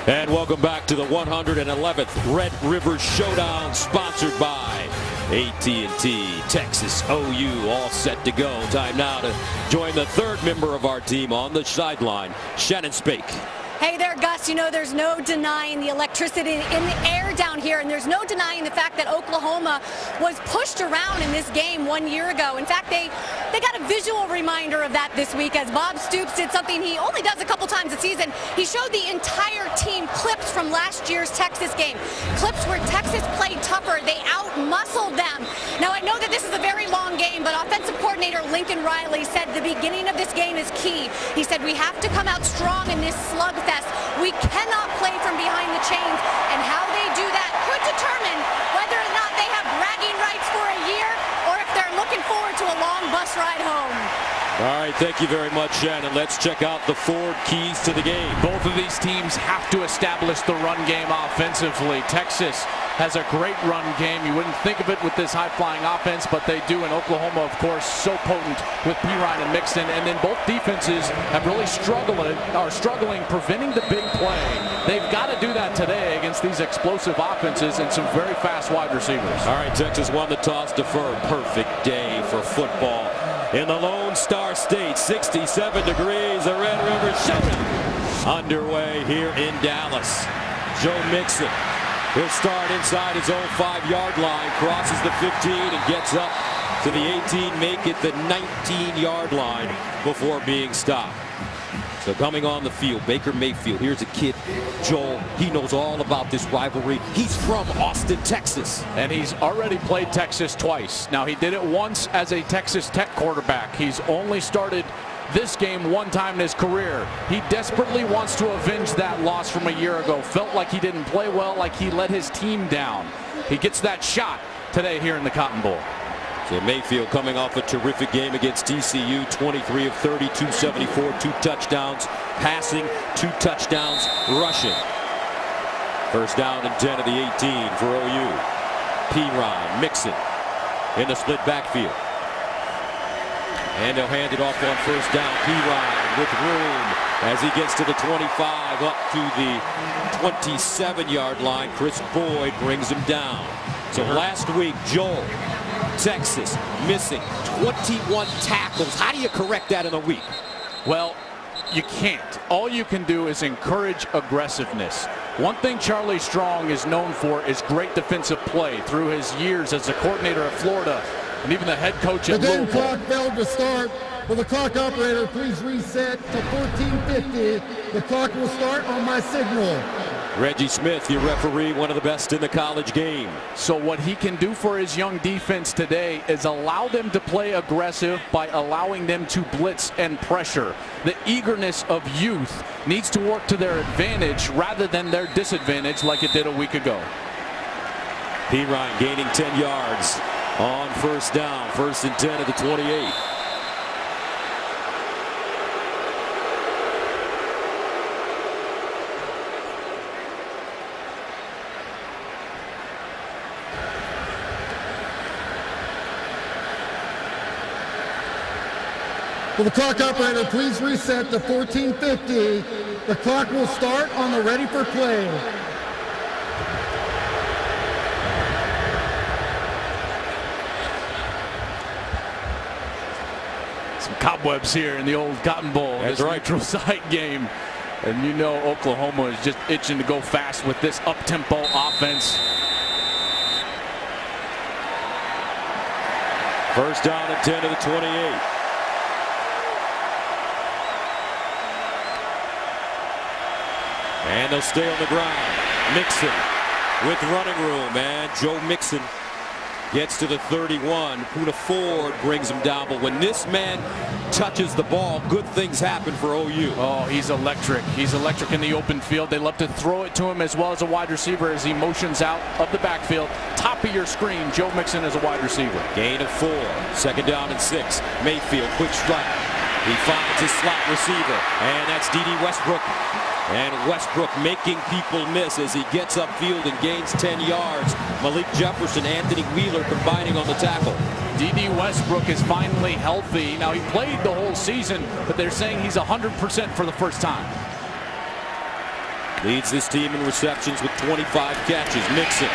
And welcome back to the 111th Red River Showdown, sponsored by AT&T. Texas OU all set to go. Time now to join the third member of our team on the sideline, Shannon Spake. Hey there, Gus. You know, there's no denying the electricity in the air down here, and there's no denying the fact that Oklahoma was pushed around in this game 1 year ago. In fact, they got a visual reminder of that this week as Bob Stoops did something he only does a couple times a season. He showed the entire team clips from last year's Texas game, clips where Texas played tougher. They out-muscled them. Now, I know that this is a very long game, but offensive coordinator Lincoln Riley said the beginning of this game is key. He said we have to come out strong in this slugfest. We cannot play from behind the chains, and how they do that could determine whether or not they have bragging rights for a year or if they're looking forward to a long bus ride home. All right, thank you very much, Shannon. Let's check out the forward keys to the game. Both of these teams have to establish the run game offensively. Texas has a great run game. You wouldn't think of it with this high-flying offense, but they do. And Oklahoma, of course, so potent with Perine and Mixon. And then both defenses are struggling preventing the big play. They've got to do that today against these explosive offenses and some very fast wide receivers. All right, Texas won the toss, deferred. Perfect day for football in the Lone Star State. 67 degrees, the Red River Showdown underway here in Dallas. Joe Mixon. He'll start inside his own 5-yard line, crosses the 15 and gets up to the 18, make it the 19-yard line before being stopped. So coming on the field, Baker Mayfield. Here's a kid, Joel. He knows all about this rivalry. He's from Austin, Texas. And he's already played Texas twice. Now, he did it once as a Texas Tech quarterback. He's only started this game one time in his career. He desperately wants to avenge that loss from a year ago. Felt like he didn't play well, like he let his team down. He gets that shot today here in the Cotton Bowl. So Mayfield coming off a terrific game against TCU, 23 of 30, 274, 2 touchdowns, passing, 2 touchdowns, rushing. First down and 10 of the 18 for OU. Perine, Mixon in the split backfield. And they'll hand it off on first down. Perine with room as he gets to the 25, up to the 27-yard line. Chris Boyd brings him down. So last week, Joel, Texas missing 21 tackles. How do you correct that in a week? Well, you can't. All you can do is encourage aggressiveness. One thing Charlie Strong is known for is great defensive play through his years as a coordinator at Florida and even the head coach at Louisville. The game clock failed to start. Will the clock operator please reset to 14:50? The clock will start on my signal. Reggie Smith, your referee, one of the best in the college game. So what he can do for his young defense today is allow them to play aggressive by allowing them to blitz and pressure. The eagerness of youth needs to work to their advantage rather than their disadvantage like it did a week ago. Perine gaining 10 yards on first down. First and 10 at the 28. Will the clock operator please reset to 14:50? The clock will start on the ready for play. Some cobwebs here in the old Cotton Bowl. That's this right. Neutral site game. And you know Oklahoma is just itching to go fast with this up-tempo offense. First down and 10 to the 28. And they'll stay on the ground. Mixon with running room, and Joe Mixon gets to the 31. Poona Ford brings him down, but when this man touches the ball, good things happen for OU. Oh, he's electric. He's electric in the open field. They love to throw it to him as well as a wide receiver as he motions out of the backfield. Top of your screen, Joe Mixon as a wide receiver. Gain of 4. Second down and 6. Mayfield, quick strike. He finds his slot receiver, and that's D.D. Westbrook. And Westbrook making people miss as he gets upfield and gains 10 yards. Malik Jefferson, Anthony Wheeler combining on the tackle. D.D. Westbrook is finally healthy. Now, he played the whole season, but they're saying he's 100% for the first time. leads this team in receptions with 25 catches. Mixon.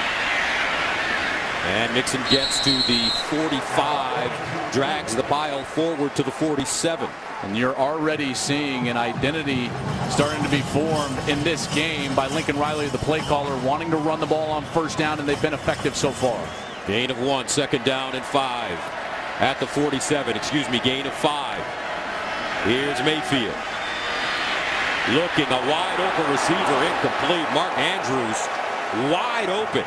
And Mixon gets to the 45, drags the pile forward to the 47. And you're already seeing an identity starting to be formed in this game by Lincoln Riley, the play caller, wanting to run the ball on first down, and they've been effective so far. Gain of 1, second down and 5 at the 47. Gain of 5. Here's Mayfield. Looking, a wide open receiver, incomplete. Mark Andrews wide open.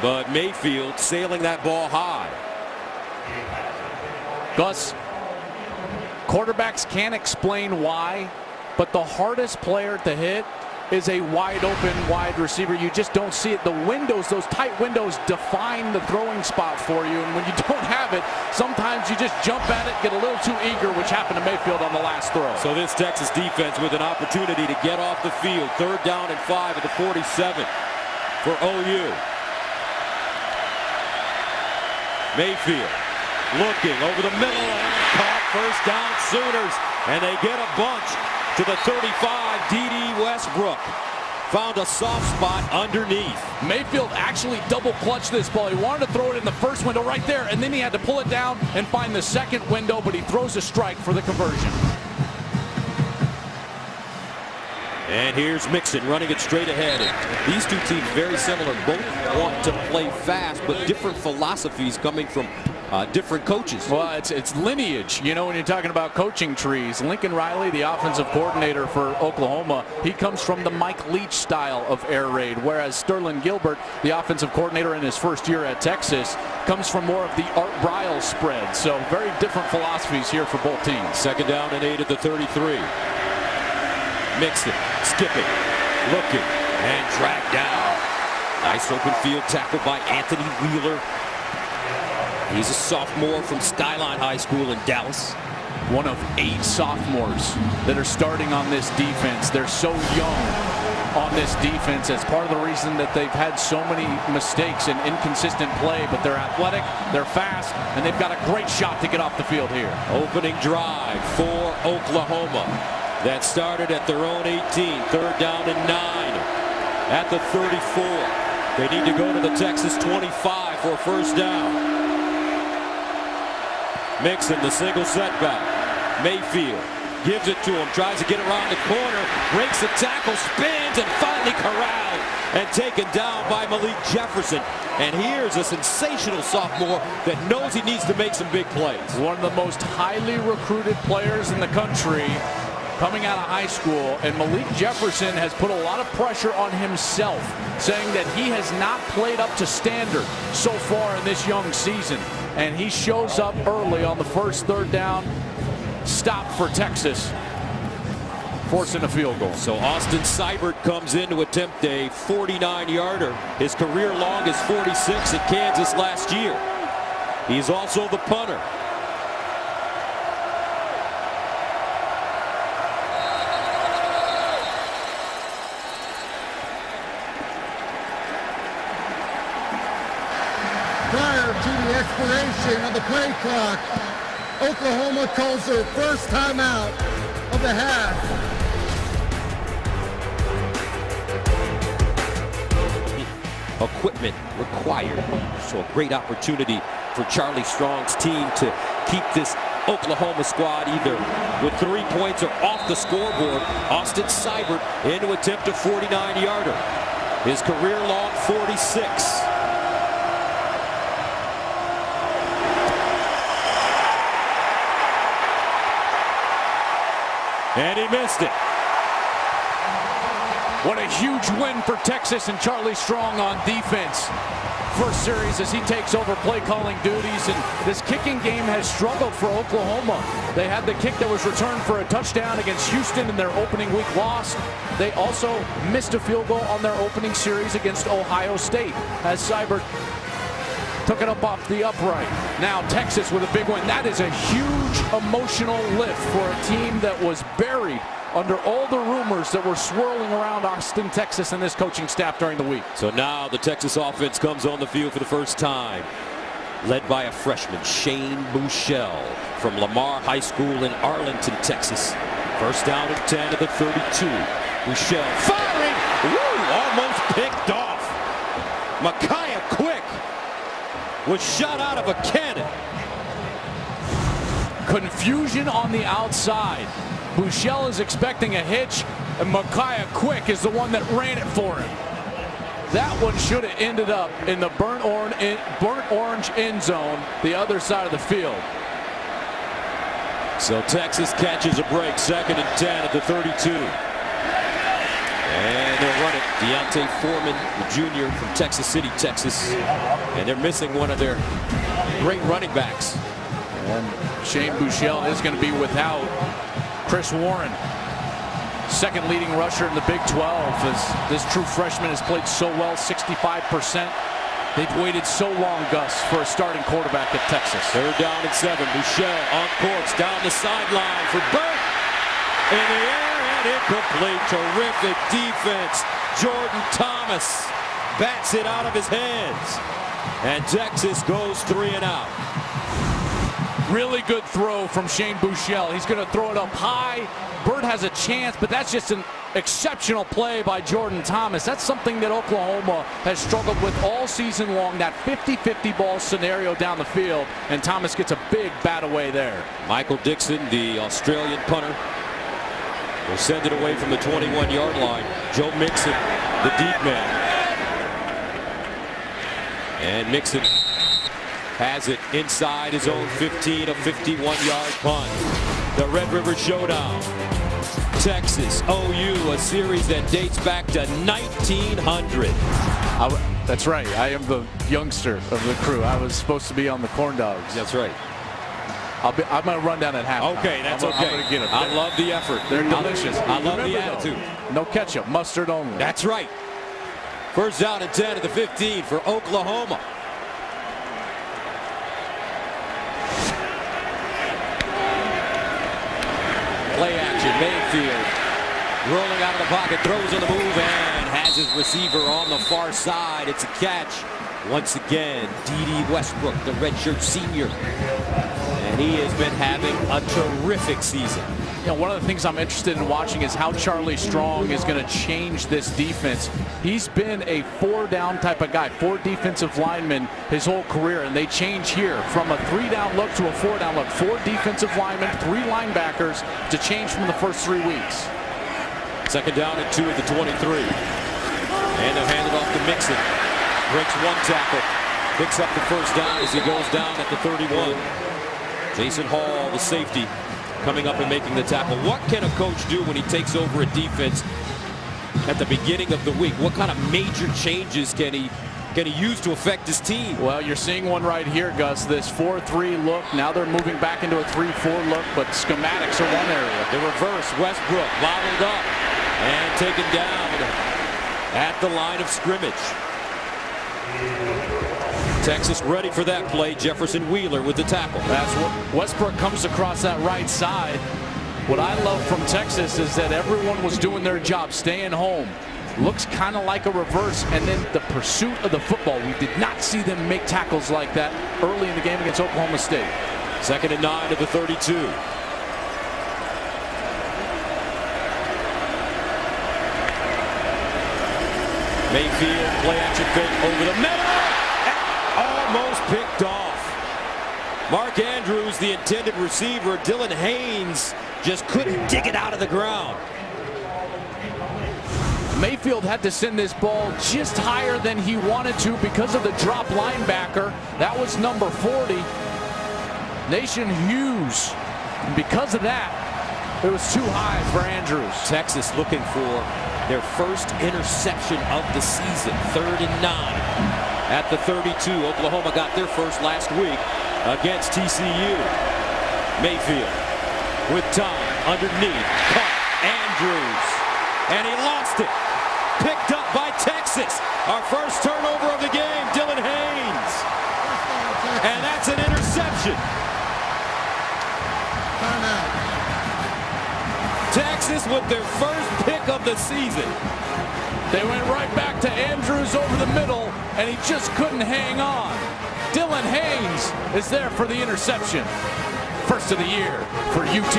But Mayfield sailing that ball high. Gus, quarterbacks can't explain why, but the hardest player to hit is a wide open wide receiver. You just don't see it. The windows, those tight windows, define the throwing spot for you. And when you don't have it, sometimes you just jump at it, get a little too eager, which happened to Mayfield on the last throw. So this Texas defense with an opportunity to get off the field. 3rd down and 5 at the 47 for OU. Mayfield looking over the middle and caught. First down Sooners, and they get a bunch to the 35. D.D. Westbrook found a soft spot underneath. Mayfield actually double clutched this ball. He wanted to throw it in the first window right there, and then he had to pull it down and find the second window, but he throws a strike for the conversion. And here's Mixon running it straight ahead. And these two teams very similar. Both want to play fast, but different philosophies coming from different coaches. Well, it's lineage, you know, when you're talking about coaching trees. Lincoln Riley, the offensive coordinator for Oklahoma, he comes from the Mike Leach style of air raid, whereas Sterling Gilbert, the offensive coordinator in his first year at Texas, comes from more of the Art Briles spread. So very different philosophies here for both teams. 2nd down and 8 at the 33. Mixon, skipping, looking, and dragged down. Nice open field tackle by Anthony Wheeler. He's a sophomore from Skyline High School in Dallas. One of 8 sophomores that are starting on this defense. They're so young on this defense. That's part of the reason that they've had so many mistakes and inconsistent play, but they're athletic, they're fast, and they've got a great shot to get off the field here. Opening drive for Oklahoma. That started at their own 18. 3rd down and 9 at the 34. They need to go to the Texas 25 for a first down. Mixon, the single setback. Mayfield gives it to him, tries to get around the corner, breaks the tackle, spins, and finally corralled and taken down by Malik Jefferson. And here's a sensational sophomore that knows he needs to make some big plays. One of the most highly recruited players in the country coming out of high school, and Malik Jefferson has put a lot of pressure on himself, saying that he has not played up to standard so far in this young season. And he shows up early on the first 3rd down stop for Texas, forcing a field goal. So Austin Seibert comes in to attempt a 49-yarder. His career long is 46 at Kansas last year. He's also the punter. Prior to the expiration of the play clock, Oklahoma calls their first timeout of the half. Equipment required. So a great opportunity for Charlie Strong's team to keep this Oklahoma squad either with 3 points or off the scoreboard. Austin Seibert in to attempt a 49-yarder. His career long 46. And he missed it. What a huge win for Texas and Charlie Strong on defense. First series as he takes over play calling duties, and this kicking game has struggled for Oklahoma. They had the kick that was returned for a touchdown against Houston in their opening week loss. They also missed a field goal on their opening series against Ohio State as Seibert took it up off the upright. Now Texas with a big win. That is a huge emotional lift for a team that was buried under all the rumors that were swirling around Austin, Texas, and this coaching staff during the week. So now the Texas offense comes on the field for the first time, led by a freshman, Shane Buechele from Lamar High School in Arlington, Texas. First down and 10 at the 32. Michelle firing. Woo, almost picked off. Micaiah Quick was shot out of a cannon. Confusion on the outside. Buechele is expecting a hitch, and Micaiah Quick is the one that ran it for him. That one should have ended up in the burnt orange end zone, the other side of the field. So Texas catches a break, 2nd and 10 at the 32. And they'll run it. Deontay Foreman, the junior from Texas City, Texas. And they're missing one of their great running backs. And Shane Buechele is going to be without Chris Warren, second leading rusher in the Big 12, as this true freshman has played so well, 65%. They've waited so long, Gus, for a starting quarterback at Texas. 3rd down and 7. Buechele on course down the sideline for Burt. In the air and incomplete. Terrific defense. Jordan Thomas bats it out of his hands. And Texas goes 3 and out. Really good throw from Shane Buechele. He's going to throw it up high. Burt has a chance, but that's just an exceptional play by Jordan Thomas. That's something that Oklahoma has struggled with all season long, that 50-50 ball scenario down the field, and Thomas gets a big bat away there. Michael Dixon, the Australian punter, will send it away from the 21-yard line. Joe Mixon, the deep man. And Mixon has it inside his own 15, a 51-yard punt. The Red River Showdown. Texas, OU, a series that dates back to 1900. That's right. I am the youngster of the crew. I was supposed to be on the corn dogs. That's right. I'm going to run down at halftime. Okay, that's I'm okay. going to get them. I love the effort. They're delicious. I love Remember, the attitude. No ketchup, mustard only. That's right. 1st down and 10 at the 15 for Oklahoma. Play action. Mayfield rolling out of the pocket, throws on the move, and has his receiver on the far side. It's a catch. Once again, D.D. Westbrook, the redshirt senior. And he has been having a terrific season. You know, one of the things I'm interested in watching is how Charlie Strong is going to change this defense. He's been a 4-down type of guy, 4 defensive linemen his whole career, and they change here from a 3-down look to a 4-down look. 4 defensive linemen, 3 linebackers to change from the first 3 weeks. 2nd down and 2 at the 23. And they'll hand it off to Mixon. Breaks 1 tackle. Picks up the 1st down as he goes down at the 31. Jason Hall, the safety, coming up and making the tackle. What can a coach do when he takes over a defense at the beginning of the week? What kind of major changes can he use to affect his team? Well, you're seeing one right here, Gus. This 4-3 look. Now they're moving back into a 3-4 look, but schematics are one area. The reverse, Westbrook bottled up and taken down at the line of scrimmage. Texas ready for that play. Jefferson Wheeler with the tackle. That's what Westbrook comes across that right side. What I love from Texas is that everyone was doing their job, staying home. Looks kind of like a reverse, and then the pursuit of the football. We did not see them make tackles like that early in the game against Oklahoma State. 2nd and 9 at the 32. Mayfield, play action fake over the middle. Almost picked off. Mark Andrews, the intended receiver. Dylan Haynes just couldn't dig it out of the ground. Mayfield had to send this ball just higher than he wanted to because of the drop linebacker. That was number 40, Nation Hughes. And because of that, it was too high for Andrews. Texas looking for their first interception of the season. 3rd and 9 at the 32. Oklahoma got their first last week against TCU. Mayfield with time underneath. Caught Andrews. And he lost it. Picked up by Texas. Our first turnover of the game, Dylan Haynes. And that's an interception. Texas with their first pick of the season. They went right back to Andrews over the middle, and he just couldn't hang on. Dylan Haynes is there for the interception. First of the year for UT.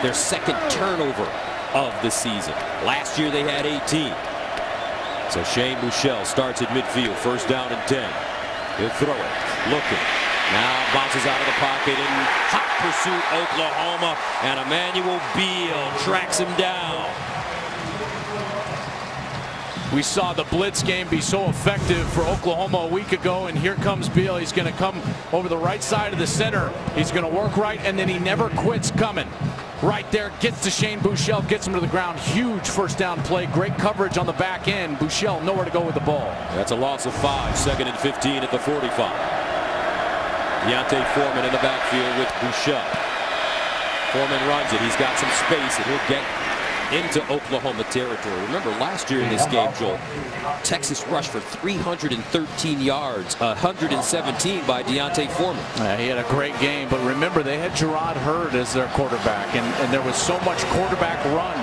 their second turnover of the season. Last year they had 18. So Shane Buechele starts at midfield, first down and 10. He'll throw it, looking. Now bounces out of the pocket in hot pursuit, Oklahoma, and Emmanuel Beal tracks him down. We saw the blitz game be so effective for Oklahoma a week ago, and here comes Beal. He's going to come over the right side of the center. He's going to work right, and then he never quits coming. Right there, gets to Shane Buechele, gets him to the ground. Huge first down play. Great coverage on the back end. Buechele nowhere to go with the ball. That's a loss of 5. Second and 15 at the 45. D'Onta Foreman in the backfield with Buechele. Foreman runs it. He's got some space, and he'll get into Oklahoma territory. Remember last year in this game, Joel, Texas rushed for 313 yards, 117 by D'Onta Foreman. He had a great game, but remember they had Jerrod Hurd as their quarterback, and there was so much quarterback run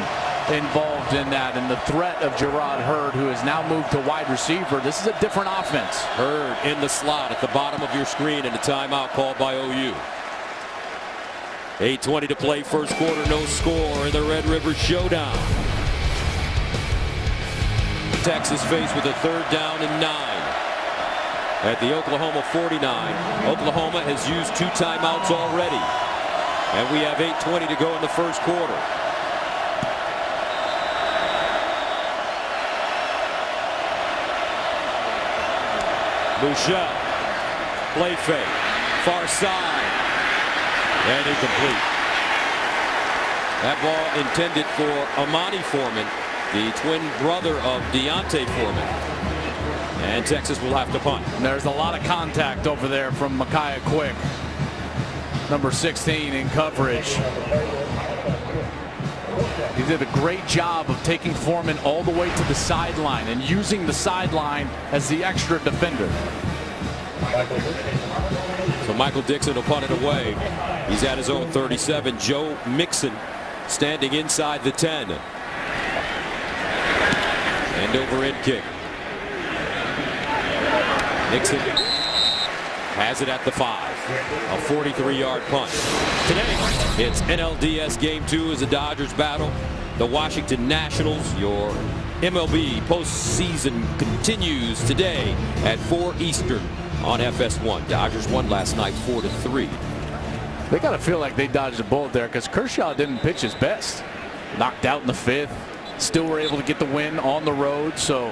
involved in that, and the threat of Jerrod Hurd, who has now moved to wide receiver. This is a different offense. Hurd in the slot at the bottom of your screen, and a timeout called by OU. 8:20 to play, first quarter, no score in the Red River Showdown. Texas faced with a third down and 9. At the Oklahoma 49, Oklahoma has used 2 timeouts already. And we have 8:20 to go in the first quarter. Buechele, play fake, far side. And incomplete. That ball intended for Amani Foreman, the twin brother of D'Onta Foreman. And Texas will have to punt. There's a lot of contact over there from Micaiah Quick. Number 16 in coverage. He did a great job of taking Foreman all the way to the sideline and using the sideline as the extra defender. So Michael Dixon will punt it away. He's at his own 37. Joe Mixon standing inside the 10. End over end kick. Nixon has it at the 5. A 43-yard punt. Today, it's NLDS Game 2 as the Dodgers battle the Washington Nationals. Your MLB postseason continues today at 4 Eastern on FS1. Dodgers won last night 4-3. They got to feel like they dodged a bullet there because Kershaw didn't pitch his best. Knocked out in the 5th. Still were able to get the win on the road. So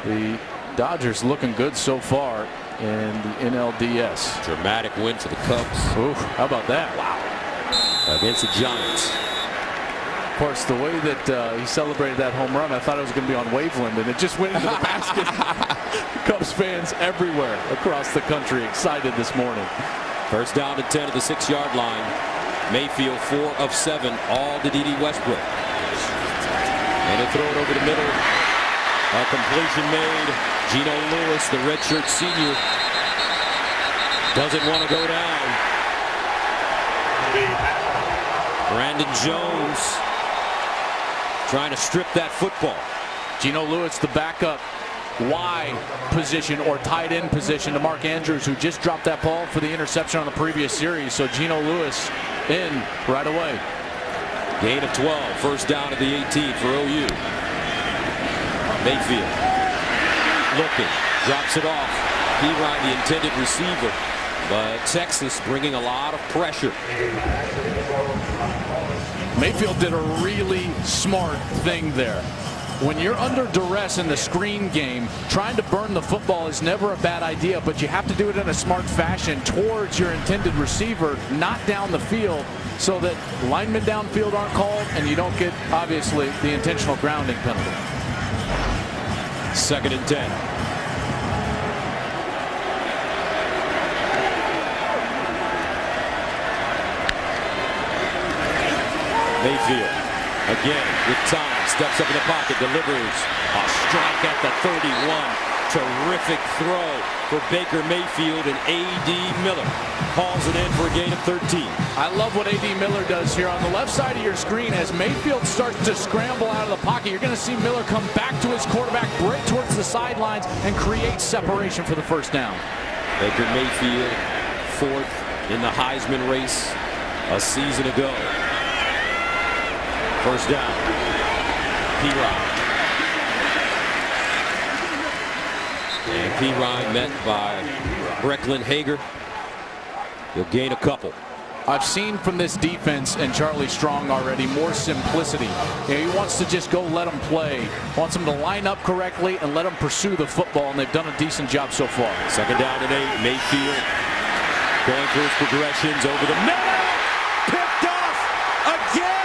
the Dodgers looking good so far in the NLDS. Dramatic win for the Cubs. Ooh, how about that? Wow. Against the Giants. Of course, the way that he celebrated that home run, I thought it was going to be on Waveland, and it just went into the basket. Cubs fans everywhere across the country excited this morning. First down and 10 at the 6-yard line. Mayfield 4 of 7, all to Dede Westbrook. And he'll throw it over the middle. A completion made. Geno Lewis, the redshirt senior, doesn't want to go down. Brandon Jones trying to strip that football. Geno Lewis, the backup Y position or tight end position to Mark Andrews, who just dropped that ball for the interception on the previous series. So Geno Lewis in right away. Gain of 12. First down at the 18 for OU. Mayfield looking, drops it off. Perine, the intended receiver, but Texas bringing a lot of pressure. Mayfield did a really smart thing there. When you're under duress in the screen game, trying to burn the football is never a bad idea, but you have to do it in a smart fashion towards your intended receiver, not down the field, so that linemen downfield aren't called and you don't get, obviously, the intentional grounding penalty. Second and 10. Mayfield again with time, steps up in the pocket, delivers a strike at the 31. Terrific throw for Baker Mayfield, and A.D. Miller hauls it in for a gain of 13. I love what A.D. Miller does here on the left side of your screen. As Mayfield starts to scramble out of the pocket, you're going to see Miller come back to his quarterback, break towards the sidelines, and create separation for the first down. Baker Mayfield, 4th in the Heisman race a season ago. First down. Perine. And Perine met by Brecklin Hager. He'll gain a couple. I've seen from this defense and Charlie Strong already more simplicity. You know, he wants to just go let them play. Wants them to line up correctly and let them pursue the football, and they've done a decent job so far. Second down and 8. Mayfield going through his progressions over the middle. Picked off again.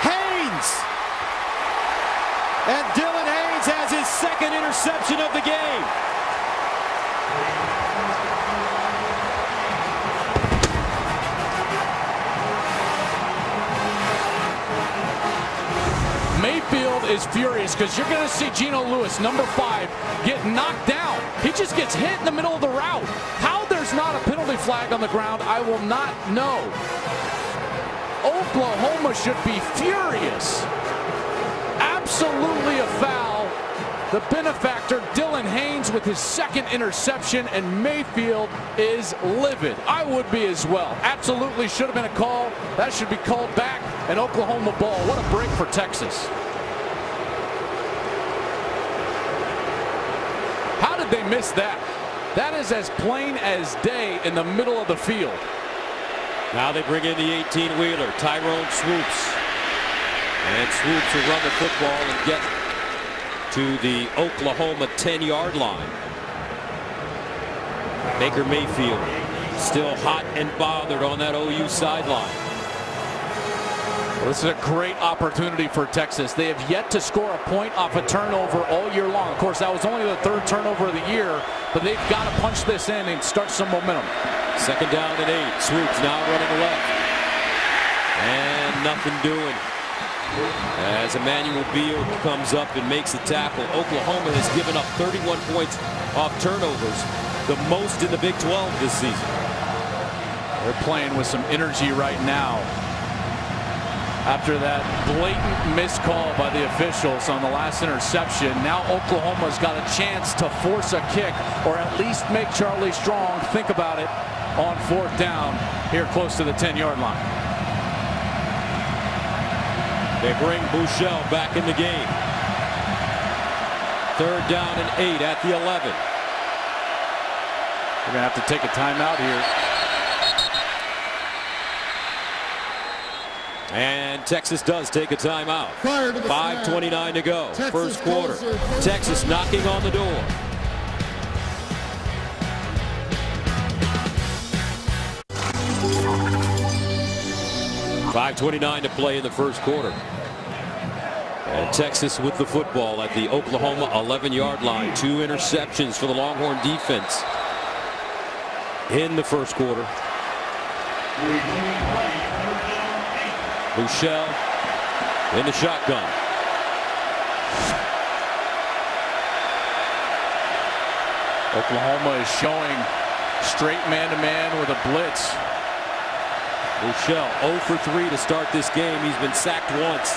Haynes. And Dylan Haynes has his second interception of the game. Mayfield is furious because you're going to see Geno Lewis, number 5, get knocked down. He just gets hit in the middle of the route. How there's not a penalty flag on the ground, I will not know. Oklahoma should be furious. Absolutely a foul. The benefactor, Dylan Haynes, with his second interception, and Mayfield is livid. I would be as well. Absolutely should have been a call. That should be called back. An Oklahoma ball. What a break for Texas. How did they miss that? That is as plain as day in the middle of the field. Now they bring in the 18-wheeler, Tyrone Swoops. And Swoops will run the football and get to the Oklahoma 10-yard line. Baker Mayfield still hot and bothered on that OU sideline. Well, this is a great opportunity for Texas. They have yet to score a point off a turnover all year long. Of course, that was only the 3rd turnover of the year, but they've got to punch this in and start some momentum. Second down and 8. Swoops now running left. And nothing doing. As Emmanuel Beal comes up and makes the tackle, Oklahoma has given up 31 points off turnovers, the most in the Big 12 this season. They're playing with some energy right now. After that blatant missed call by the officials on the last interception, now Oklahoma's got a chance to force a kick or at least make Charlie Strong think about it on 4th down here close to the 10-yard line. They bring Buechele back in the game. 3rd down and 8 at the 11. We're going to have to take a timeout here. And Texas does take a timeout. 5:29 to go. Texas First quarter. closer. Texas knocking on the door. .529 to play in the first quarter. And Texas with the football at the Oklahoma 11-yard line. 2 interceptions for the Longhorn defense in the first quarter. Buechele in the shotgun. Oklahoma is showing straight man-to-man with a blitz. Buechele 0 for 3 to start this game. He's been sacked once.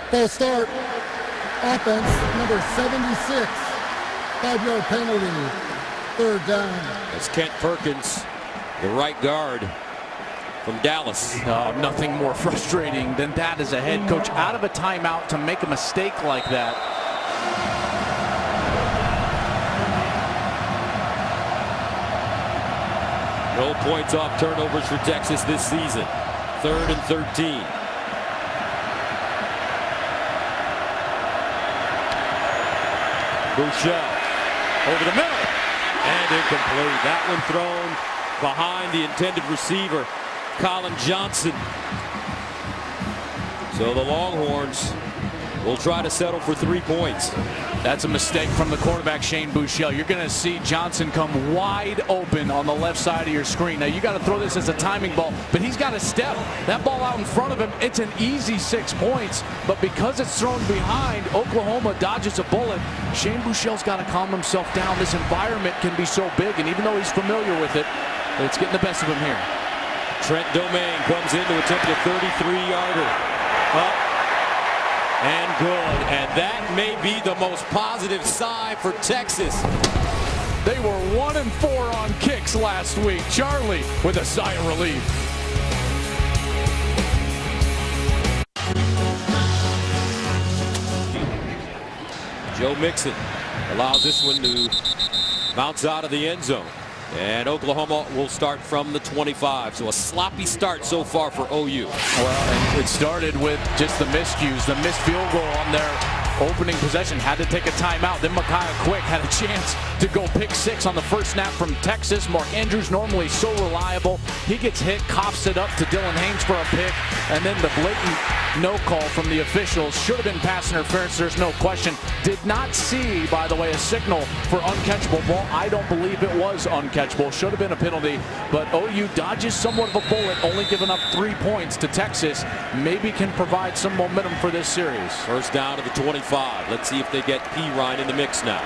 Full start. Offense, number 76. 5-yard penalty. 3rd down. That's Kent Perkins, the right guard from Dallas. Nothing more frustrating than that as a head coach out of a timeout to make a mistake like that. No points off turnovers for Texas this season. 3rd and 13. Buechele over the middle and incomplete. That one thrown behind the intended receiver, Colin Johnson. So the Longhorns will try to settle for 3 points. That's a mistake from the quarterback, Shane Buechele. You're going to see Johnson come wide open on the left side of your screen. Now, you got to throw this as a timing ball, but he's got to step. That ball out in front of him, it's an easy 6 points, but because it's thrown behind, Oklahoma dodges a bullet. Shane Buechele's got to calm himself down. This environment can be so big, and even though he's familiar with it, it's getting the best of him here. Trent Domingue comes in to attempt a 33-yarder. Up and good. And that may be the most positive sign for Texas. They were 1-4 on kicks last week. Charlie with a sigh of relief. Joe Mixon allows this one to bounce out of the end zone. And Oklahoma will start from the 25. So a sloppy start so far for OU. Well, and it started with just the miscues, the missed field goal on their opening possession. Had to take a timeout. Then Micaiah Quick had a chance to go pick six on the first snap from Texas. Mark Andrews, normally so reliable. He gets hit, coughs it up to Dylan Haynes for a pick. And then the blatant no call from the officials. Should have been pass interference, there's no question. Did not see, by the way, a signal for uncatchable ball. I don't believe it was uncatchable. Should have been a penalty, but OU dodges somewhat of a bullet, only giving up 3 points to Texas. Maybe can provide some momentum for this series. First down to the 25. Let's see if they get Perine in the mix now.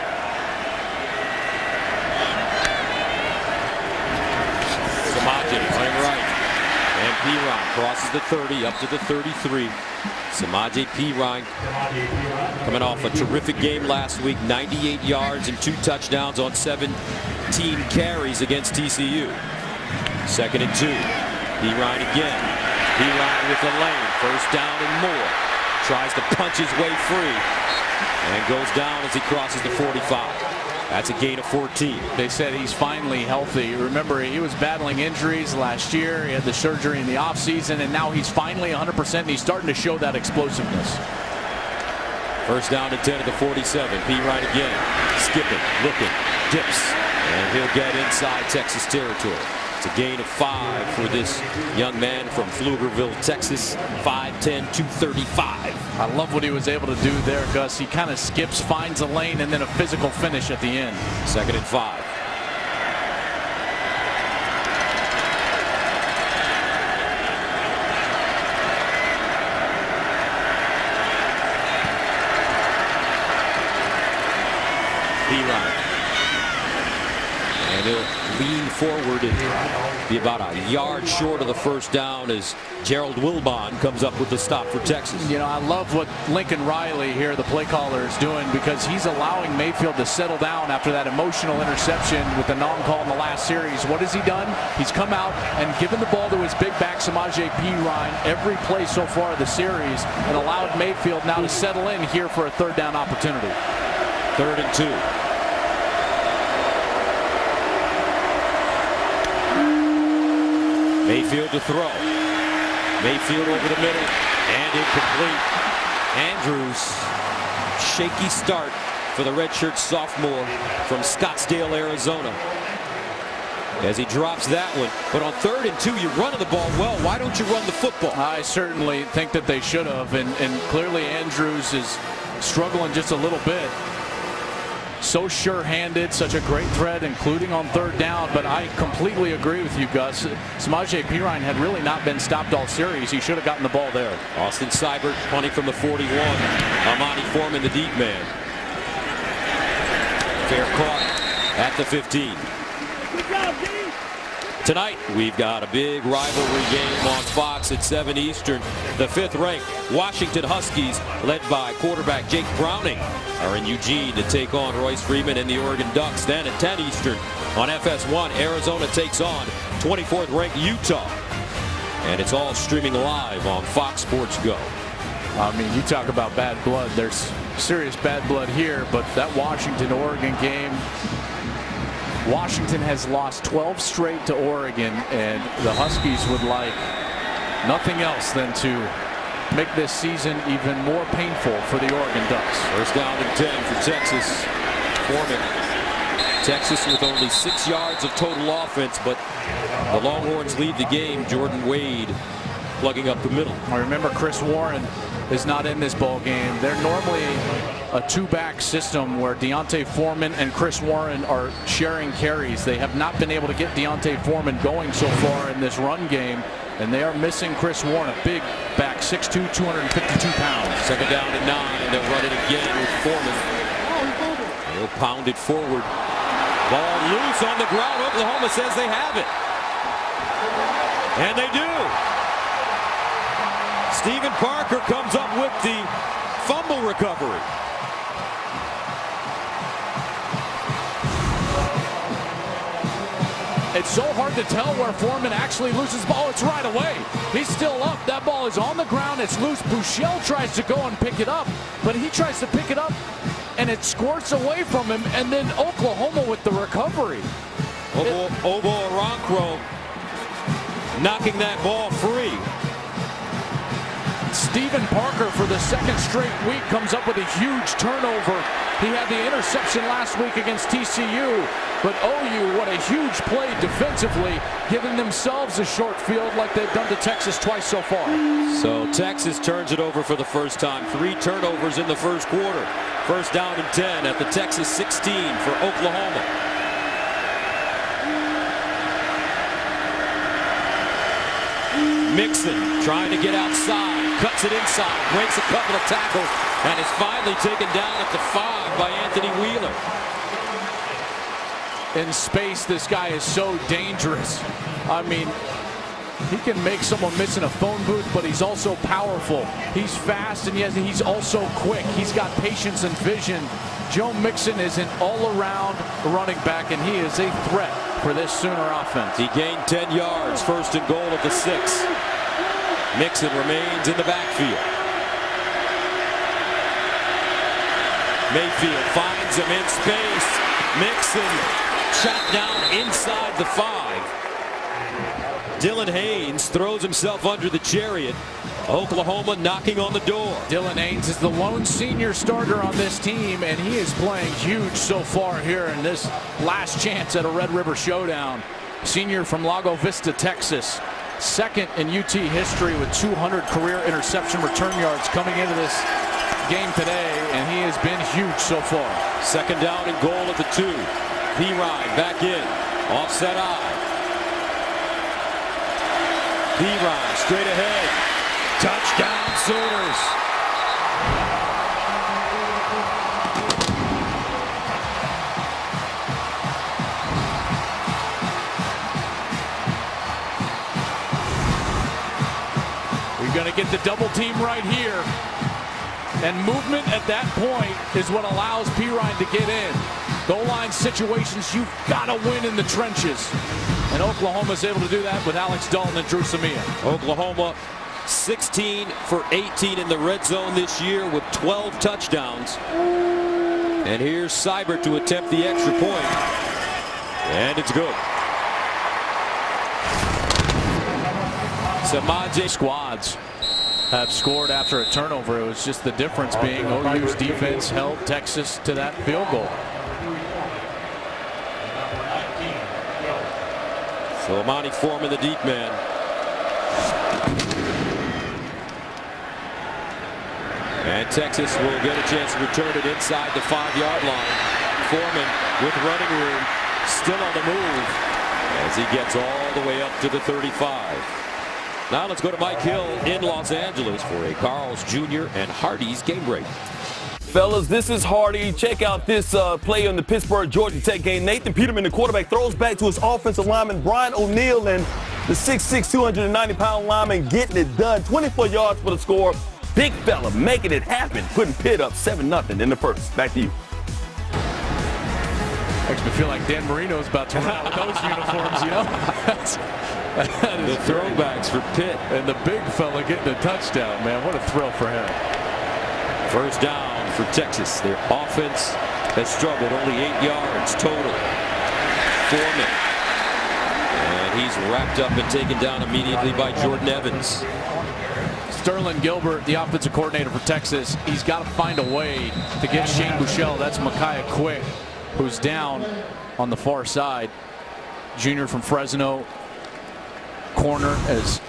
Samaje playing right. And Perine crosses the 30 up to the 33. Samaje Perine coming off a terrific game last week. 98 yards and 2 touchdowns on 17 carries against TCU. 2nd and 2. Perine again. Perine with the lane. First down and more. Tries to punch his way free. And goes down as he crosses the 45. That's a gain of 14. They said he's finally healthy. Remember, he was battling injuries last year. He had the surgery in the offseason, and now he's finally 100%, and he's starting to show that explosiveness. First down and 10 at the 47. Perine again. Skipping, looking, dips. And he'll get inside Texas territory. It's a gain of 5 for this young man from Pflugerville, Texas. 5'10", 235. I love what he was able to do there, Gus. He kind of skips, finds a lane, and then a physical finish at the end. 2nd and 5. Perine. And he'll lean forward and be about a yard short of the first down as Gerald Wilbon comes up with the stop for Texas. You know, I love what Lincoln Riley here, the play caller, is doing, because he's allowing Mayfield to settle down after that emotional interception with the non-call in the last series. What has he done? He's come out and given the ball to his big back, Samaje Perine, every play so far of the series, and allowed Mayfield now to settle in here for a 3rd down opportunity. 3rd and 2. Mayfield to throw. Mayfield over the middle and incomplete. Andrews, shaky start for the redshirt sophomore from Scottsdale, Arizona. As he drops that one. But on 3rd and 2, you're running the ball well. Why don't you run the football? I certainly think that they should have. And clearly Andrews is struggling just a little bit. So sure-handed, such a great threat, including on 3rd down. But I completely agree with you, Gus. Samaje Perine had really not been stopped all series. He should have gotten the ball there. Austin Seibert punting from the 41. Amani Foreman, the deep man. Fair caught at the 15. Tonight, we've got a big rivalry game on Fox at 7 Eastern. The 5th-ranked Washington Huskies, led by quarterback Jake Browning, are in Eugene to take on Royce Freeman and the Oregon Ducks. Then at 10 Eastern on FS1, Arizona takes on 24th-ranked Utah. And it's all streaming live on Fox Sports Go. I mean, you talk about bad blood. There's serious bad blood here, but that Washington-Oregon game, Washington has lost 12 straight to Oregon, and the Huskies would like nothing else than to make this season even more painful for the Oregon Ducks. First down and 10 for Texas. Foreman. Texas with only 6 yards of total offense, but the Longhorns lead the game. Jordan Wade plugging up the middle. I remember Chris Warren is not in this ball game. They're normally a 2-back system where D'Onta Foreman and Chris Warren are sharing carries. They have not been able to get D'Onta Foreman going so far in this run game, and they are missing Chris Warren, a big back, 6'2", 252 pounds. 2nd down and 9. They'll run it again with Foreman. They'll pound it forward. Ball loose on the ground. Oklahoma says they have it. And they do. Stephen Parker comes up with the fumble recovery. It's so hard to tell where Foreman actually loses the ball. It's right away. He's still up. That ball is on the ground. It's loose. Buechele tries to go and pick it up, but he tries to pick it up, and it squirts away from him, and then Oklahoma with the recovery. Obo Arankro knocking that ball free. Stephen Parker, for the second straight week, comes up with a huge turnover. He had the interception last week against TCU, but OU, what a huge play defensively, giving themselves a short field like they've done to Texas twice so far. So Texas turns it over for the first time. 3 turnovers in the first quarter. First down and 10 at the Texas 16 for Oklahoma. Mixon trying to get outside, cuts it inside, breaks a couple of tackles, and is finally taken down at the 5 by Anthony Wheeler. In space, this guy is so dangerous. I mean, he can make someone miss in a phone booth, but he's also powerful. He's fast, and yet he's also quick. He's got patience and vision. Joe Mixon is an all-around running back, and he is a threat for this Sooner offense. He gained 10 yards, first and goal at the 6. Mixon remains in the backfield. Mayfield finds him in space. Mixon shot down inside the 5. Dylan Haynes throws himself under the chariot. Oklahoma knocking on the door. Dylan Haynes is the lone senior starter on this team, and he is playing huge so far here in this last chance at a Red River Showdown. Senior from Lago Vista, Texas. Second in UT history with 200 career interception return yards coming into this game today, and he has been huge so far. Second down and goal at the 2. Perine back in. Offset eye. Perine straight ahead. Touchdown Sooners. We're going to get the double team right here. And movement at that point is what allows Perine to get in. Goal line situations, you've got to win in the trenches. And Oklahoma's able to do that with Alex Dalton and Drew Samia. Oklahoma 16 for 18 in the red zone this year with 12 touchdowns. And here's Seibert to attempt the extra point. And it's good. Samaje Squads have scored after a turnover. It was just the difference being OU's defense held Texas to that field goal. So Amani Foreman, the deep man. And Texas will get a chance to return it inside the 5-yard line. Foreman with running room, still on the move as he gets all the way up to the 35. Now let's go to Mike Hill in Los Angeles for a Carl's Jr. and Hardee's game break. Fellas, this is Hardy. Check out this play on the Pittsburgh-Georgia Tech game. Nathan Peterman, the quarterback, throws back to his offensive lineman, Brian O'Neill, and the 6'6", 290-pound lineman getting it done. 24 yards for the score. Big fella making it happen, putting Pitt up 7-0 in the first. Back to you. Makes me feel like Dan Marino's about to run out with those uniforms, you know? The throwbacks for Pitt. And the big fella getting a touchdown, man. What a thrill for him. First down for Texas. Their offense has struggled, only 8 yards total. Foreman. And he's wrapped up and taken down immediately by Jordan Evans. Sterling Gilbert, the offensive coordinator for Texas, he's got to find a way to get Shane Buechele. That's Micaiah Quick, who's down on the far side. Junior from Fresno, corner, as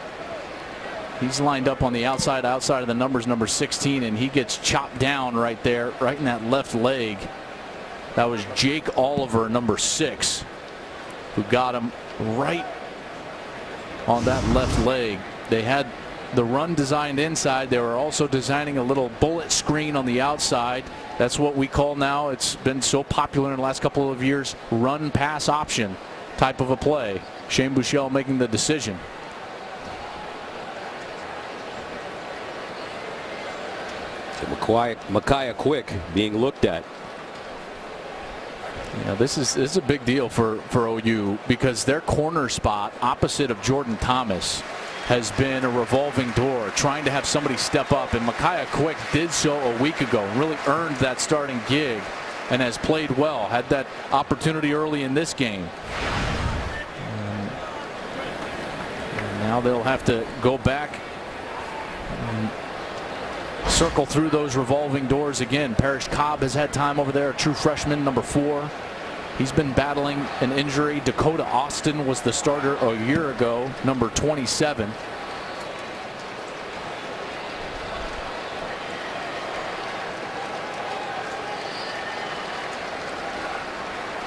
he's lined up on the outside of the numbers, number 16, and he gets chopped down right there, right in that left leg. That was Jake Oliver, number 6, who got him right on that left leg. They had the run designed inside. They were also designing a little bullet screen on the outside. That's what we call now, it's been so popular in the last couple of years, run pass option type of a play. Shane Buechele making the decision. So Micaiah Quick being looked at. Yeah, this is a big deal for OU because their corner spot opposite of Jordan Thomas has been a revolving door, trying to have somebody step up, and Micaiah Quick did so a week ago and really earned that starting gig and has played well, had that opportunity early in this game. And now they'll have to go back and circle through those revolving doors again. Parrish Cobb has had time over there, a true freshman, number 4. He's been battling an injury. Dakota Austin was the starter a year ago, number 27.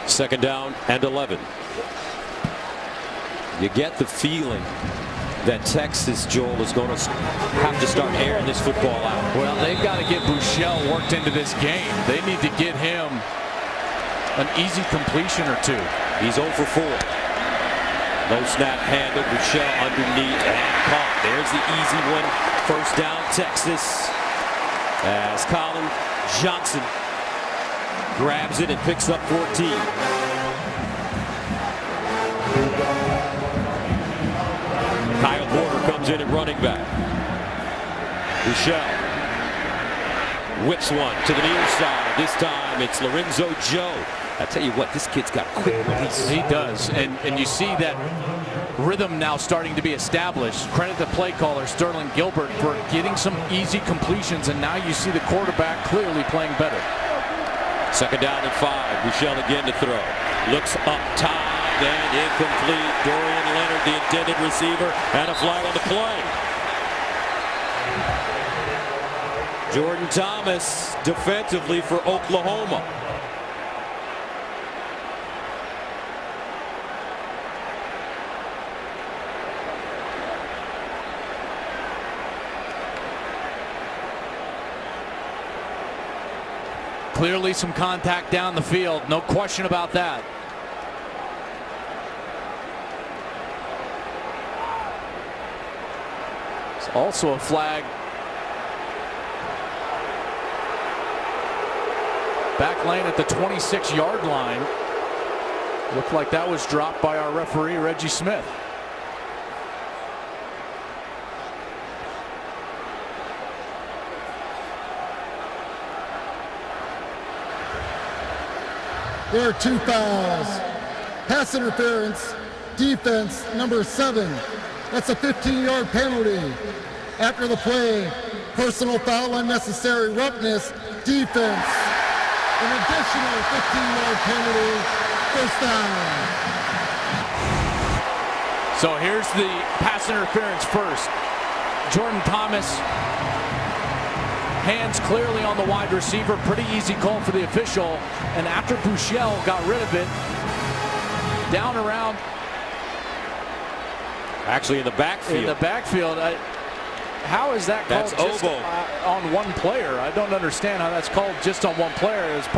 Second down and 11. You get the feeling that Texas, Joel, is going to have to start airing this football out. Well, they've got to get Buechele worked into this game. They need to get him an easy completion or 2. He's 0 for 4. Low snap handle, Buechele underneath and caught. There's the easy one. First down, Texas. As Colin Johnson grabs it and picks up 14. Kyle Porter comes in at running back. Buechele whips one to the near side. This time it's Lorenzo Joe. I tell you what, this kid's got a quick release. He does, and you see that rhythm now starting to be established. Credit the play caller Sterling Gilbert for getting some easy completions, and now you see the quarterback clearly playing better. Second down and 5. Buechele again to throw. Looks up top and incomplete. Dorian Leonard, the intended receiver, and a flag on the play. Jordan Thomas defensively for Oklahoma. Clearly some contact down the field, no question about that. It's also a flag back lane at the 26-yard line. Looked like that was dropped by our referee, Reggie Smith. There are 2 fouls. Pass interference, defense, number 7. That's a 15-yard penalty. After the play, personal foul, unnecessary roughness, defense. An additional 15-yard penalty, first down. So here's the pass interference first. Jordan Thomas, hands clearly on the wide receiver. Pretty easy call for the official. And after Buechele got rid of it, down around. Actually in the backfield. In the backfield. How is that called just on one player? I don't understand how that's called just on one player. It's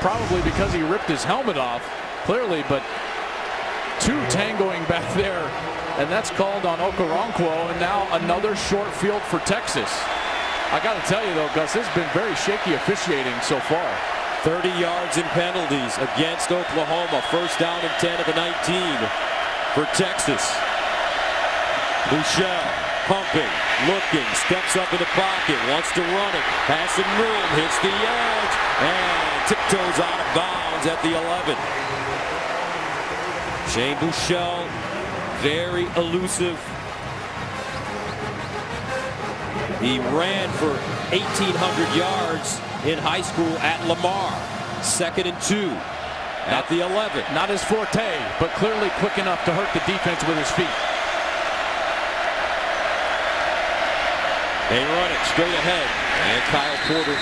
probably because he ripped his helmet off, clearly, but 2 tangoing back there. And that's called on Okoronkwo, and now another short field for Texas. I got to tell you, though, Gus, this has been very shaky officiating so far. 30 yards in penalties against Oklahoma. First down and 10 of the 19 for Texas. Buechele pumping, looking, steps up in the pocket, wants to run it, has some room, hits the edge, and tiptoes out of bounds at the 11. Shane Buechele, very elusive. He ran for 1,800 yards in high school at Lamar. 2nd and 2 at the 11. Not his forte, but clearly quick enough to hurt the defense with his feet. They run it straight ahead. And Kyle Porter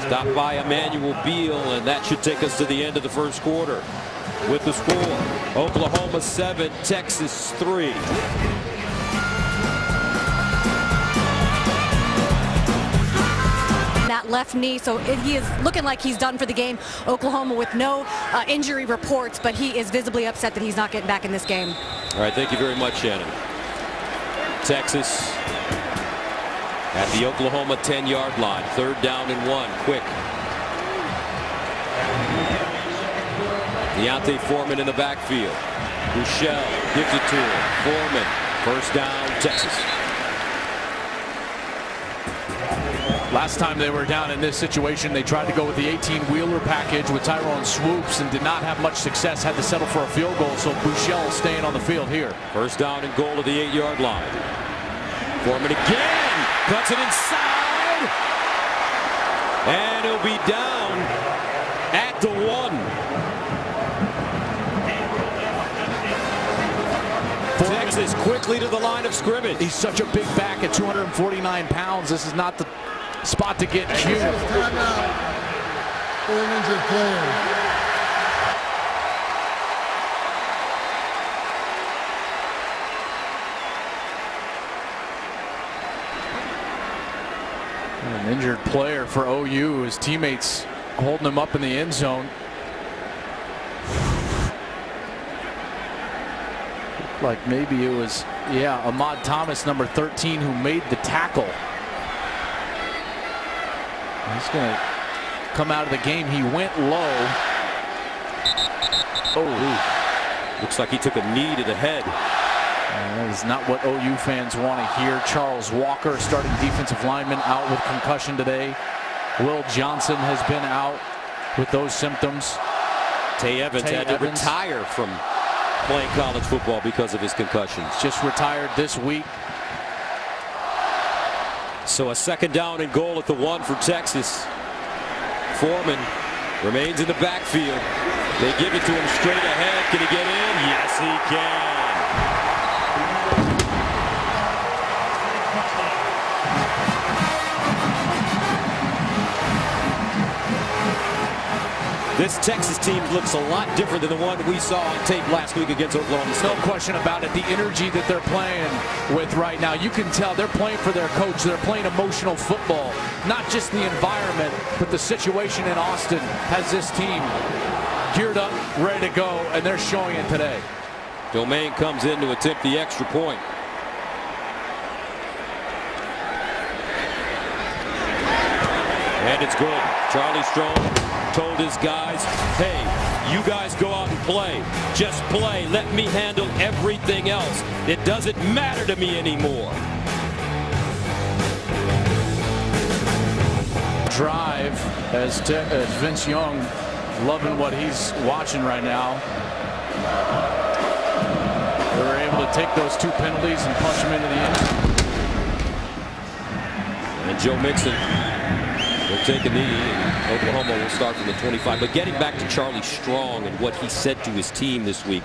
stopped by Emmanuel Beal, and that should take us to the end of the first quarter. With the score, Oklahoma 7, Texas 3. That left knee, so he is looking like he's done for the game. Oklahoma with no injury reports, but he is visibly upset that he's not getting back in this game. All right, thank you very much, Shannon. Texas At the Oklahoma 10-yard line. 3rd down and 1. Quick. Deontay Foreman in the backfield. Buechele gives it to him. Foreman. 1st down, Texas. Last time they were down in this situation, they tried to go with the 18-wheeler package with Tyrone Swoops and did not have much success. Had to settle for a field goal, so Buechele staying on the field here. 1st down and goal to the 8-yard line. Foreman again. Cuts it inside. And he'll be down at the 1. Texas quickly to the line of scrimmage. He's such a big back at 249 pounds. This is not the spot to get cute. Timeout for an injured player. An injured player for OU. His teammates holding him up in the end zone. Looked like maybe it was, Ahmad Thomas, number 13, who made the tackle. He's going to come out of the game. He went low. Oh, looks like he took a knee to the head. That is not what OU fans want to hear. Charles Walker, starting defensive lineman, out with concussion today. Will Johnson has been out with those symptoms. Tay Evans had to retire from playing college football because of his concussions. Just retired this week. So a 2nd down and goal at the 1 for Texas. Foreman remains in the backfield. They give it to him straight ahead. Can he get in? Yes, he can. This Texas team looks a lot different than the one we saw on tape last week against Oklahoma State. No question about it. The energy that they're playing with right now, you can tell they're playing for their coach. They're playing emotional football. Not just the environment, but the situation in Austin has this team geared up, ready to go, and they're showing it today. Domain comes in to attempt the extra point. And it's good. Charlie Strong told his guys, hey, you guys go out and play. Just play. Let me handle everything else. It doesn't matter to me anymore. Drive as Vince Young loving what he's watching right now. They were able to take those 2 penalties and punch them into the end. And Joe Mixon will take a knee, and Oklahoma will start from the 25. But getting back to Charlie Strong and what he said to his team this week,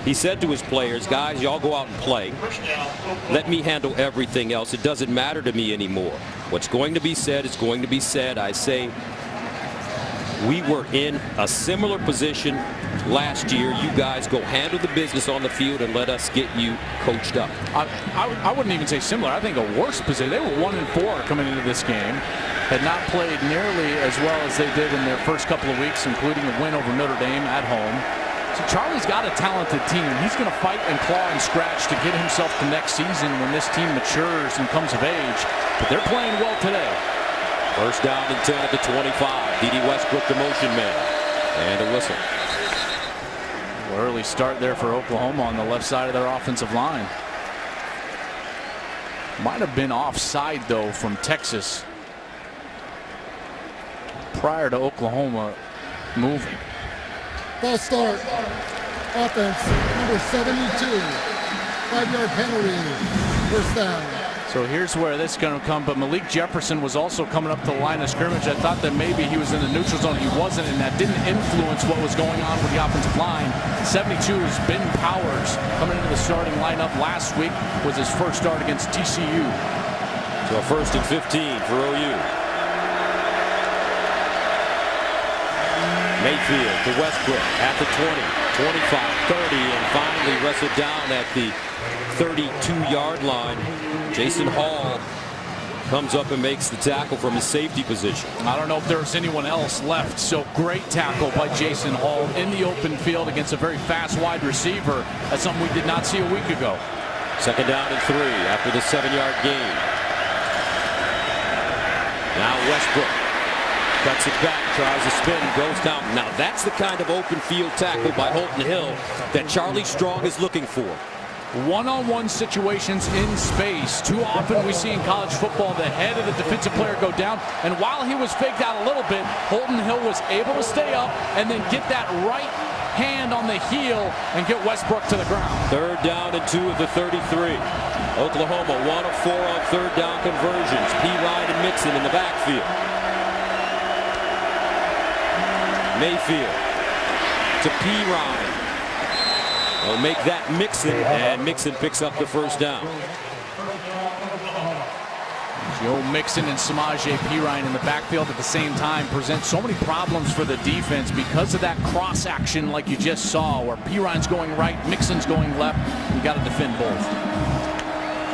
he said to his players, guys, y'all go out and play. Let me handle everything else. It doesn't matter to me anymore. What's going to be said is going to be said. I say we were in a similar position last year. You guys go handle the business on the field and let us get you coached up. I wouldn't even say similar. I think a worse position. They were 1-4 coming into this game. Had not played nearly as well as they did in their first couple of weeks, including a win over Notre Dame at home. So Charlie's got a talented team. He's going to fight and claw and scratch to get himself to next season when this team matures and comes of age. But they're playing well today. 1st down and 10 at the 25. D.D. Westbrook, the motion man. And a whistle. Early start there for Oklahoma on the left side of their offensive line. Might have been offside, though, from Texas prior to Oklahoma moving. False start. Offense, number 72. 5-yard penalty. 1st down. So here's where this is going to come. But Malik Jefferson was also coming up to the line of scrimmage. I thought that maybe he was in the neutral zone. He wasn't, and that didn't influence what was going on with the offensive line. 72 is Ben Powers coming into the starting lineup. Last week was his first start against TCU. So a 1st and 15 for OU. Mayfield to Westbrook at the 20, 25, 30, and finally wrestled down at the 32-yard line. Jason Hall comes up and makes the tackle from his safety position. I don't know if there's anyone else left. So great tackle by Jason Hall in the open field against a very fast wide receiver. That's something we did not see a week ago. 2nd down and 3 after the 7-yard gain. Now Westbrook cuts it back, tries to spin, goes down. Now that's the kind of open field tackle by Holton Hill that Charlie Strong is looking for. One-on-one situations in space. Too often we see in college football the head of the defensive player go down, and while he was faked out a little bit, Holton Hill was able to stay up and then get that right hand on the heel and get Westbrook to the ground. 3rd down and 2 of the 33. Oklahoma 1 of 4 on 3rd down conversions. Ryan and Mixon in the backfield. Mayfield to Ryan. They'll make that Mixon, and Mixon picks up the 1st down. Joe Mixon and Samaje Perine in the backfield at the same time present so many problems for the defense because of that cross action like you just saw, where Perine's going right, Mixon's going left. You got to defend both.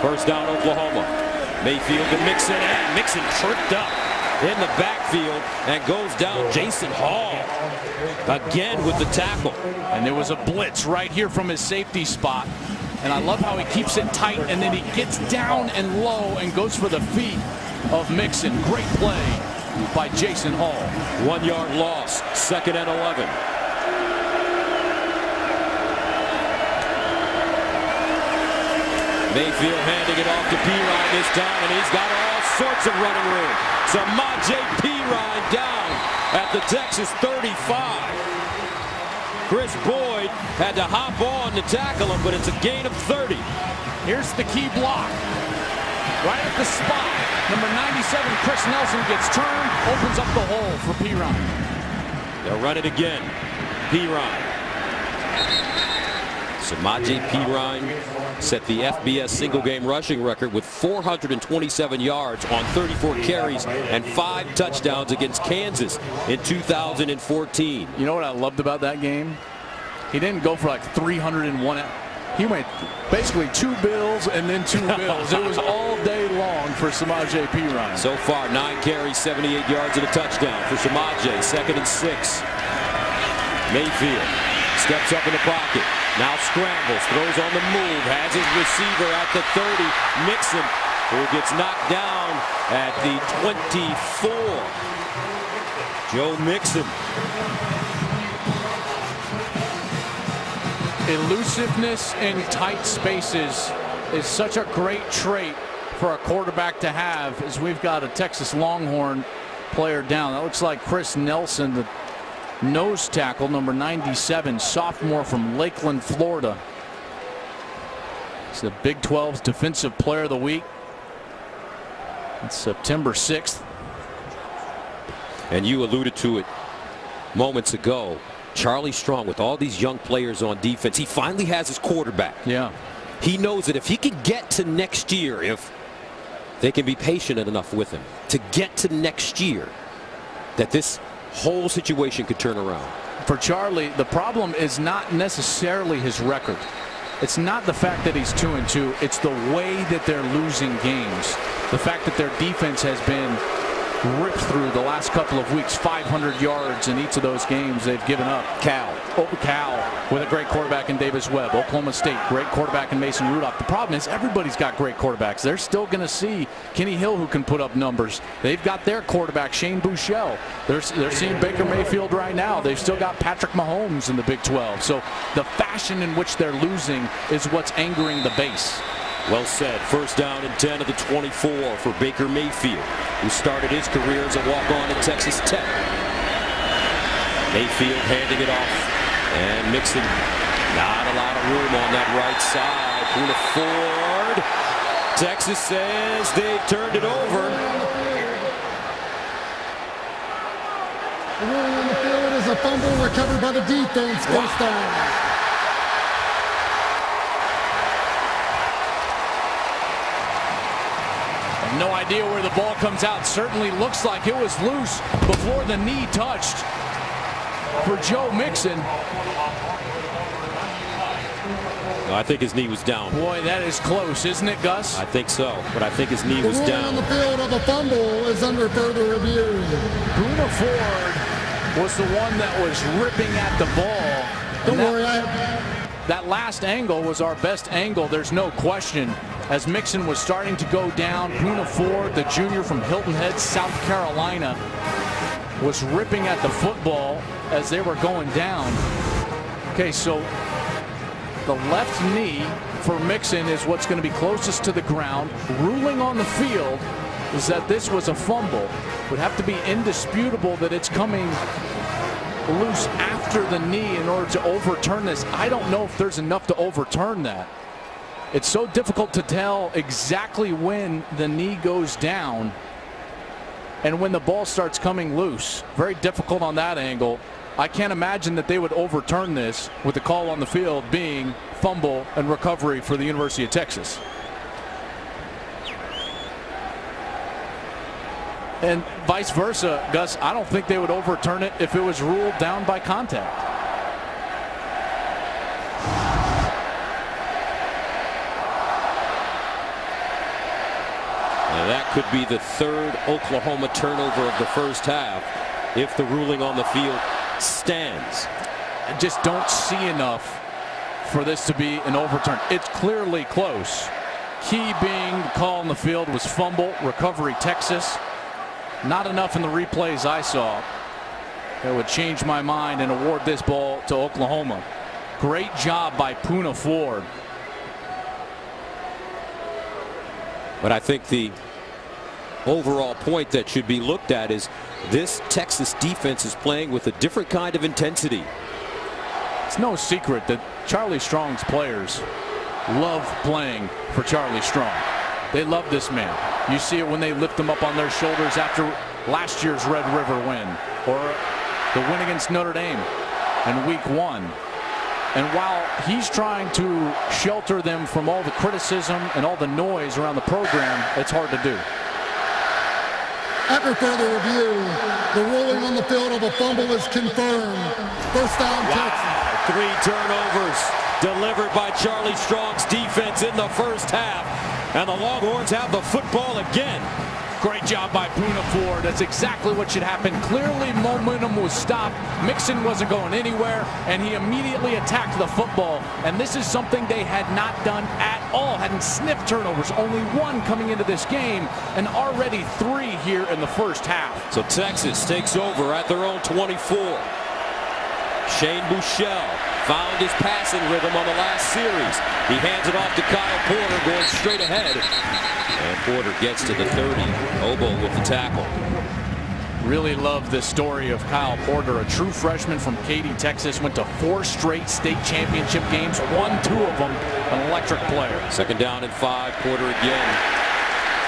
1st down Oklahoma. Mayfield to Mixon, and Mixon tripped up in the backfield and goes down. Jason Hall again with the tackle. And there was a blitz right here from his safety spot. And I love how he keeps it tight, and then he gets down and low and goes for the feet of Mixon. Great play by Jason Hall. 1 yard loss, 2nd and 11. Mayfield handing it off to Perine this time, and he's got all sorts of running room. Samaje Perine down at the Texas 35. Chris Boyd had to hop on to tackle him, but it's a gain of 30. Here's the key block. Right at the spot. Number 97, Chris Nelson gets turned, opens up the hole for Perine. They'll run it again. Perine. Samaje Perine set the FBS single-game rushing record with 427 yards on 34 carries and 5 touchdowns against Kansas in 2014. You know what I loved about that game? He didn't go for like 301. He went basically 2 bills and then 2 bills. It was all day long for Samaje Perine. So far, 9 carries, 78 yards, and a touchdown for Samaje. 2nd and 6. Mayfield steps up in the pocket. Now scrambles, throws on the move, has his receiver at the 30. Mixon, who gets knocked down at the 24. Joe Mixon. Elusiveness in tight spaces is such a great trait for a quarterback to have, as we've got a Texas Longhorn player down. That looks like Chris Nelson, the nose tackle, number 97, sophomore from Lakeland, Florida. He's the Big 12's Defensive Player of the Week. It's September 6th. And you alluded to it moments ago. Charlie Strong, with all these young players on defense, he finally has his quarterback. Yeah. He knows that if he can get to next year, if they can be patient enough with him to get to next year, that this whole situation could turn around. For Charlie, the problem is not necessarily his record. It's not the fact that he's 2-2. It's the way that they're losing games. The fact that their defense has been ripped through the last couple of weeks. 500 yards in each of those games they've given up. Cal with a great quarterback in Davis Webb. Oklahoma State, great quarterback in Mason Rudolph. The problem is everybody's got great quarterbacks. They're still going to see Kenny Hill, who can put up numbers. They've got their quarterback, Shane Buechele. They're seeing Baker Mayfield right now. They've still got Patrick Mahomes in the Big 12. So the fashion in which they're losing is what's angering the base. Well said. 1st down and 10 of the 24 for Baker Mayfield, who started his career as a walk-on at Texas Tech. Mayfield handing it off, and Mixon, not a lot of room on that right side. Poona Ford. Texas says they've turned it over. The ruling on the field is a fumble recovered by the defense. First down. No idea where the ball comes out. Certainly looks like it was loose before the knee touched for Joe Mixon. No, I think his knee was down. Boy, that is close, isn't it, Gus? I think so, but I think his knee was The ruling on down. the field of a fumble is under further review. Poona Ford was the one that was ripping at the ball. Don't worry, that last angle was our best angle, there's no question. As Mixon was starting to go down, Poona Ford, the junior from Hilton Head, South Carolina, was ripping at the football as they were going down. Okay, so the left knee for Mixon is what's going to be closest to the ground. Ruling on the field is that this was a fumble. Would have to be indisputable that it's coming loose after the knee in order to overturn this. I don't know if there's enough to overturn that. It's so difficult to tell exactly when the knee goes down and when the ball starts coming loose. Very difficult on that angle. I can't imagine that they would overturn this with the call on the field being fumble and recovery for the University of Texas. And vice versa, Gus, I don't think they would overturn it if it was ruled down by contact. Now that could be the third Oklahoma turnover of the first half if the ruling on the field stands. I just don't see enough for this to be an overturn. It's clearly close. Key being the call on the field was fumble, recovery Texas. Not enough in the replays I saw that would change my mind and award this ball to Oklahoma. Great job by Poona Ford. But I think the overall point that should be looked at is this Texas defense is playing with a different kind of intensity. It's no secret that Charlie Strong's players love playing for Charlie Strong. They love this man. You see it when they lift him up on their shoulders after last year's Red River win or the win against Notre Dame in week 1. And while he's trying to shelter them from all the criticism and all the noise around the program, it's hard to do. After further review, the ruling on the field of a fumble is confirmed. First down, Texas. 3 turnovers delivered by Charlie Strong's defense in the first half. And the Longhorns have the football again. Great job by Poona Ford. That's exactly what should happen. Clearly momentum was stopped. Mixon wasn't going anywhere, and he immediately attacked the football. And this is something they had not done at all. Hadn't sniffed turnovers. Only 1 coming into this game, and already 3 here in the first half. So Texas takes over at their own 24. Shane Buechele found his passing rhythm on the last series. He hands it off to Kyle Porter, going straight ahead. And Porter gets to the 30. Obo with the tackle. Really love this story of Kyle Porter, a true freshman from Katy, Texas. Went to 4 straight state championship games, won 2 of them. An electric player. Second down and 5. Porter again.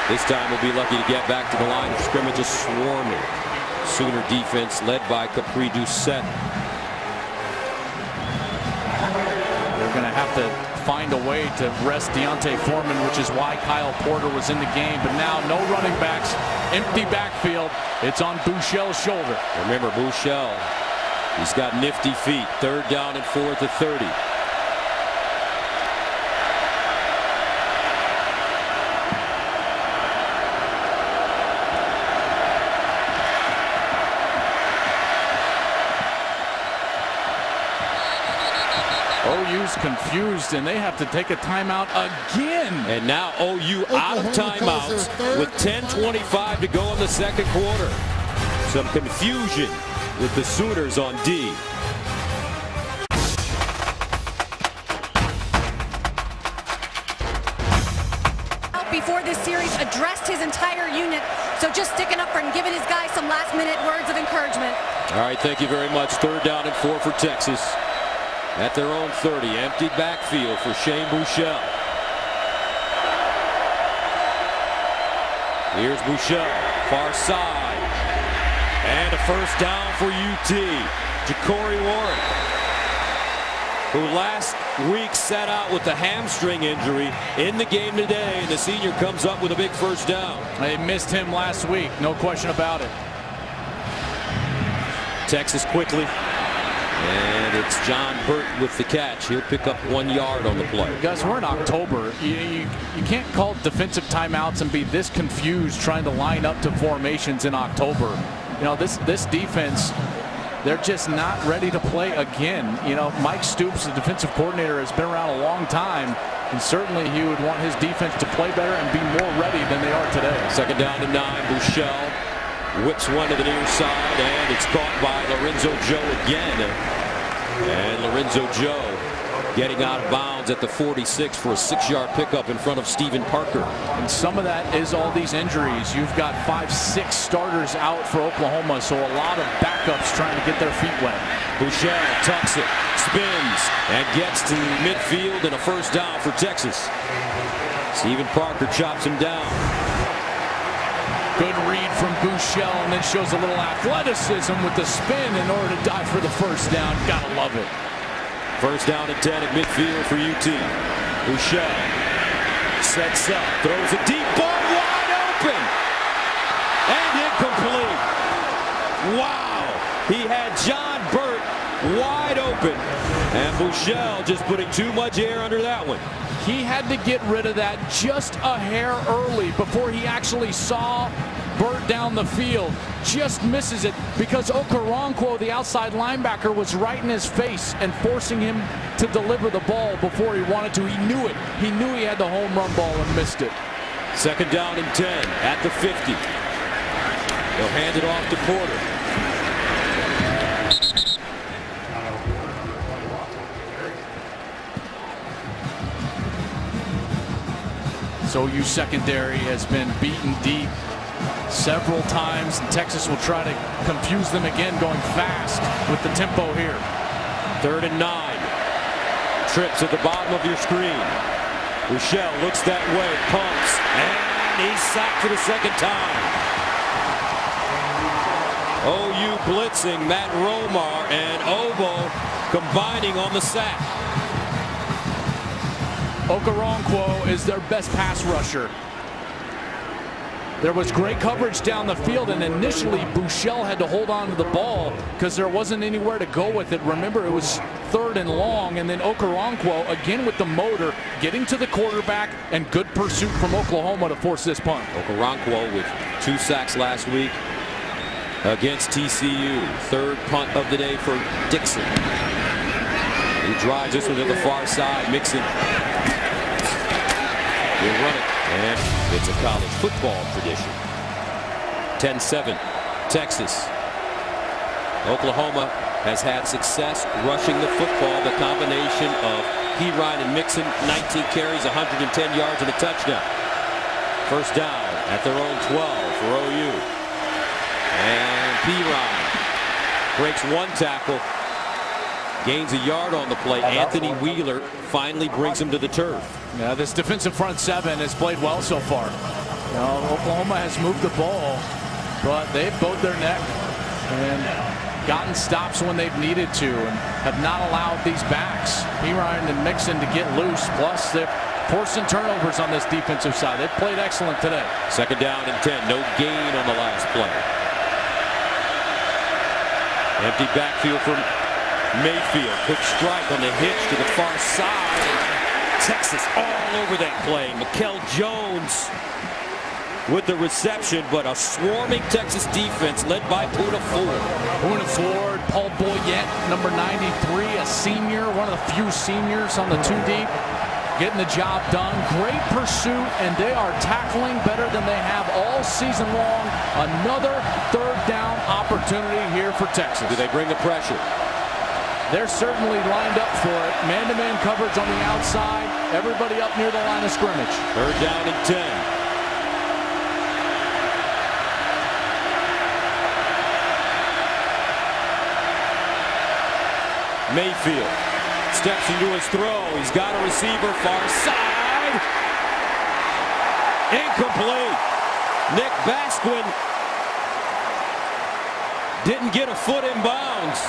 This time we'll be lucky to get back to the line of scrimmage, just swarming. Sooner defense led by Capri Doucette. They're going to have to find a way to rest Deontay Foreman, which is why Kyle Porter was in the game. But now no running backs, empty backfield. It's on Buechele's shoulder. Remember Buechele, he's got nifty feet. Third down and 4 at the 30. OU's confused, and they have to take a timeout again. And now OU out of timeouts with 10:25 to go in the second quarter. Some confusion with the Sooners on D. Before this series addressed his entire unit, so just sticking up for and giving his guys some last-minute words of encouragement. All right, thank you very much. Third down and 4 for Texas. At their own 30, empty backfield for Shane Buechele. Here's Buechele, far side. And a first down for UT. Ja'Cory Warren, who last week sat out with the hamstring injury, in the game today, and the senior comes up with a big first down. They missed him last week, no question about it. Texas quickly. And it's John Burton with the catch. He'll pick up 1 yard on the play. Gus, we're in October. You can't call defensive timeouts and be this confused trying to line up to formations in October. You know, this defense they're just not ready to play again. You know, Mike Stoops, the defensive coordinator, has been around a long time, and certainly he would want his defense to play better and be more ready than they are today. Second down to 9. Buechele whips one to the near side, and it's caught by Lorenzo Joe again. And Lorenzo Joe getting out of bounds at the 46 for a 6-yard pickup in front of Stephen Parker. And some of that is all these injuries. You've got 5-6 starters out for Oklahoma, so a lot of backups trying to get their feet wet. Buechele tucks it, spins, and gets to midfield and a first down for Texas. Stephen Parker chops him down. Good read from Buechele, and then shows a little athleticism with the spin in order to dive for the first down. Gotta love it. First down and 10 at midfield for UT. Buechele sets up, throws a deep ball wide open, and incomplete. Wow! He had John Burt wide open, and Buechele just putting too much air under that one. He had to get rid of that just a hair early before he actually saw Burt down the field. Just misses it because Okoronkwo, the outside linebacker, was right in his face and forcing him to deliver the ball before he wanted to. He knew it. He knew he had the home run ball and missed it. Second down and 10 at the 50. They'll hand it off to Porter. So OU secondary has been beaten deep several times, and Texas will try to confuse them again going fast with the tempo here. 3rd and 9. Trips at the bottom of your screen. Buechele looks that way, pumps, and he's sacked for the second time. OU blitzing, Matt Romar and Obo combining on the sack. Okoronkwo is their best pass rusher. There was great coverage down the field, and initially Buechele had to hold on to the ball because there wasn't anywhere to go with it. Remember, it was 3rd and long, and then Okoronkwo again with the motor, getting to the quarterback, and good pursuit from Oklahoma to force this punt. Okoronkwo with 2 sacks last week against TCU. 3rd punt of the day for Dixon. He drives this one to the far side. Mixon will run it, and it's a college football tradition. 10-7, Texas. Oklahoma has had success rushing the football. The combination of Perine and Mixon, 19 carries, 110 yards, and a touchdown. First down at their own 12 for OU. And Perine breaks 1 tackle, gains a yard on the play. Anthony Wheeler finally brings him to the turf. Yeah, this defensive front 7 has played well so far. You know, Oklahoma has moved the ball, but they've bowed their neck and gotten stops when they've needed to, and have not allowed these backs, Perine and Mixon, to get loose. Plus, they're forcing turnovers on this defensive side. They've played excellent today. Second down and 10. No gain on the last play. Empty backfield from Mayfield. Quick strike on the hitch to the far side. Texas all over that play. Mikel Jones with the reception, but a swarming Texas defense led by Poona Ford. Poona Ford, Paul Boyette, number 93, a senior, one of the few seniors on the 2 deep, getting the job done. Great pursuit, and they are tackling better than they have all season long. Another 3rd down opportunity here for Texas. Do they bring the pressure? They're certainly lined up for it. Man-to-man coverage on the outside. Everybody up near the line of scrimmage. 3rd down and 10. Mayfield steps into his throw. He's got a receiver far side. Incomplete. Nick Basquin didn't get a foot in bounds.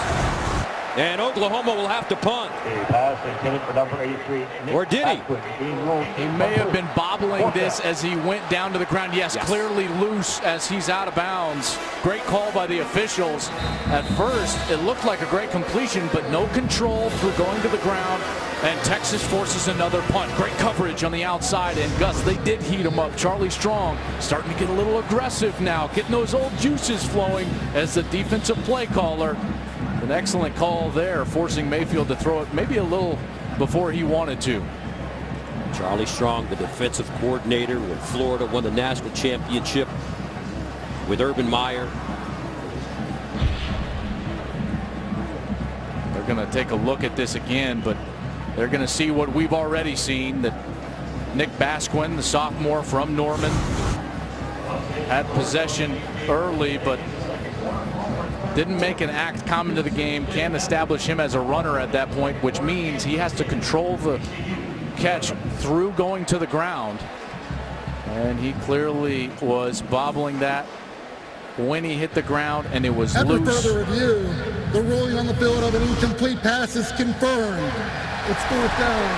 And Oklahoma will have to punt. Pass intended for number 83. Or did he? He may have been bobbling this as he went down to the ground. Yes, clearly loose as he's out of bounds. Great call by the officials. At first, it looked like a great completion, but no control through going to the ground. And Texas forces another punt. Great coverage on the outside. And Gus, they did heat him up. Charlie Strong starting to get a little aggressive now, getting those old juices flowing as the defensive play caller An excellent call there, forcing Mayfield to throw it maybe a little before he wanted to. Charlie Strong, the defensive coordinator when Florida won the national championship with Urban Meyer. They're going to take a look at this again, but they're going to see what we've already seen, that Nick Basquin, the sophomore from Norman, had possession early, but didn't make an act common to the game. Can't establish him as a runner at that point, which means he has to control the catch through going to the ground. And he clearly was bobbling that when he hit the ground, and it was After loose. further review, the ruling on the field of an incomplete pass is confirmed. It's 4th down.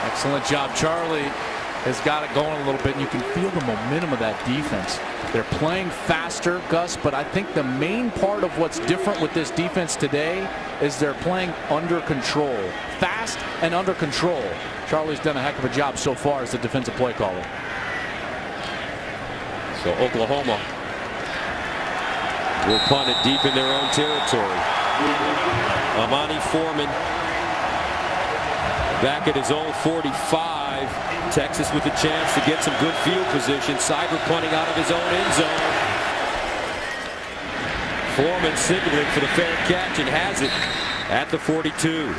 Excellent job. Charlie has got it going a little bit, and you can feel the momentum of that defense. They're playing faster, Gus, but I think the main part of what's different with this defense today is they're playing under control. Fast and under control. Charlie's done a heck of a job so far as the defensive play caller. So Oklahoma will punt it deep in their own territory. Amani Foreman back at his own 45. Texas with a chance to get some good field position. Cyber punting out of his own end zone. Foreman signaling for the fair catch and has it at the 42.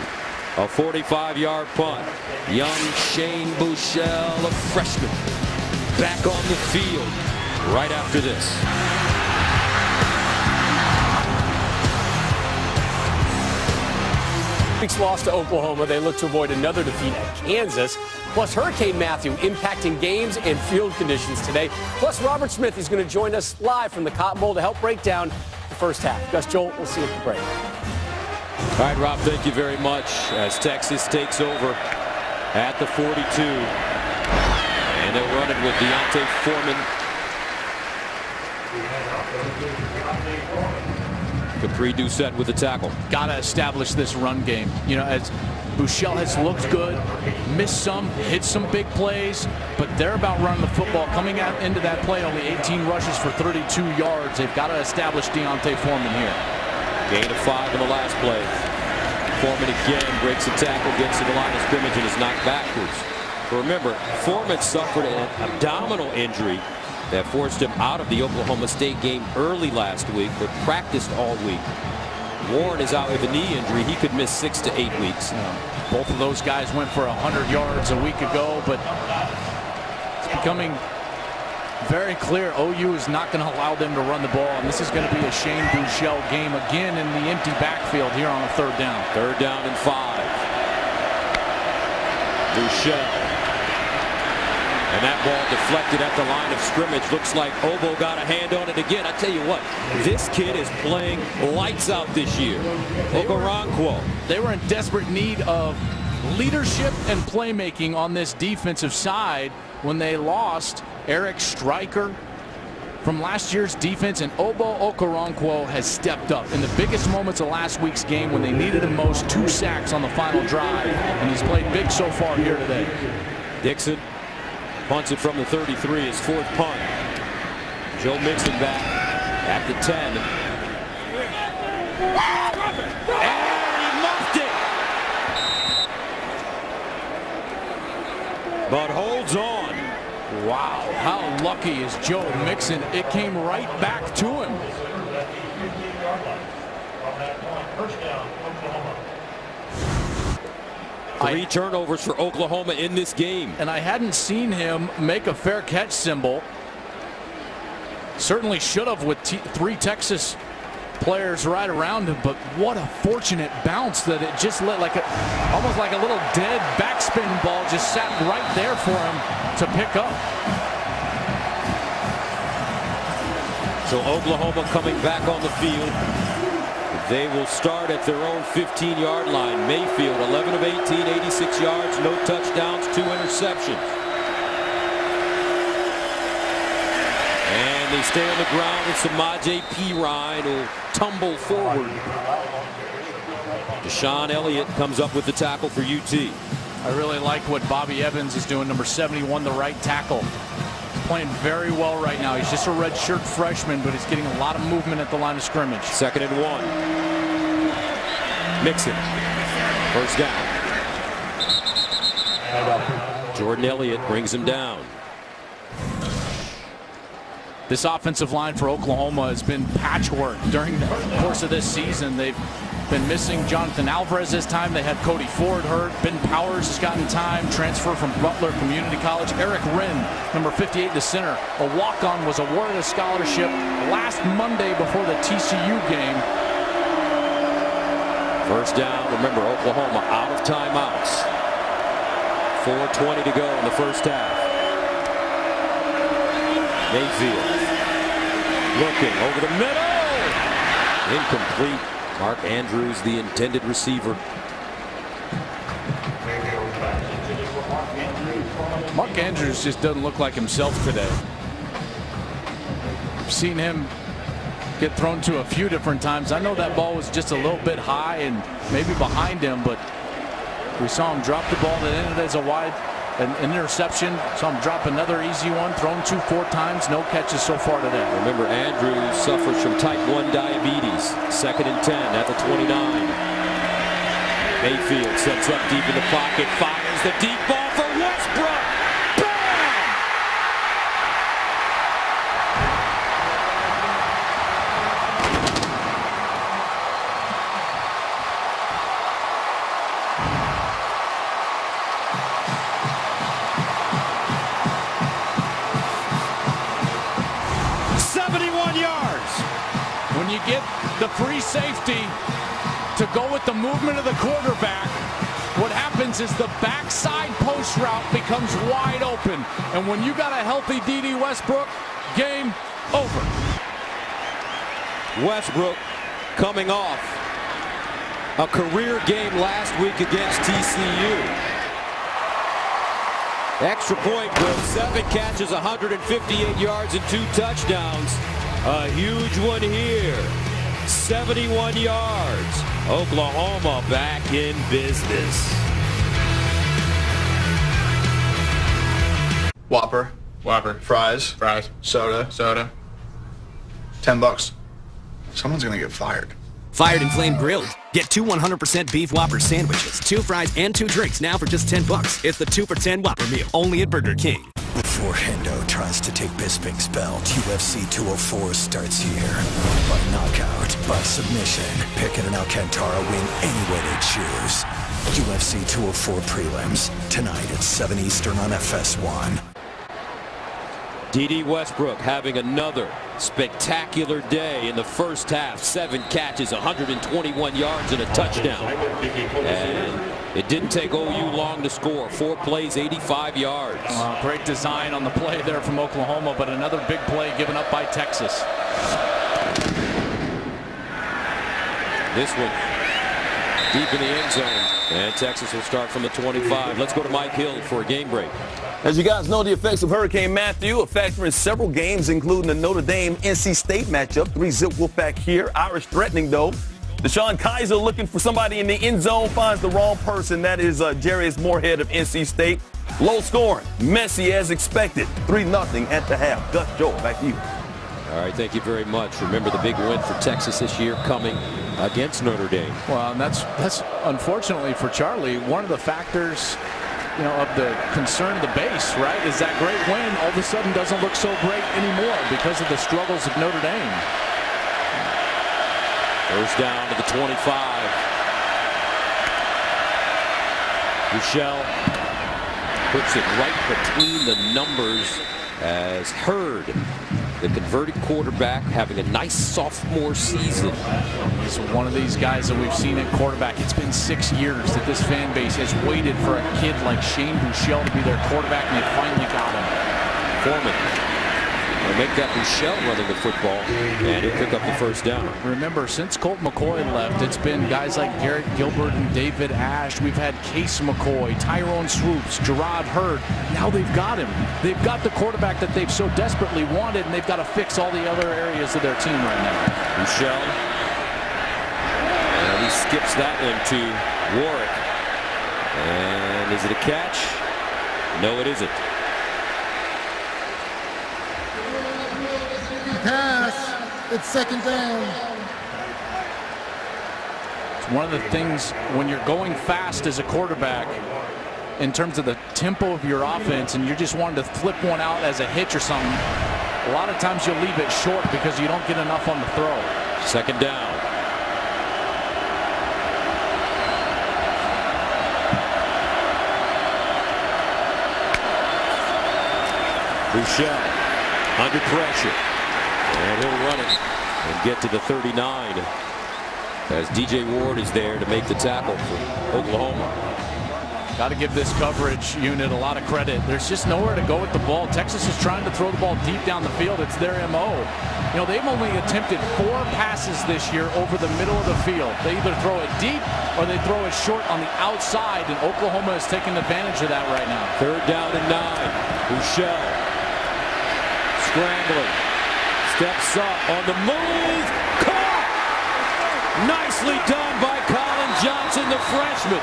A 45-yard punt. Young Shane Buechele, a freshman, back on the field right after this. Week's loss to Oklahoma, they look to avoid another defeat at Kansas. Plus Hurricane Matthew impacting games and field conditions today. Plus Robert Smith is going to join us live from the Cotton Bowl to help break down the first half. Gus, Joel, we'll see you at the break. All right, Rob, thank you very much as Texas takes over at the 42. And they'll run it with Deontay Foreman. Capri Doucette with the tackle. Got to establish this run game. You know, as Buechele has looked good, missed some, hit some big plays, but they're about running the football. Coming out into that play, only 18 rushes for 32 yards. They've got to establish Deontay Foreman here. Gain of 5 in the last play. Foreman again breaks the tackle, gets to the line of scrimmage, and is knocked backwards. But remember, Foreman suffered an abdominal injury that forced him out of the Oklahoma State game early last week, but practiced all week. Warren is out with a knee injury. He could miss 6 to 8 weeks. Both of those guys went for 100 yards a week ago, but it's becoming very clear OU is not going to allow them to run the ball, and this is going to be a Shane Buechele game again in the empty backfield here on a 3rd down. 3rd down and 5. Buechele. And that ball deflected at the line of scrimmage. Looks like Obo got a hand on it again. I tell you what, this kid is playing lights out this year. Okoronkwo. They were in desperate need of leadership and playmaking on this defensive side when they lost Eric Stryker from last year's defense, and Obo Okoronkwo has stepped up in the biggest moments of last week's game when they needed him most. 2 sacks on the final drive, and he's played big so far here today. Dixon punts it from the 33, his 4th punt. Joe Mixon back at the 10. And he muffed it. But holds on. Wow, how lucky is Joe Mixon? It came right back to him. Three turnovers for Oklahoma in this game. And I hadn't seen him make a fair catch symbol. Certainly should have with 3 Texas players right around him, but what a fortunate bounce that it just let almost like a little dead backspin ball just sat right there for him to pick up. So Oklahoma coming back on the field. They will start at their own 15-yard line. Mayfield, 11 of 18, 86 yards, no touchdowns, 2 interceptions. And they stay on the ground with Samaje Perine, who'll tumble forward. Deshaun Elliott comes up with the tackle for UT. I really like what Bobby Evans is doing, number 71, the right tackle. playing very well right now. He's just a redshirt freshman, but he's getting a lot of movement at the line of scrimmage. 2nd and 1. Mixon. First down. Jordan Elliott brings him down. This offensive line for Oklahoma has been patchwork during the course of this season. They've been missing Jonathan Alvarez this time. They had Cody Ford hurt. Ben Powers has gotten time. Transfer from Butler Community College. Eric Wren, number 58, the center, a walk-on, was awarded a scholarship last Monday before the TCU game. First down. Remember, Oklahoma out of timeouts. 4:20 to go in the first half. Mayfield looking over the middle. Incomplete. Mark Andrews, the intended receiver. Mark Andrews just doesn't look like himself today. I've seen him get thrown to a few different times. I know that ball was just a little bit high and maybe behind him, but we saw him drop the ball that ended as an interception. Saw him drop another easy one, thrown 4 times, no catches so far today. Remember, Andrews suffers from type 1 diabetes. 2nd and 10 at the 29. Mayfield sets up deep in the pocket, fires the deep ball for Westbrook. Bam! When you get the free safety to go with the movement of the quarterback, what happens is the backside post route becomes wide open. And when you got a healthy D.D. Westbrook, game over. Westbrook coming off a career game last week against TCU. Extra point with 7 catches, 158 yards, and 2 touchdowns. A huge one here. 71 yards. Oklahoma back in business. Whopper. Fries. Soda. $10. Someone's gonna get fired. Fired and Flame Grilled. Get 2 100% beef Whopper sandwiches, 2 fries, and 2 drinks now for just $10. It's the 2 for $10 Whopper meal, only at Burger King. Before Hendo tries to take Bisping's belt, UFC 204 starts here. By knockout, by submission, Pickett and Alcantara win any way they choose. UFC 204 prelims, tonight at 7 Eastern on FS1. D.D. Westbrook having another spectacular day in the first half. 7 catches, 121 yards, and a touchdown. And it didn't take OU long to score. 4 plays, 85 yards. Great design on the play there from Oklahoma, but another big play given up by Texas. This one deep in the end zone. And Texas will start from the 25. Let's go to Mike Hill for a game break. As you guys know, the effects of Hurricane Matthew are factoring in several games, including the Notre Dame-NC State matchup. 3-zip Wolfpack here. Irish threatening, though. Deshaun Kaiser looking for somebody in the end zone, finds the wrong person. That is Jarius Moorhead of NC State. Low scoring, messy as expected. 3-0 at the half. Gus Joel, back to you. All right, thank you very much. Remember the big win for Texas this year coming against Notre Dame. Well, and that's unfortunately for Charlie, one of the factors, of the concern of the base, right, is that great win all of a sudden doesn't look so great anymore because of the struggles of Notre Dame. First down to the 25. Michelle puts it right between the numbers as Hurd, the converted quarterback, having a nice sophomore season. He's one of these guys that we've seen at quarterback. It's been 6 years that this fan base has waited for a kid like Shane Buechele to be their quarterback, and they finally got him. Foreman will make that Buechele running the football, and he'll pick up the first down. Remember, since Colt McCoy left, it's been guys like Garrett Gilbert and David Ash. We've had Case McCoy, Tyrone Swoops, Gerard Hurd. Now they've got him. They've got the quarterback that they've so desperately wanted, and they've got to fix all the other areas of their team right now. Buechele, and he skips that one to Warwick. And is it a catch? No, it isn't. pass. It's second down. It's one of the things when you're going fast as a quarterback in terms of the tempo of your offense and you're just wanting to flip one out as a hitch or something, a lot of times you'll leave it short because you don't get enough on the throw. Second down. Bouchel under pressure. And he'll run it and get to the 39 as DJ Ward is there to make the tackle for Oklahoma. Got to give this coverage unit a lot of credit. There's just nowhere to go with the ball. Texas is trying to throw the ball deep down the field. It's their MO. You know, they've only attempted 4 passes this year over the middle of the field. They either throw it deep or they throw it short on the outside, and Oklahoma is taking advantage of that right now. Third down and 9. Bouchel scrambling. Steps up on the move. Caught! Nicely done by Colin Johnson, the freshman.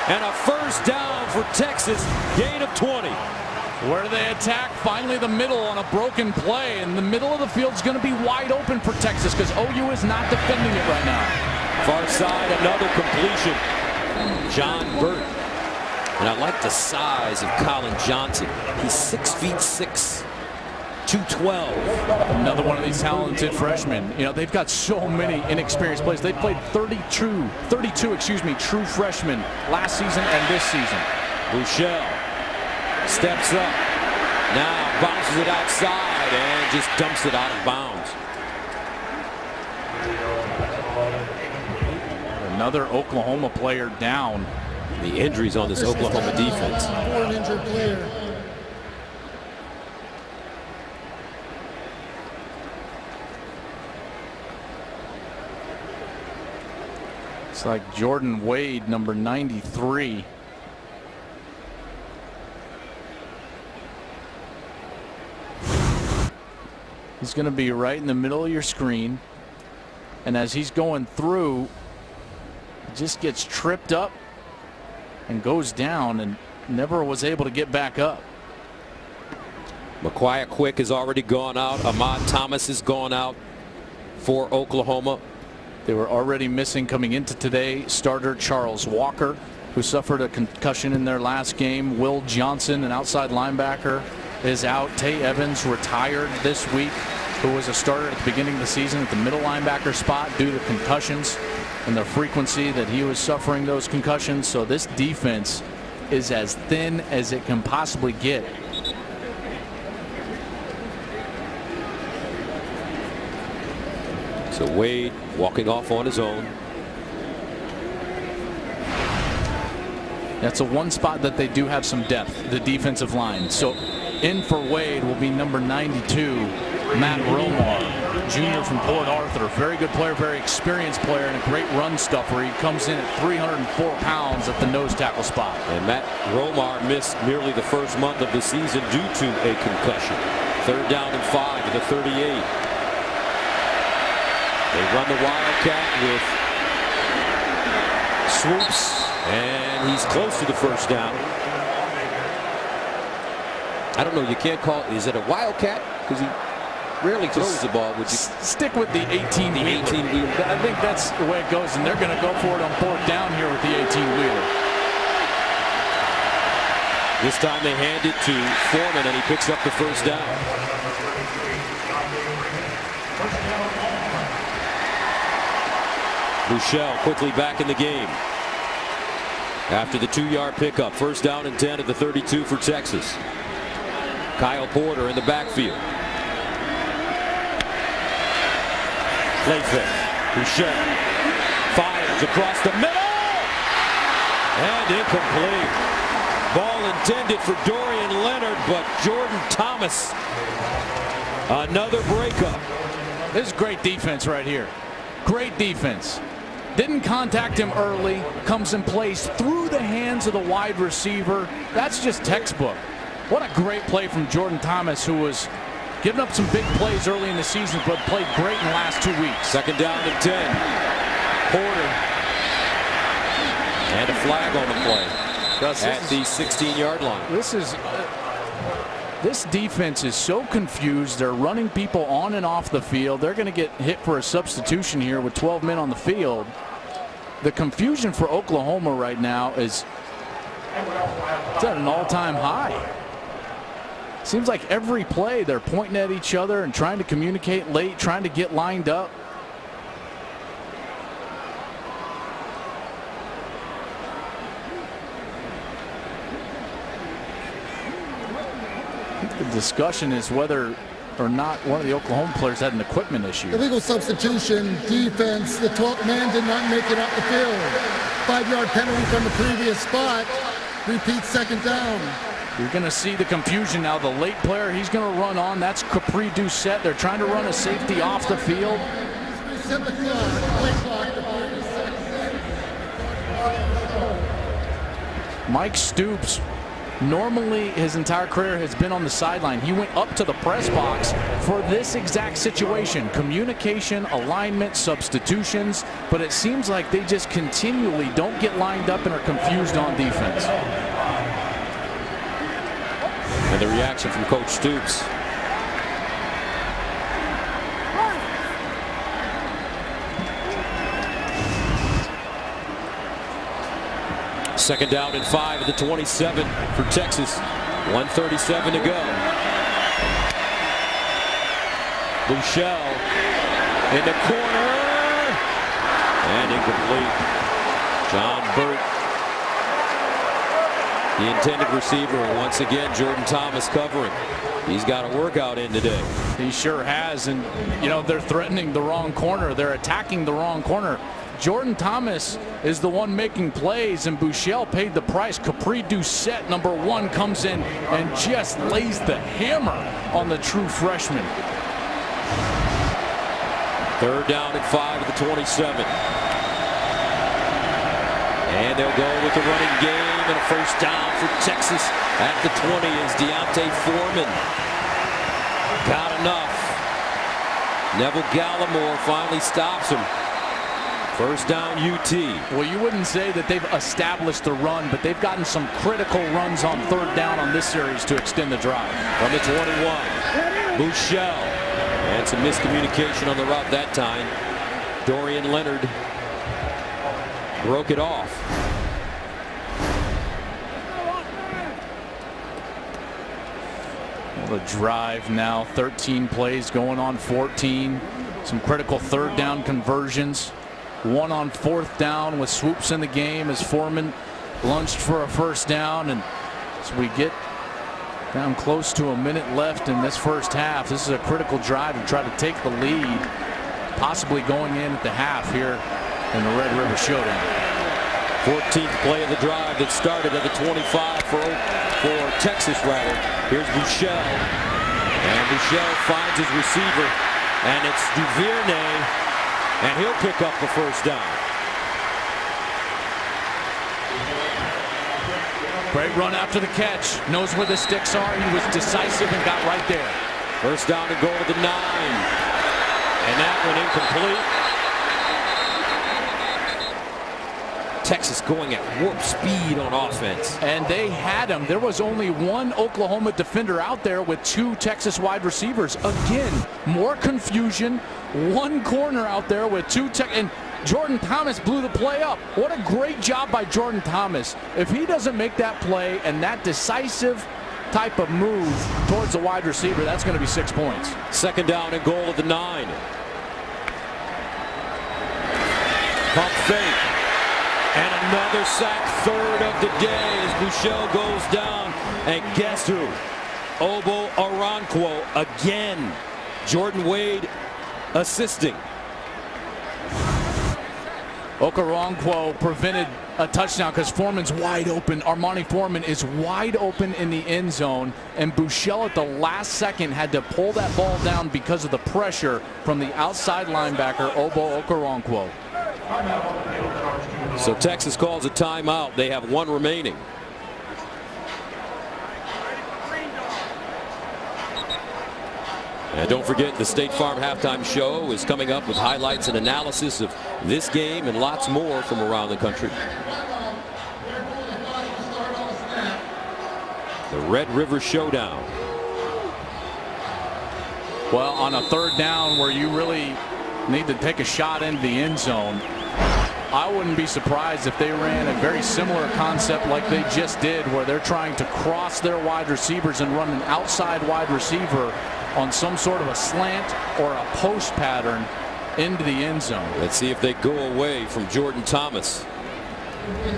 And a first down for Texas, gain of 20. Where they attack, finally the middle on a broken play, and the middle of the field is going to be wide open for Texas because OU is not defending it right now. Far side, another completion. John Burton. And I like the size of Colin Johnson. He's 6'6", 212. Another one of these talented freshmen. You know, they've got so many inexperienced players. They played 32 true freshmen last season and this season. Bouchel steps up. Now bounces it outside and just dumps it out of bounds. Another Oklahoma player down. The injuries on this Oklahoma defense. For an injured player. It's like Jordan Wade, number 93. He's going to be right in the middle of your screen. And as he's going through, he just gets tripped up and goes down and never was able to get back up. Maquia Quick has already gone out. Ahmad Thomas has gone out for Oklahoma. They were already missing coming into today starter Charles Walker, who suffered a concussion in their last game. Will Johnson, an outside linebacker, is out. Tay Evans retired this week, who was a starter at the beginning of the season at the middle linebacker spot due to concussions and the frequency that he was suffering those concussions. So this defense is as thin as it can possibly get. So Wade walking off on his own. That's a one spot that they do have some depth, the defensive line. So in for Wade will be number 92, Matt Romar, junior from Port Arthur. Very good player, very experienced player, and a great run stuffer. He comes in at 304 pounds at the nose tackle spot. And Matt Romar missed nearly the first month of the season due to a concussion. Third down and 5 at the 38. They run the Wildcat with swoops, and he's close to the first down. I don't know, you can't call it, is it a Wildcat? Because he rarely throws the ball. Would you stick with the 18-wheeler? I think that's the way it goes, and they're going to go for it on 4th down here with the 18-wheeler. This time they hand it to Foreman, and he picks up the first down. Bouchel quickly back in the game. After the 2-yard pickup, first down and 10 at the 32 for Texas. Kyle Porter in the backfield. Playfake. Bouchel fires across the middle. And incomplete. Ball intended for Dorian Leonard, but Jordan Thomas. Another breakup. This is great defense right here. Great defense. Didn't contact him early. Comes in place through the hands of the wide receiver. That's just textbook. What a great play from Jordan Thomas, who was giving up some big plays early in the season, but played great in the last 2 weeks. Second down and 10. Porter. And a flag on the play at the 16-yard line. This is This defense is so confused. They're running people on and off the field. They're going to get hit for a substitution here with 12 men on the field. The confusion for Oklahoma right now is it's at an all-time high. Seems like every play they're pointing at each other and trying to communicate late, trying to get lined up. The discussion is whether or not one of the Oklahoma players had an equipment issue. Illegal substitution, defense. The 12th man did not make it off the field. 5-yard penalty from the previous spot. Repeat second down. You're going to see the confusion now. The late player, he's going to run on. That's Capri Doucette. They're trying to run a safety off the field. Reset the clock. Play clock to 30 seconds. Mike Stoops, normally his entire career has been on the sideline. He went up to the press box for this exact situation. Communication, alignment, substitutions. But it seems like they just continually don't get lined up and are confused on defense. And the reaction from Coach Stoops. Second down and 5 at the 27 for Texas. 1:37 to go. Buechele in the corner. And incomplete. John Burt, the intended receiver. Once again, Jordan Thomas covering. He's got a workout in today. He sure has. And, you know, they're threatening the wrong corner. They're attacking the wrong corner. Jordan Thomas is the one making plays, and Buechele paid the price. Capri Doucette, number 1, comes in and just lays the hammer on the true freshman. Third down and 5 at the 27. And they'll go with the running game, and a first down for Texas at the 20 as Deontay Foreman got enough. Neville Gallimore finally stops him. First down, UT. Well, you wouldn't say that they've established the run, but they've gotten some critical runs on third down on this series to extend the drive. From the 21, Buechele. And some miscommunication on the route that time. Dorian Leonard broke it off. Well, the drive now, 13 plays going on 14. Some critical third down conversions. 1 on 4th down with swoops in the game as Foreman lunged for a first down. And as we get down close to a minute left in this first half, this is a critical drive to try to take the lead, possibly going in at the half here in the Red River Showdown. 14th play of the drive that started at the 25 for Texas, rather. Here's Buechele. And Buechele finds his receiver, and it's Duvernay. And he'll pick up the first down. Great run after the catch. Knows where the sticks are. He was decisive and got right there. First down and goal at the 9. And that one incomplete. Texas going at warp speed on offense. And they had him. There was only one Oklahoma defender out there with 2 Texas wide receivers. Again, more confusion. One corner out there with 2 and Jordan Thomas blew the play up. What a great job by Jordan Thomas. If he doesn't make that play and that decisive type of move towards the wide receiver, that's going to be 6 points. Second down and goal at the 9. Pump fake. And another sack, third of the day as Buechele goes down. And guess who? Obo Okoronkwo again. Jordan Wade assisting. Okoronkwo prevented a touchdown because Foreman's wide open. Armani Foreman is wide open in the end zone, and Buechele at the last second had to pull that ball down because of the pressure from the outside linebacker, Obo Okoronkwo. So Texas calls a timeout. They have 1 remaining. And don't forget, the State Farm Halftime Show is coming up with highlights and analysis of this game and lots more from around the country. The Red River Showdown. Well, on a third down where you really need to take a shot into the end zone, I wouldn't be surprised if they ran a very similar concept like they just did, where they're trying to cross their wide receivers and run an outside wide receiver on some sort of a slant or a post pattern into the end zone. Let's see if they go away from Jordan Thomas.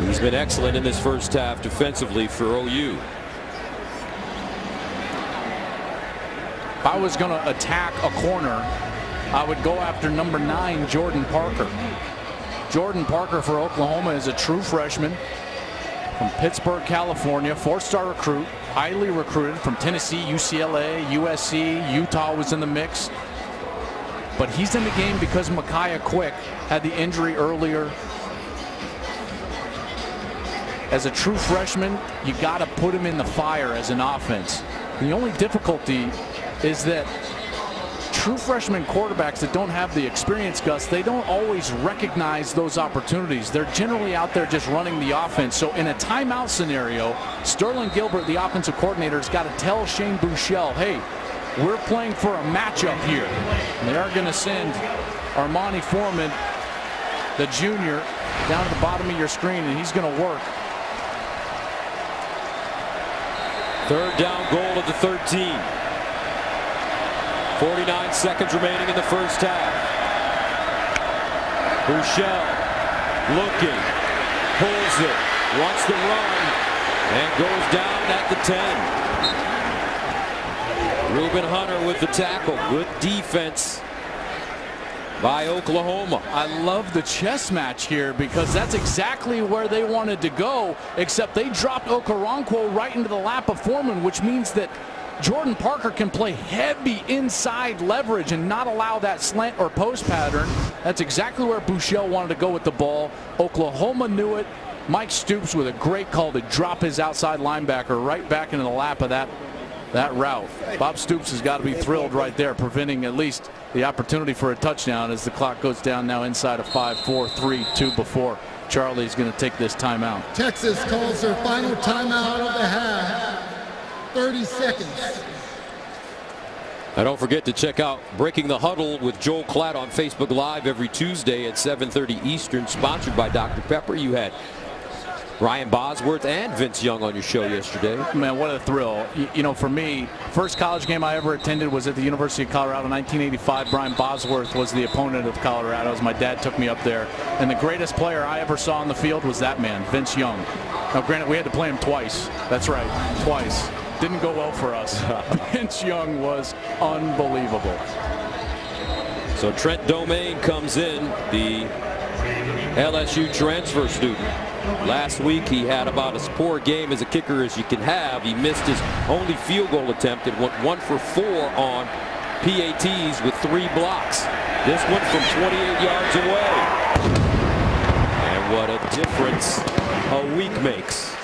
He's been excellent in this first half defensively for OU. If I was going to attack a corner, I would go after number 9, Jordan Parker. Jordan Parker for Oklahoma is a true freshman from Pittsburgh, California, 4-star recruit, highly recruited from Tennessee, UCLA, USC, Utah was in the mix. But he's in the game because Micaiah Quick had the injury earlier. As a true freshman, you got to put him in the fire as an offense. The only difficulty is that true freshman quarterbacks that don't have the experience, Gus, they don't always recognize those opportunities. They're generally out there just running the offense. So in a timeout scenario, Sterling Gilbert, the offensive coordinator, has got to tell Shane Buechele, hey, we're playing for a matchup here. And they are going to send Armani Foreman, the junior, down to the bottom of your screen, and he's going to work. Third down goal at the 13. 49 seconds remaining in the first half. Buechele looking, pulls it, wants to run, and goes down at the 10. Reuben Hunter with the tackle. Good defense by Oklahoma. I love the chess match here because that's exactly where they wanted to go, except they dropped Okoronkwo right into the lap of Foreman, which means that Jordan Parker can play heavy inside leverage and not allow that slant or post pattern. That's exactly where Buechele wanted to go with the ball. Oklahoma knew it. Mike Stoops with a great call to drop his outside linebacker right back into the lap of that route. Bob Stoops has got to be thrilled right there, preventing at least the opportunity for a touchdown as the clock goes down now inside of 5, 4, 3, 2 before Charlie's going to take this timeout. Texas calls their final timeout of the half. 30 seconds. And don't forget to check out Breaking the Huddle with Joel Klatt on Facebook Live every Tuesday at 7:30 Eastern, sponsored by Dr. Pepper. You had Ryan Bosworth and Vince Young on your show yesterday. Man, what a thrill. You know, for me, first college game I ever attended was at the University of Colorado in 1985. Brian Bosworth was the opponent of Colorado as my dad took me up there. And the greatest player I ever saw on the field was that man, Vince Young. Now, granted, we had to play him twice. That's right, twice. Didn't go well for us. Vince Young was unbelievable. So Trent Domain comes in, the LSU transfer student. Last week he had about as poor a game as a kicker as you can have. He missed his only field goal attempt and went 1 for 4 on PATs with 3 blocks. This one from 28 yards away. And what a difference a week makes.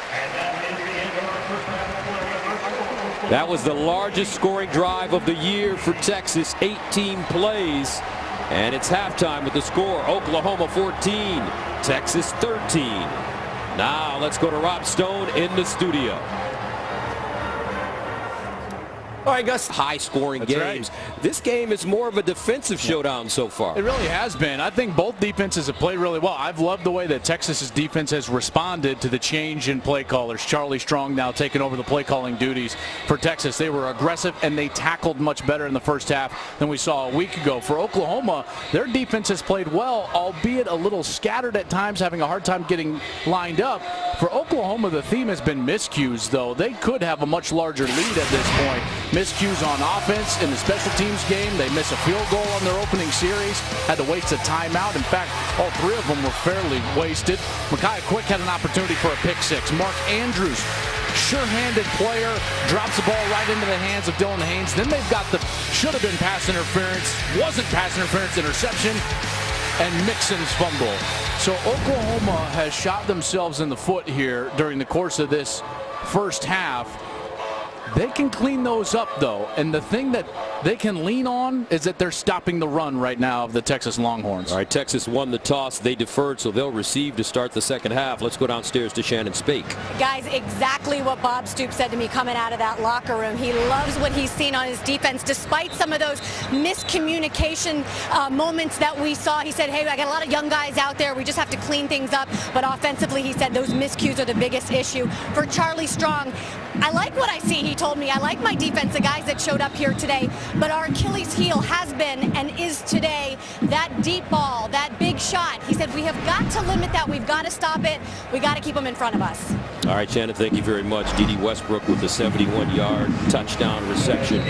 That was the largest scoring drive of the year for Texas, 18 plays. And it's halftime with the score, Oklahoma 14, Texas 13. Now let's go to Rob Stone in the studio. All right, Gus, high-scoring games. Right. This game is more of a defensive showdown so far. It really has been. I think both defenses have played really well. I've loved the way that Texas's defense has responded to the change in play callers. Charlie Strong now taking over the play calling duties for Texas. They were aggressive and they tackled much better in the first half than we saw a week ago. For Oklahoma, their defense has played well, albeit a little scattered at times, having a hard time getting lined up. For Oklahoma, the theme has been miscues, though. They could have a much larger lead at this point. Miscues on offense in the special teams game. They miss a field goal on their opening series. Had to waste a timeout. In fact, all 3 of them were fairly wasted. Micaiah Quick had an opportunity for a pick 6. Mark Andrews, sure-handed player, drops the ball right into the hands of Dylan Haynes. Then they've got the should have been pass interference, wasn't pass interference, interception, and Mixon's fumble. So Oklahoma has shot themselves in the foot here during the course of this first half. They can clean those up, though. And the thing that they can lean on is that they're stopping the run right now of the Texas Longhorns. All right, Texas won the toss. They deferred, so they'll receive to start the second half. Let's go downstairs to Shannon Spake. Guys, exactly what Bob Stoops said to me coming out of that locker room. He loves what he's seen on his defense, despite some of those miscommunication moments that we saw. He said, hey, I got a lot of young guys out there. We just have to clean things up. But offensively, he said those miscues are the biggest issue. For Charlie Strong, I like what I see, he told me. I like my defense, the guys that showed up here today. But our Achilles heel has been and is today that deep ball, that big shot. He said we have got to limit that. We've got to stop it. We got to keep them in front of us. All right, Shannon, thank you very much. D.D. Westbrook with the 71-yard touchdown reception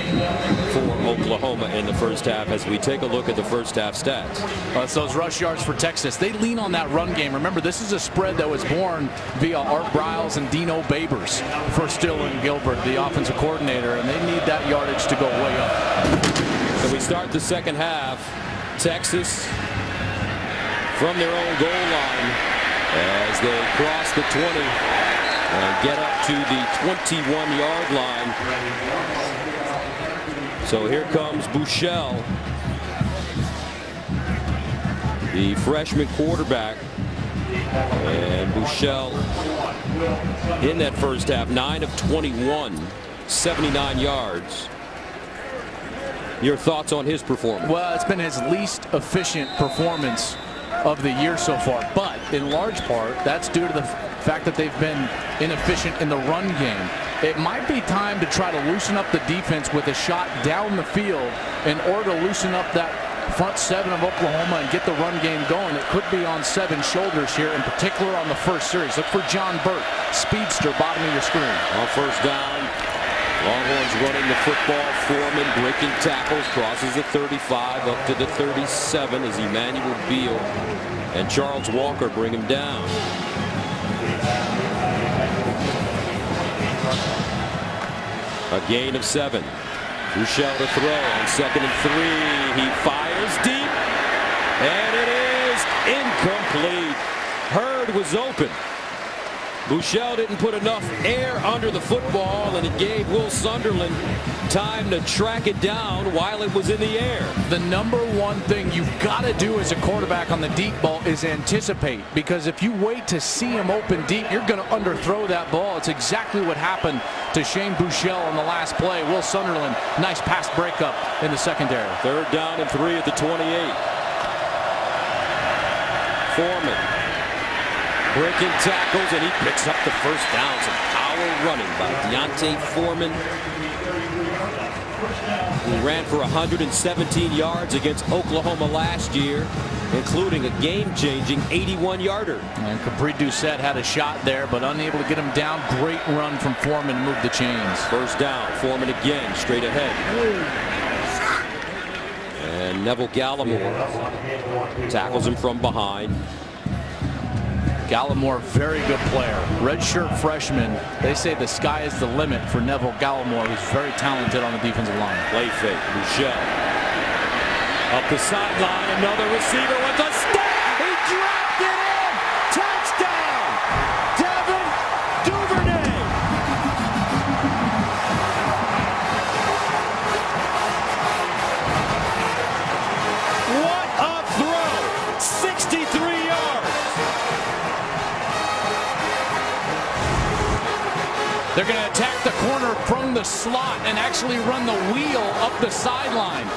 for Oklahoma in the first half as we take a look at the first half stats. It's those rush yards for Texas. They lean on that run game. Remember, this is a spread that was born via Art Briles and Dino Babers for Dylan Gilbert, the offensive coordinator, and they need that yardage to go way up. So we start the second half. Texas from their own goal line as they cross the 20 and get up to the 21-yard line. So here comes Buechele, the freshman quarterback. And Buechele in that first half, 9 of 21, 79 yards. Your thoughts on his performance? Well, it's been his least efficient performance of the year so far, but in large part that's due to the fact that they've been inefficient in the run game. It might be time to try to loosen up the defense with a shot down the field in order to loosen up that front seven of Oklahoma and get the run game going. It could be on seven shoulders here, in particular on the first series. Look for John Burt, speedster, bottom of your screen. On first down, Longhorns running the football. Foreman breaking tackles, crosses the 35 up to the 37 as Emmanuel Beal and Charles Walker bring him down. A gain of 7. Buechele to throw on 2nd and 3. He fires deep, and it is incomplete. Hurd was open. Buechele didn't put enough air under the football, and it gave Will Sunderland time to track it down while it was in the air. The number one thing you've got to do as a quarterback on the deep ball is anticipate, because if you wait to see him open deep, you're going to underthrow that ball. It's exactly what happened to Shane Buechele on the last play. Will Sunderland, nice pass breakup in the secondary. 3rd down and 3 at the 28. Foreman breaking tackles, and he picks up the first down. Some power running by Deontay Foreman, who ran for 117 yards against Oklahoma last year, including a game-changing 81-yarder. And Capri Doucette had a shot there, but unable to get him down. Great run from Foreman to move the chains. First down, Foreman again, straight ahead. And Neville Gallimore tackles him from behind. Gallimore, very good player. Redshirt freshman. They say the sky is the limit for Neville Gallimore, who's very talented on the defensive line. Play fake, Buechele. Up the sideline, another receiver with a step. He dropped it in. Touchdown, Devin Duvernay. What a throw. 63 yards. They're going to attack the corner from the slot and actually run the wheel up the sideline.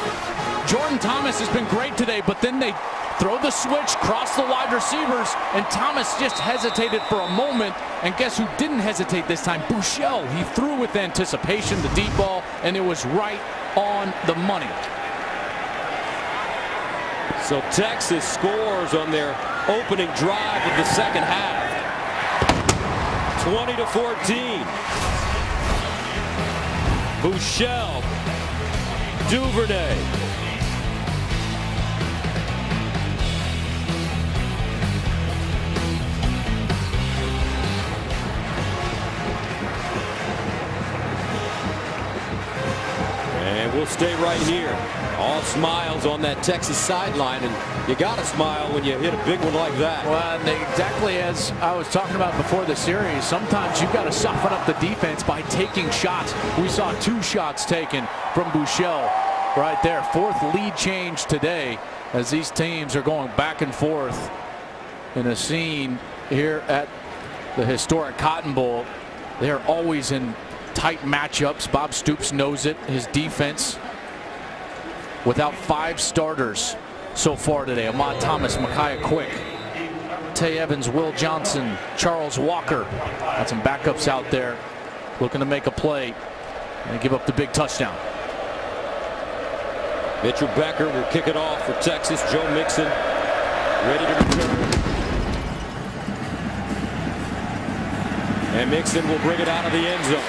Jordan Thomas has been great today, but then they throw the switch, cross the wide receivers, and Thomas just hesitated for a moment. And guess who didn't hesitate this time? Buechele. He threw with anticipation the deep ball, and it was right on the money. So Texas scores on their opening drive of the second half. 20-14. Buechele, Duvernay. And We'll stay right here. All smiles on that Texas sideline, and you got to smile when you hit a big one like that. Well, and exactly as I was talking about before the series, sometimes you've got to soften up the defense by taking shots. We saw 2 shots taken from Buechele right there. 4th lead change today as these teams are going back and forth in a scene here at the historic Cotton Bowl. They're always in tight matchups. Bob Stoops knows it. His defense without 5 starters so far today. Ahmad Thomas, Micaiah Quick, Tay Evans, Will Johnson, Charles Walker. Got some backups out there looking to make a play and give up the big touchdown. Mitchell Becker will kick it off for Texas. Joe Mixon ready to return. And Mixon will bring it out of the end zone.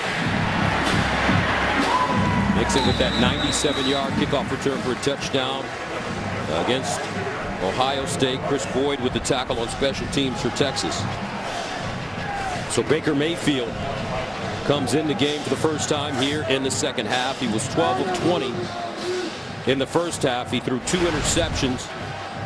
Mixon with that 97-yard kickoff return for a touchdown against Ohio State. Chris Boyd with the tackle on special teams for Texas. So Baker Mayfield comes in the game for the first time here in the second half. He was 12 of 20 in the first half. He threw 2 interceptions.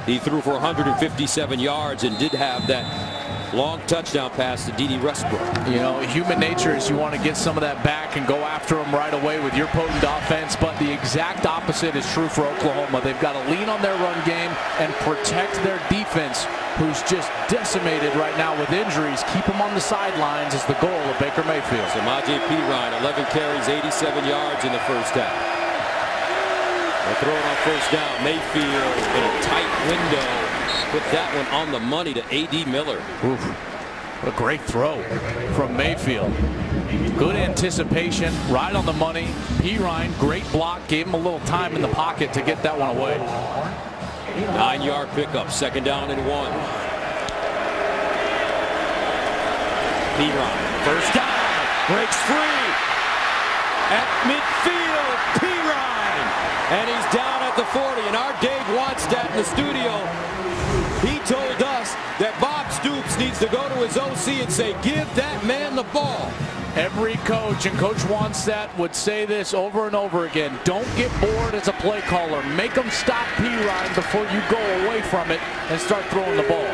He threw for 157 yards and did have that long touchdown pass to D.D. Westbrook. You know, human nature is you want to get some of that back and go after them right away with your potent offense, but the exact opposite is true for Oklahoma. They've got to lean on their run game and protect their defense, who's just decimated right now with injuries. Keep them on the sidelines is the goal of Baker Mayfield. Samaje Perine, 11 carries, 87 yards in the first half. They throw it on first down. Mayfield in a tight window. Put that one on the money to A.D. Miller. Oof. What a great throw from Mayfield. Good anticipation, right on the money. Perine, great block, gave him a little time in the pocket to get that one away. 9-yard pickup, 2nd down and 1. Perine, first down, breaks free at midfield. Perine, and he's down at the 40. And our Dave Wannstedt in the studio, he told us that Bob Stoops needs to go to his OC and say, give that man the ball. Every coach, and Coach Wannstedt would say this over and over again, don't get bored as a play caller. Make them stop Perine before you go away from it and start throwing the ball.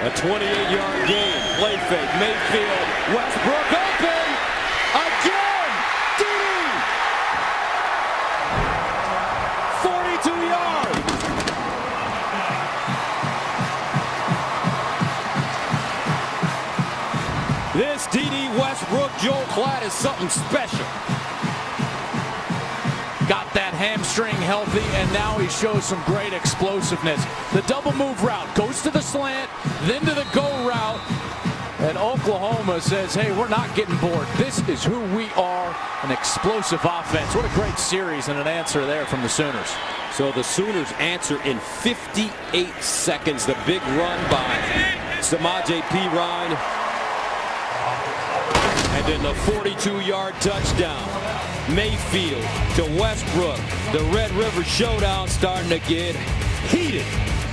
A 28-yard gain. Play fake. Mayfield. Westbrook open. Again. D.D. 42 yards. This D.D. Westbrook, Joel Klatt, is something special. Got that hamstring healthy, and now he shows some great explosiveness. The double move route goes to the slant, then to the go route. And Oklahoma says, hey, we're not getting bored. This is who we are, an explosive offense. What a great series and an answer there from the Sooners. So the Sooners answer in 58 seconds. The big run by Samaje Perine. And then the 42-yard touchdown. Mayfield to Westbrook. The Red River Showdown starting to get heated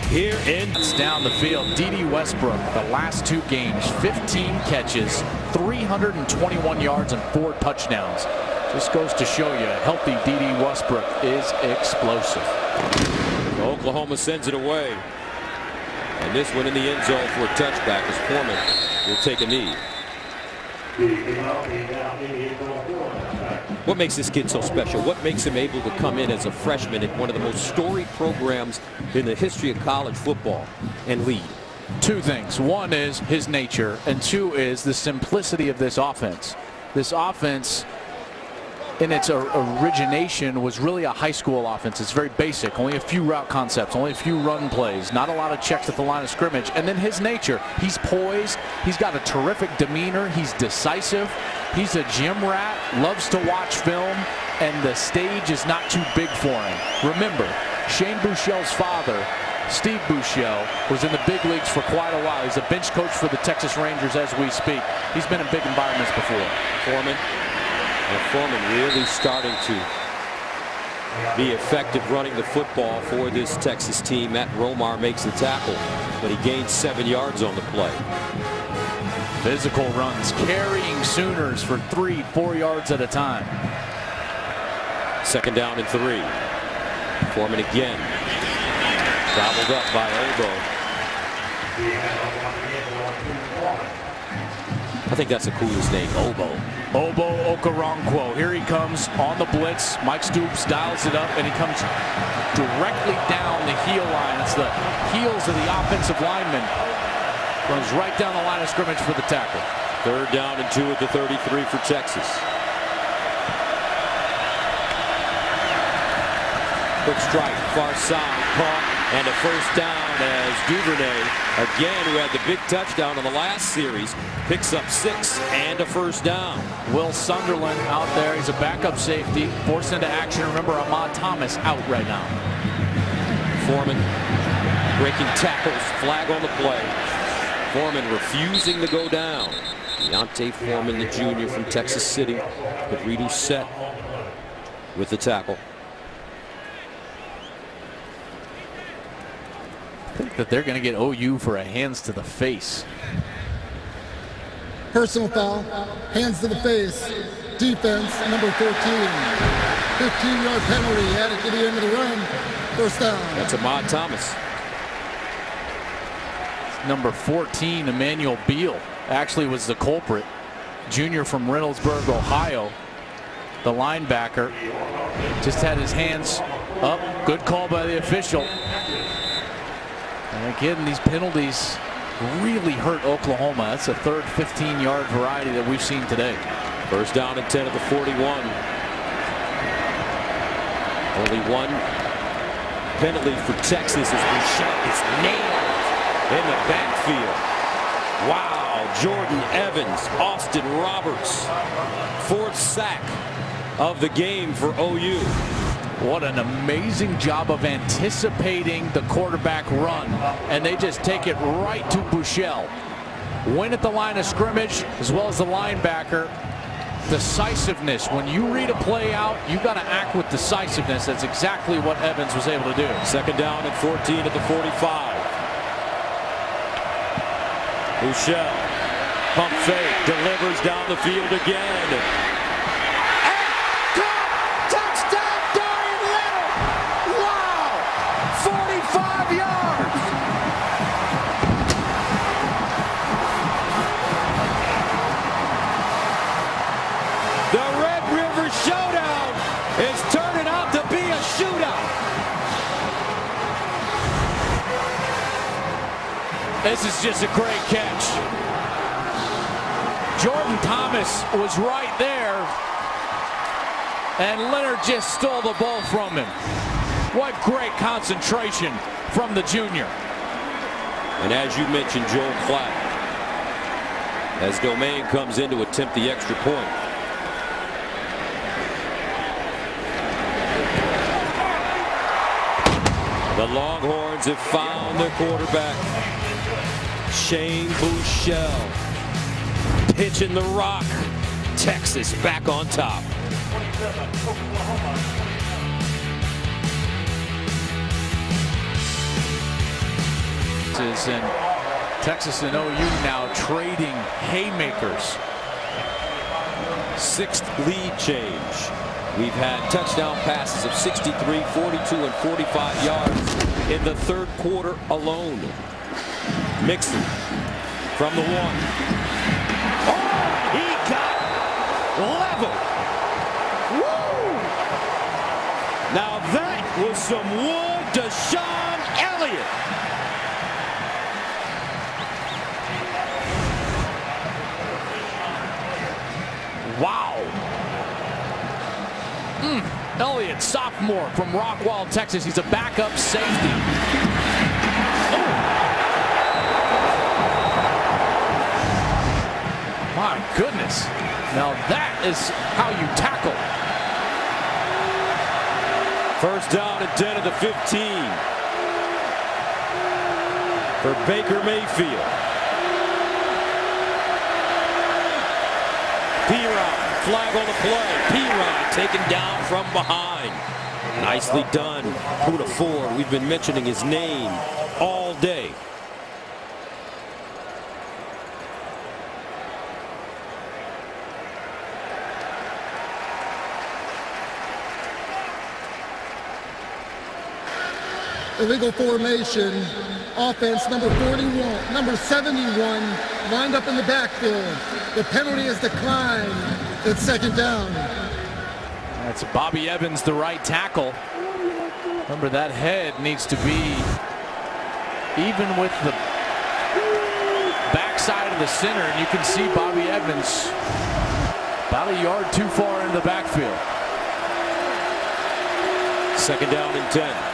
here in. It's down the field. D.D. Westbrook, the last 2 games, 15 catches, 321 yards, and 4 touchdowns. Just goes to show you, healthy D.D. Westbrook is explosive. Oklahoma sends it away. And this one in the end zone for a touchback as Foreman will take a knee. What makes this kid so special? What makes him able to come in as a freshman at one of the most storied programs in the history of college football and lead? 2 things. 1 is his nature, and 2 is the simplicity of this offense. This offense, in its origination, was really a high school offense. It's very basic. Only a few route concepts, only a few run plays, not a lot of checks at the line of scrimmage. And then his nature, he's poised, he's got a terrific demeanor, he's decisive, he's a gym rat, loves to watch film, and the stage is not too big for him. Remember, Shane Buechele's father, Steve Buechele, was in the big leagues for quite a while. He's a bench coach for the Texas Rangers as we speak. He's been in big environments before. Foreman. And Foreman really starting to be effective running the football for this Texas team. Matt Romar makes the tackle, but he gains 7 yards on the play. Physical runs, carrying Sooners for 3-4 yards at a time. Second down and 3. Foreman again. Gobbled up by Obo. I think that's the coolest name, Obo. Obo Okoronkwo. Here he comes on the blitz. Mike Stoops dials it up, and he comes directly down the heel line. It's the heels of the offensive lineman. Runs right down the line of scrimmage for the tackle. Third down and 2 at the 33 for Texas. Quick strike, far side, caught, and a first down as Duvernay, again, who had the big touchdown in the last series, picks up 6 and a first down. Will Sunderland out there. He's a backup safety, forced into action. Remember, Ahmad Thomas out right now. Foreman breaking tackles, flag on the play. Foreman refusing to go down. Deontay Foreman, the junior from Texas City, with Reed set with the tackle. I think that they're going to get OU for a hands to the face. Personal foul, hands to the face, defense, number 14. 15-yard penalty, added to the end of the run, first down. That's Ahmad Thomas. Number 14, Emmanuel Beal, actually was the culprit. Junior from Reynoldsburg, Ohio. The linebacker just had his hands up. Good call by the official. And again, these penalties really hurt Oklahoma. That's the third 15-yard variety that we've seen today. First down and 10 at the 41. Only one penalty for Texas as Bouchel is nailed in the backfield. Wow, Jordan Evans, Austin Roberts, 4th sack of the game for OU. What an amazing job of anticipating the quarterback run, and they just take it right to Bouchel. Win at the line of scrimmage, as well as the linebacker. Decisiveness. When you read a play out, you got to act with decisiveness. That's exactly what Evans was able to do. Second down and 14 at the 45. Bouchel, pump fake, delivers down the field again. This is just a great catch. Jordan Thomas was right there, and Leonard just stole the ball from him. What great concentration from the junior. And as you mentioned, Joel Klatt, as Domain comes in to attempt the extra point. The Longhorns have found their quarterback. Shane Bouchel pitching the rock. Texas back on top. And Texas and OU now trading haymakers. 6th lead change. We've had touchdown passes of 63, 42, and 45 yards in the third quarter alone. Mixon from the 1. Oh, he got level. Woo! Now that was some wood to Sean Elliott. Wow. Elliott, sophomore from Rockwall, Texas. He's a backup safety. My goodness. Now that is how you tackle. First down and 10 at the 15 for Baker Mayfield. Perine, flag on the play. Perine taken down from behind. Nicely done. Kuda Ford, we've been mentioning his name all day. illegal formation. Offense number 41, number 71, lined up in the backfield. The penalty is declined. It's second down. That's Bobby Evans, the right tackle. Remember, that head needs to be even with the backside of the center, and you can see Bobby Evans about a yard too far into the backfield. Second down and 10.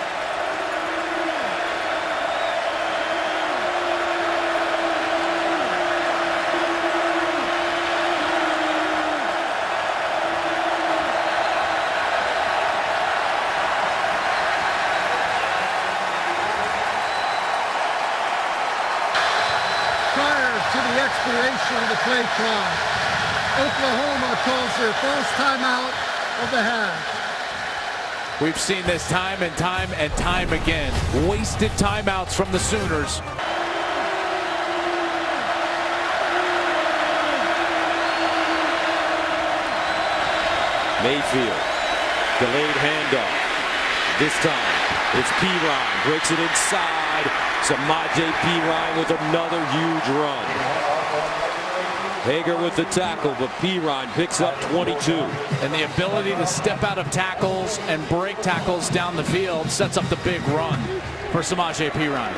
Expiration of the play clock. Oklahoma calls their first timeout of the half. We've seen this time and time and time again. Wasted timeouts from the Sooners. Mayfield, delayed handoff. This time, it's Perine, breaks it inside. Samaje Perine with another huge run. Hager with the tackle, but Perine picks up 22. And the ability to step out of tackles and break tackles down the field sets up the big run for Samaje Perine.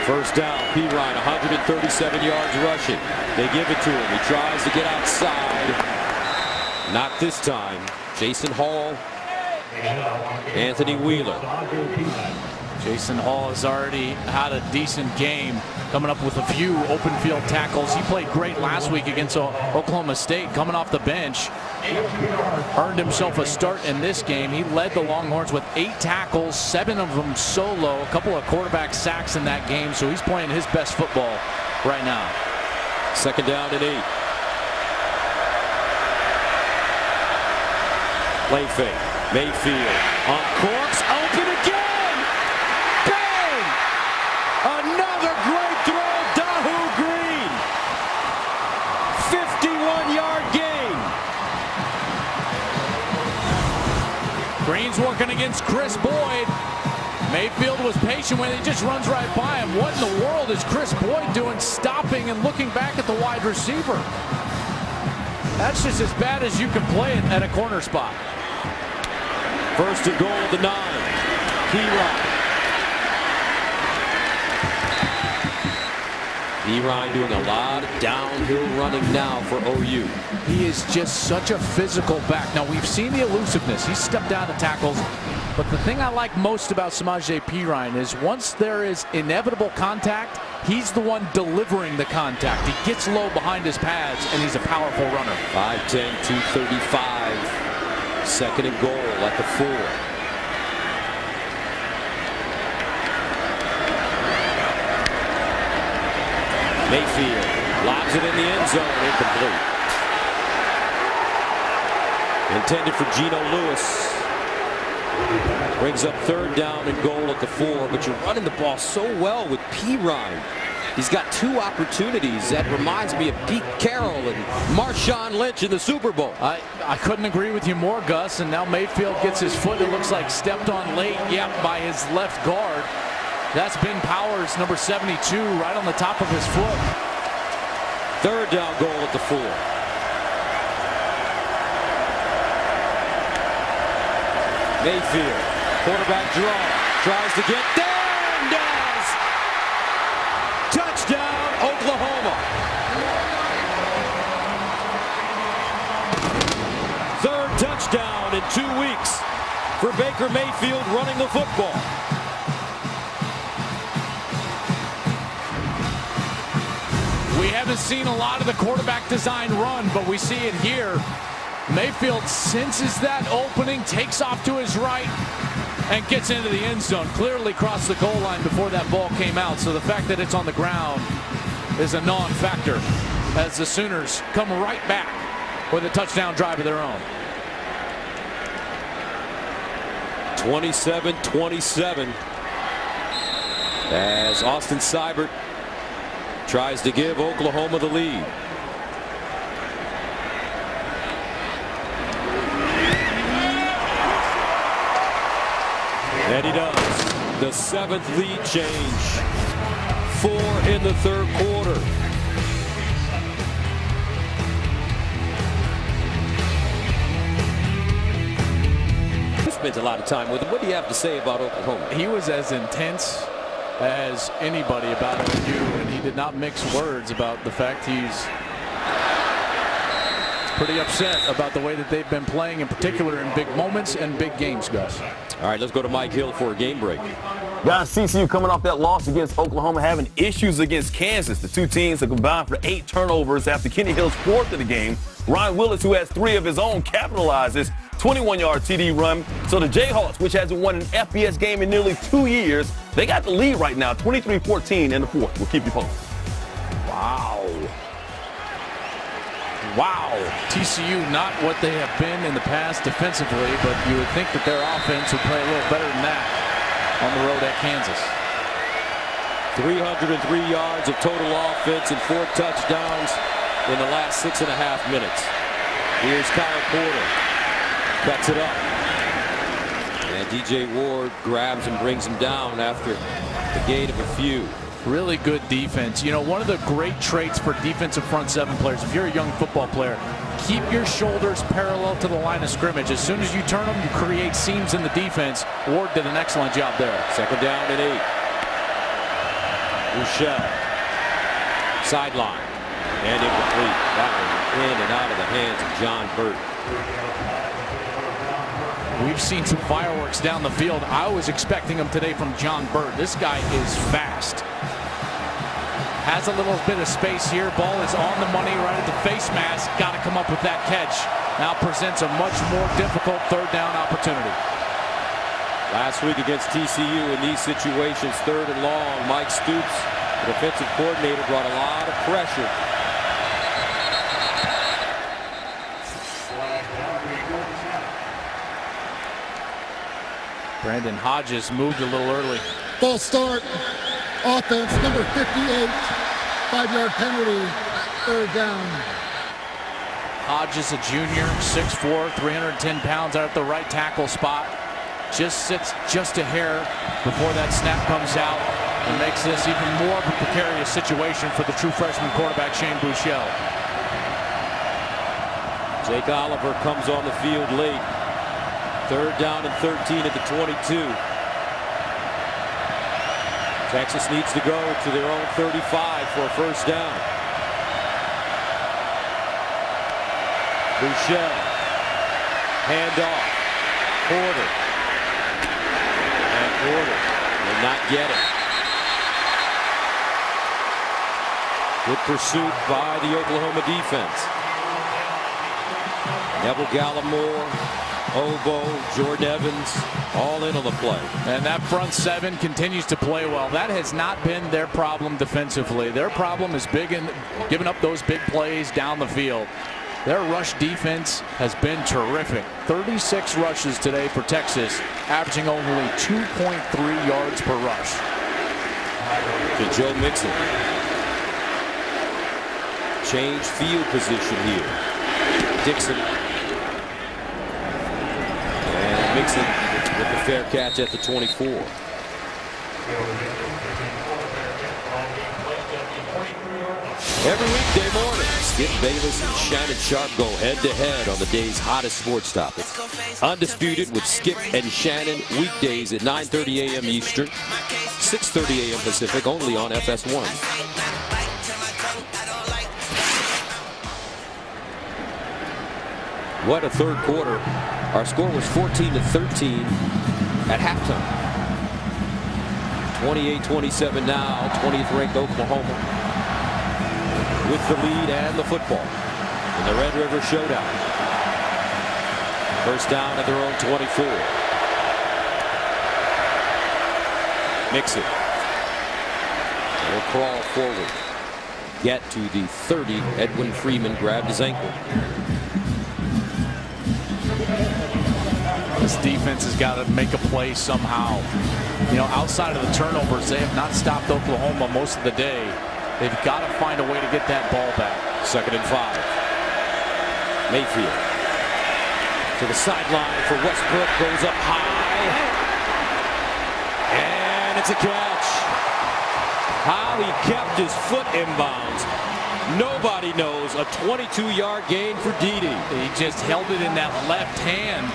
First down, Perine, 137 yards rushing. They give it to him. He tries to get outside. Not this time. Jason Hall, Anthony Wheeler. Jason Hall has already had a decent game, coming up with a few open field tackles. He played great last week against Oklahoma State, coming off the bench. Earned himself a start in this game. He led the Longhorns with 8 tackles, 7 of them solo, a couple of quarterback sacks in that game, so he's playing his best football right now. Second down and 8. Play fake. Mayfield on course, open again. Bang! Another great throw, Dahu Green. 51-yard gain. Green's working against Chris Boyd. Mayfield was patient when he just runs right by him. What in the world is Chris Boyd doing, stopping and looking back at the wide receiver? That's just as bad as you can play it at a corner spot. First and goal at the 9. Perine. Perine doing a lot of downhill running now for OU. He is just such a physical back. Now, we've seen the elusiveness. He's stepped out of tackles. But the thing I like most about Samaje Perine is once there is inevitable contact, he's the one delivering the contact. He gets low behind his pads, and he's a powerful runner. 5'10", 235. Second and goal at the 4. Mayfield lobs it in the end zone, incomplete. Intended for Geno Lewis. Brings up third down and goal at the 4, but you're running the ball so well with Perine. He's got 2 opportunities. That reminds me of Pete Carroll and Marshawn Lynch in the Super Bowl. I couldn't agree with you more, Gus. And now Mayfield gets his foot, it looks like, stepped on late, by his left guard. That's Ben Powers, number 72, right on the top of his foot. Third down goal at the 4. Mayfield, quarterback draw, tries to get there and does. Touchdown, Oklahoma. Third touchdown in 2 weeks for Baker Mayfield running the football. We haven't seen a lot of the quarterback design run, but we see it here. Mayfield senses that opening, takes off to his right, and gets into the end zone. Clearly crossed the goal line before that ball came out, so the fact that it's on the ground is a non-factor as the Sooners come right back with a touchdown drive of their own. 27-27 as Austin Seibert tries to give Oklahoma the lead. And he does. The 7th lead change. 4 in the 3rd quarter. You spent a lot of time with him. What do you have to say about Oklahoma? He was as intense as anybody about OU, and he did not mix words about the fact he's pretty upset about the way that they've been playing, in particular in big moments and big games, Gus. All right, let's go to Mike Hill for a game break. Guys, TCU coming off that loss against Oklahoma, having issues against Kansas. The two teams have combined for 8 turnovers after Kenny Hill's 4th of the game. Ryan Willis, who has 3 of his own, capitalizes 21-yard TD run. So the Jayhawks, which hasn't won an FBS game in nearly 2 years, they got the lead right now, 23-14 in the 4th. We'll keep you posted. Wow. TCU not what they have been in the past defensively, but you would think that their offense would play a little better than that on the road at Kansas. 303 yards of total offense and 4 touchdowns in the last 6.5 minutes. Here's Kyle Porter. Cuts it up. And DJ Ward grabs and brings him down after the gain of a few. Really good defense. You know, one of the great traits for defensive front 7 players, if you're a young football player, keep your shoulders parallel to the line of scrimmage. As soon as you turn them, you create seams in the defense. Ward did an excellent job there. 2nd down and 8. Rochelle. Sideline. And incomplete. That one in and out of the hands of John Burt. We've seen some fireworks down the field. I was expecting them today from John Burt. This guy is fast. Has a little bit of space here. Ball is on the money right at the face mask. Got to come up with that catch. Now presents a much more difficult 3rd down opportunity. Last week against TCU in these situations, 3rd and long, Mike Stoops, the defensive coordinator, brought a lot of pressure. Brandon Hodges moved a little early. False start. Offense, number 58. 5-yard penalty. 3rd down. Hodges, a junior, 6'4", 310 pounds out at the right tackle spot. Just sits just a hair before that snap comes out and makes this even more of a precarious situation for the true freshman quarterback, Shane Buechele. Jake Oliver comes on the field late. 3rd down and 13 at the 22. Texas needs to go to their own 35 for a 1st down. Buechele. Handoff. Porter. And Porter will not get it. Good pursuit by the Oklahoma defense. Neville Gallimore, Obo, Jordan Evans, all in on the play. And that front 7 continues to play well. That has not been their problem defensively. Their problem is big in giving up those big plays down the field. Their rush defense has been terrific. 36 rushes today for Texas, averaging only 2.3 yards per rush. To Joe Mixon. Change field position here. Dixon. Mixon with the fair catch at the 24. Every weekday morning, Skip Bayless and Shannon Sharp go head-to-head on the day's hottest sports topic. Undisputed with Skip and Shannon, weekdays at 9:30 a.m. Eastern, 6:30 a.m. Pacific, only on FS1. What a 3rd quarter. Our score was 14-13 at halftime. 28-27 now, 20th ranked Oklahoma with the lead and the football in the Red River Showdown. 1st down at their own 24. Mixon. They'll crawl forward. Get to the 30. Edwin Freeman grabbed his ankle. This defense has got to make a play somehow. You know, outside of the turnovers, they have not stopped Oklahoma most of the day. They've got to find a way to get that ball back. 2nd and 5. Mayfield to the sideline for Westbrook, goes up high. And it's a catch. How he kept his foot in bounds. Nobody knows. A 22-yard gain for Dede. He just held it in that left hand,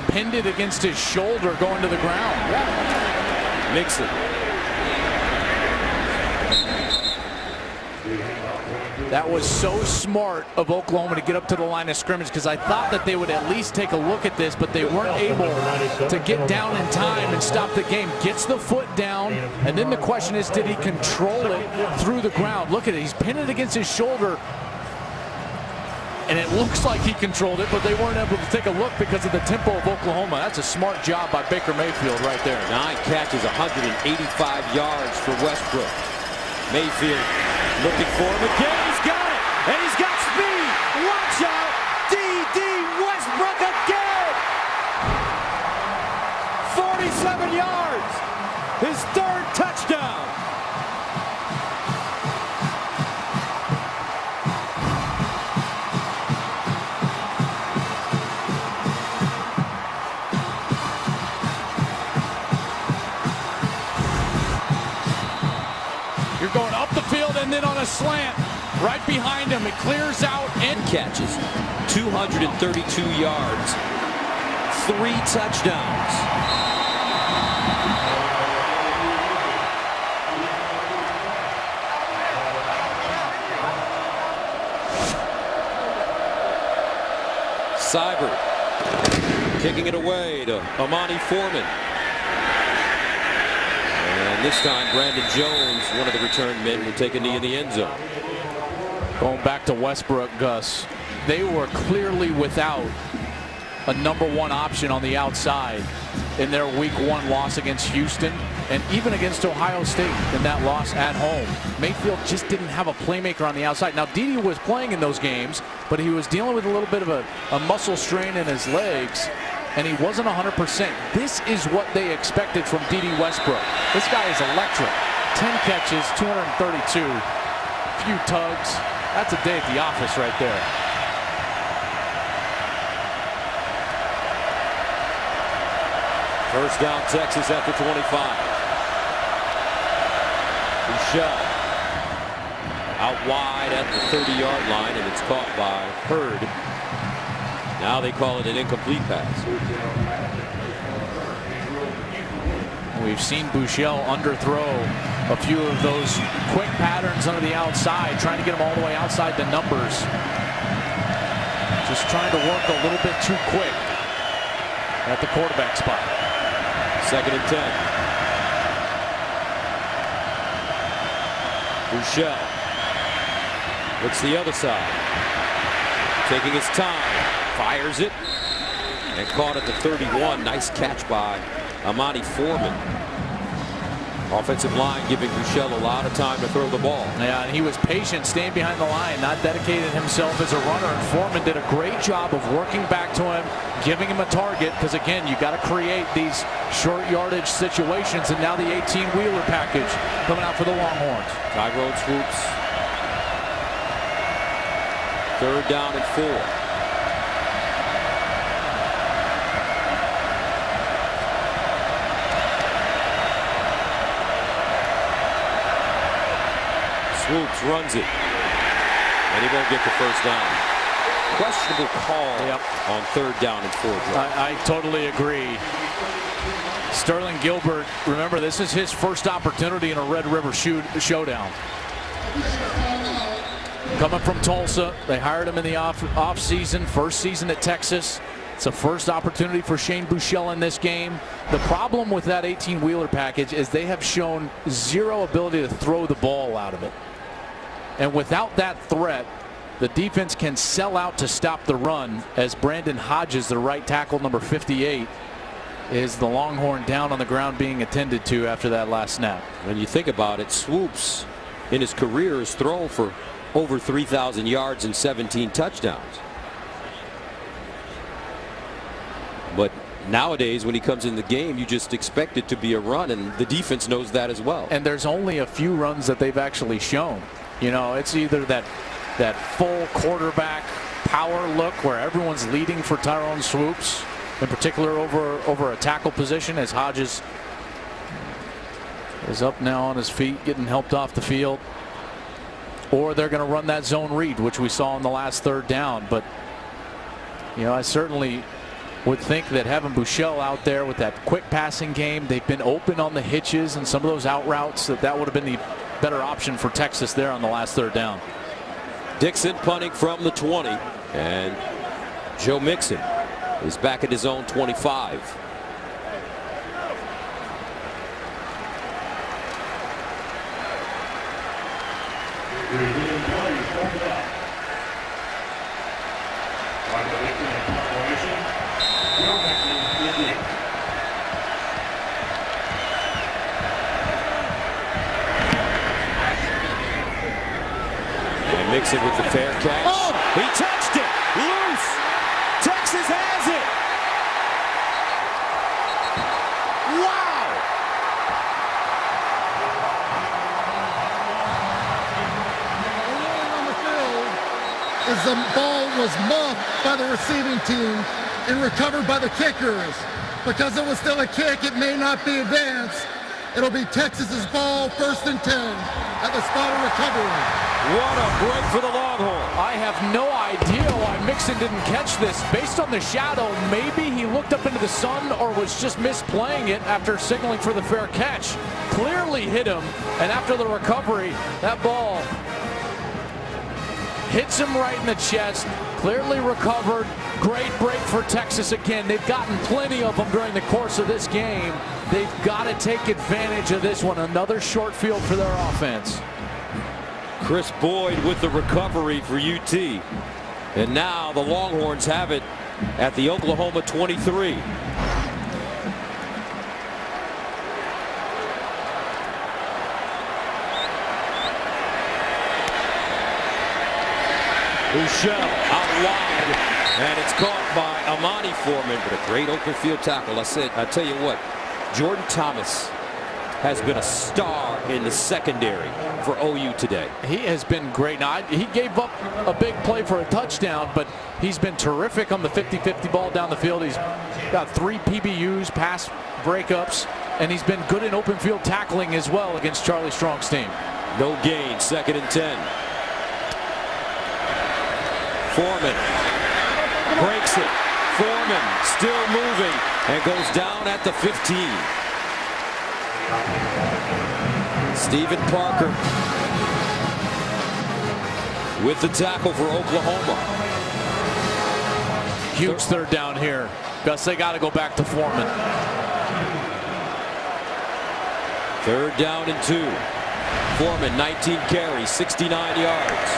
pinned it against his shoulder going to the ground. Mixon. That was so smart of Oklahoma to get up to the line of scrimmage, because I thought that they would at least take a look at this, but they weren't able to get down in time and stop the game. Gets the foot down, and then the question is, did he control it through the ground? Look at it. He's pinned it against his shoulder, and it looks like he controlled it, but they weren't able to take a look because of the tempo of Oklahoma. That's a smart job by Baker Mayfield right there. 9 catches, 185 yards for Westbrook. Mayfield looking for him again. He's got it, and he's got speed. Watch out, Dede Westbrook again. 47 yards, his 3rd touchdown. You're going up the field and then on a slant right behind him. It clears out and Catches, 232 yards, 3 touchdowns. Seibert kicking it away to Amani Foreman. And this time, Brandon Jones, one of the return men, will take a knee in the end zone. going back to Westbrook, Gus, they were clearly without a #1 option on the outside in their Week 1 loss against Houston, and even against Ohio State in that loss at home. Mayfield just didn't have a playmaker on the outside. Now, Dede was playing in those games, but he was dealing with a little bit of a muscle strain in his legs, and he wasn't 100%. This is what they expected from Dede Westbrook. This guy is electric. 10 catches, 232, few tugs. That's a day at the office right there. First down, Texas after 25. Buechele out wide at the 30-yard line, and it's caught by Hurd. Now they call it an incomplete pass. We've seen Buechele underthrow a few of those quick patterns under the outside, trying to get them all the way outside the numbers. Just trying to work a little bit too quick at the quarterback spot. 2nd and 10. Buechele looks the other side, taking his time, fires it, and caught at the 31. Nice catch by Amani Foreman. Offensive line giving Buechele a lot of time to throw the ball. Yeah, and he was patient, staying behind the line, not dedicated himself as a runner. And Foreman did a great job of working back to him, giving him a target, because again, you got to create these short yardage situations. And now the 18-wheeler package coming out for the Longhorns. Tyrone swoops. 3rd down and 4. Swoops runs it, and he won't get the first down. Questionable call on 3rd down and 4. I totally agree. Sterling Gilbert, remember, this is his first opportunity in a Red River showdown. Coming from Tulsa, they hired him in the off season, first season at Texas. It's a first opportunity for Shane Buechele in this game. The problem with that 18-wheeler package is they have shown zero ability to throw the ball out of it. And without that threat, the defense can sell out to stop the run, as Brandon Hodges, the right tackle, number 58, is the Longhorn down on the ground being attended to after that last snap. When you think about it, Swoops in his career has thrown for over 3,000 yards and 17 touchdowns. But nowadays, when he comes in the game, you just expect it to be a run, and the defense knows that as well. And there's only a few runs that they've actually shown. You know, it's either that full quarterback power look where everyone's leading for Tyrone Swoops, in particular over a tackle position, as Hodges is up now on his feet, getting helped off the field. Or they're going to run that zone read, which we saw on the last third down. But, you know, I certainly would think that having Buechele out there with that quick passing game, they've been open on the hitches and some of those out routes, that would have been the better option for Texas there on the last third down. Dixon punting from the 20, and Joe Mixon is back at his own 25. And Mixon with the fair catch. Oh, he touched it. Loose. Texas has it. Wow. On the field as the ball was muffed by the receiving team and recovered by the kickers. Because it was still a kick, it may not be advanced. It'll be Texas's ball, 1st and 10 at the spot of recovery. What a break for the Longhorn. I have no idea why Mixon didn't catch this. Based on the shadow, maybe he looked up into the sun or was just misplaying it after signaling for the fair catch. Clearly hit him, and after the recovery, that ball hits him right in the chest. Clearly recovered. Great break for Texas again. They've gotten plenty of them during the course of this game. They've got to take advantage of this one. Another short field for their offense. Chris Boyd with the recovery for UT. And now the Longhorns have it at the Oklahoma 23. Buechele out wide, and it's caught by Amani Foreman, but a great open field tackle. I tell you what, Jordan Thomas has been a star in the secondary for OU today. He has been great. Now, he gave up a big play for a touchdown, but he's been terrific on the 50-50 ball down the field. He's got 3 PBUs, pass breakups, and he's been good in open field tackling as well against Charlie Strong's team. No gain, 2nd and 10. Foreman breaks it. Foreman still moving and goes down at the 15. Stephen Parker with the tackle for Oklahoma. Huge third down here. Gus, they got to go back to Foreman. 3rd down and 2. Foreman, 19 carries, 69 yards.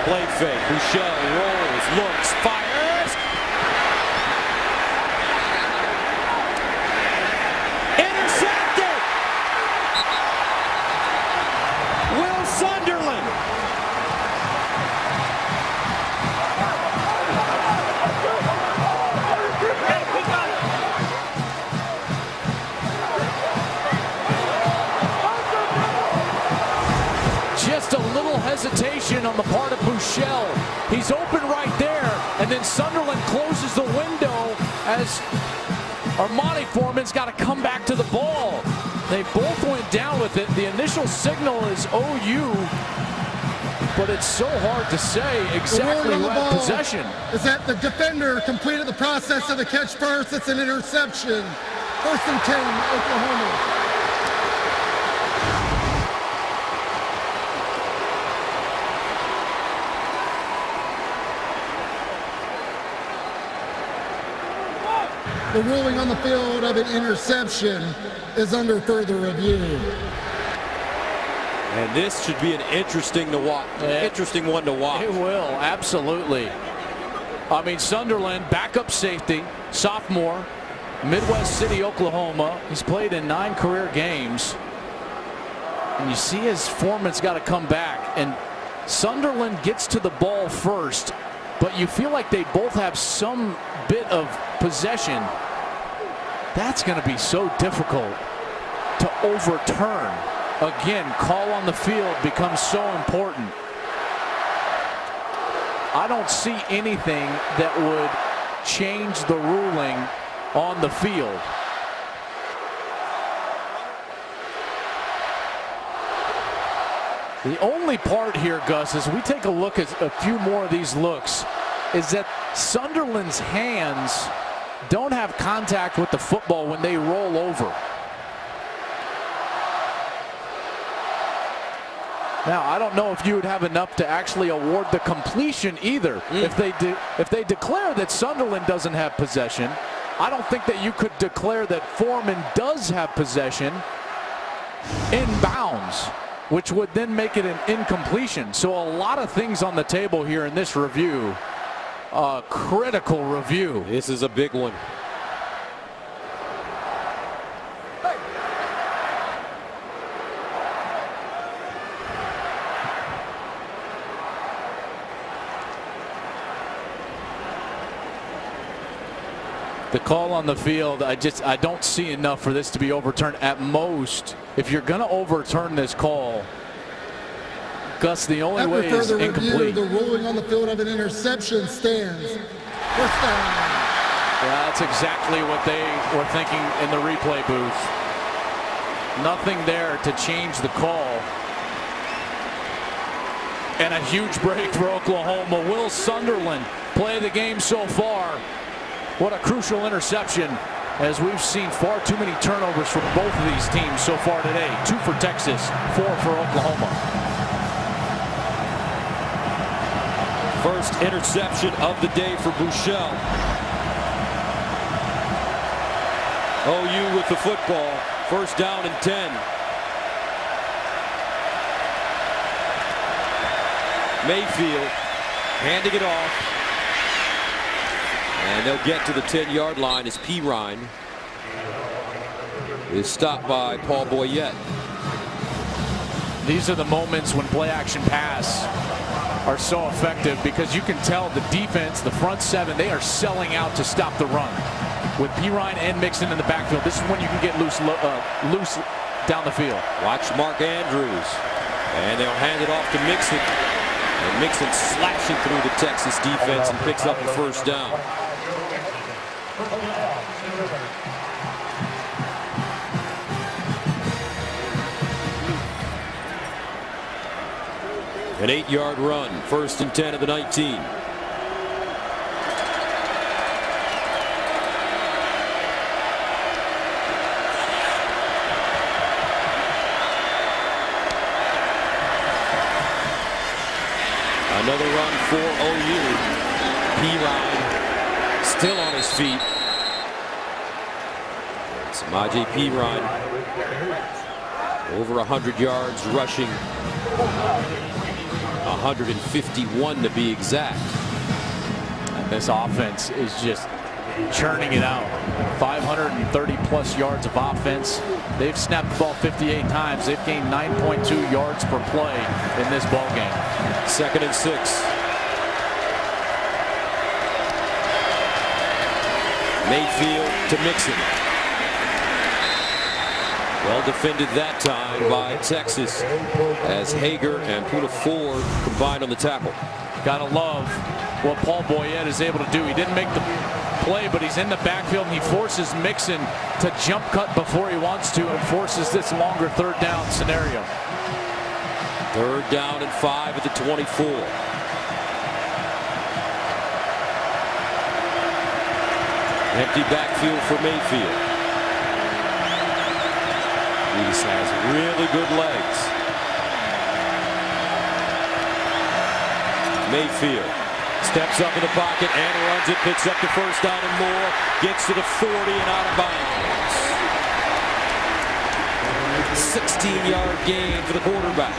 Play fake. Buechele rolls, looks, fires. Intercepted. Will Sunderland. Just a little hesitation on the part of Buechele. He's open right there, and then Sunderland closes the window as Armani Foreman's got to come back to the ball. They both went down with it. The initial signal is OU, but it's so hard to say exactly who had possession. Is that the defender completed the process of the catch first? It's an interception. 1st and 10, Oklahoma. The ruling on the field of an interception is under further review. And this should be an interesting one to watch. It will, absolutely. I mean, Sunderland, backup safety, sophomore, Midwest City, Oklahoma. He's played in 9 career games. And you see his Foreman's got to come back. And Sunderland gets to the ball first, but you feel like they both have some bit of possession. That's going to be so difficult to overturn. Again, call on the field becomes so important. I don't see anything that would change the ruling on the field. The only part here, Gus, as we take a look at a few more of these looks, is that Sunderland's hands don't have contact with the football when they roll over. Now, I don't know if you would have enough to actually award the completion either. If they declare that Sunderland doesn't have possession, I don't think that you could declare that Foreman does have possession in bounds, which would then make it an incompletion. So a lot of things on the table here in this review. A critical review. This is a big one. The call on the field, I don't see enough for this to be overturned. At most, if you're going to overturn this call, Gus, the only way is incomplete. The ruling on the field of an interception stands. First down. That's exactly what they were thinking in the replay booth. Nothing there to change the call. And a huge break for Oklahoma. Will Sunderland play the game so far? What a crucial interception, as we've seen far too many turnovers from both of these teams so far today. 2 for Texas, 4 for Oklahoma. First interception of the day for Buechele. OU with the football. First down and 10. Mayfield handing it off. And they'll get to the 10-yard line as Perine is stopped by Paul Boyette. These are the moments when play-action pass are so effective, because you can tell the defense, the front seven, they are selling out to stop the run. With Perine and Mixon in the backfield, this is when you can get loose down the field. Watch Mark Andrews. And they'll hand it off to Mixon. And Mixon slashing through the Texas defense and picks up the first down. An 8-yard run, first and 10 of the 19. Another run for OU. Perine still on his feet. Samaje Perine over 100 yards rushing. 151 to be exact. And this offense is just churning it out. 530 plus yards of offense. They've snapped the ball 58 times. They've gained 9.2 yards per play in this ball game. Second and 6. Mayfield to Mixon. Well defended that time by Texas, as Hager and Poona Ford combined on the tackle. Gotta love what Paul Boyette is able to do. He didn't make the play, but he's in the backfield and he forces Mixon to jump cut before he wants to, and forces this longer third down scenario. Third down and 5 at the 24. Empty backfield for Mayfield. Reese has really good legs. Mayfield steps up in the pocket and runs it, picks up the first down and more, gets to the 40 and out of bounds. 16-yard gain for the quarterback.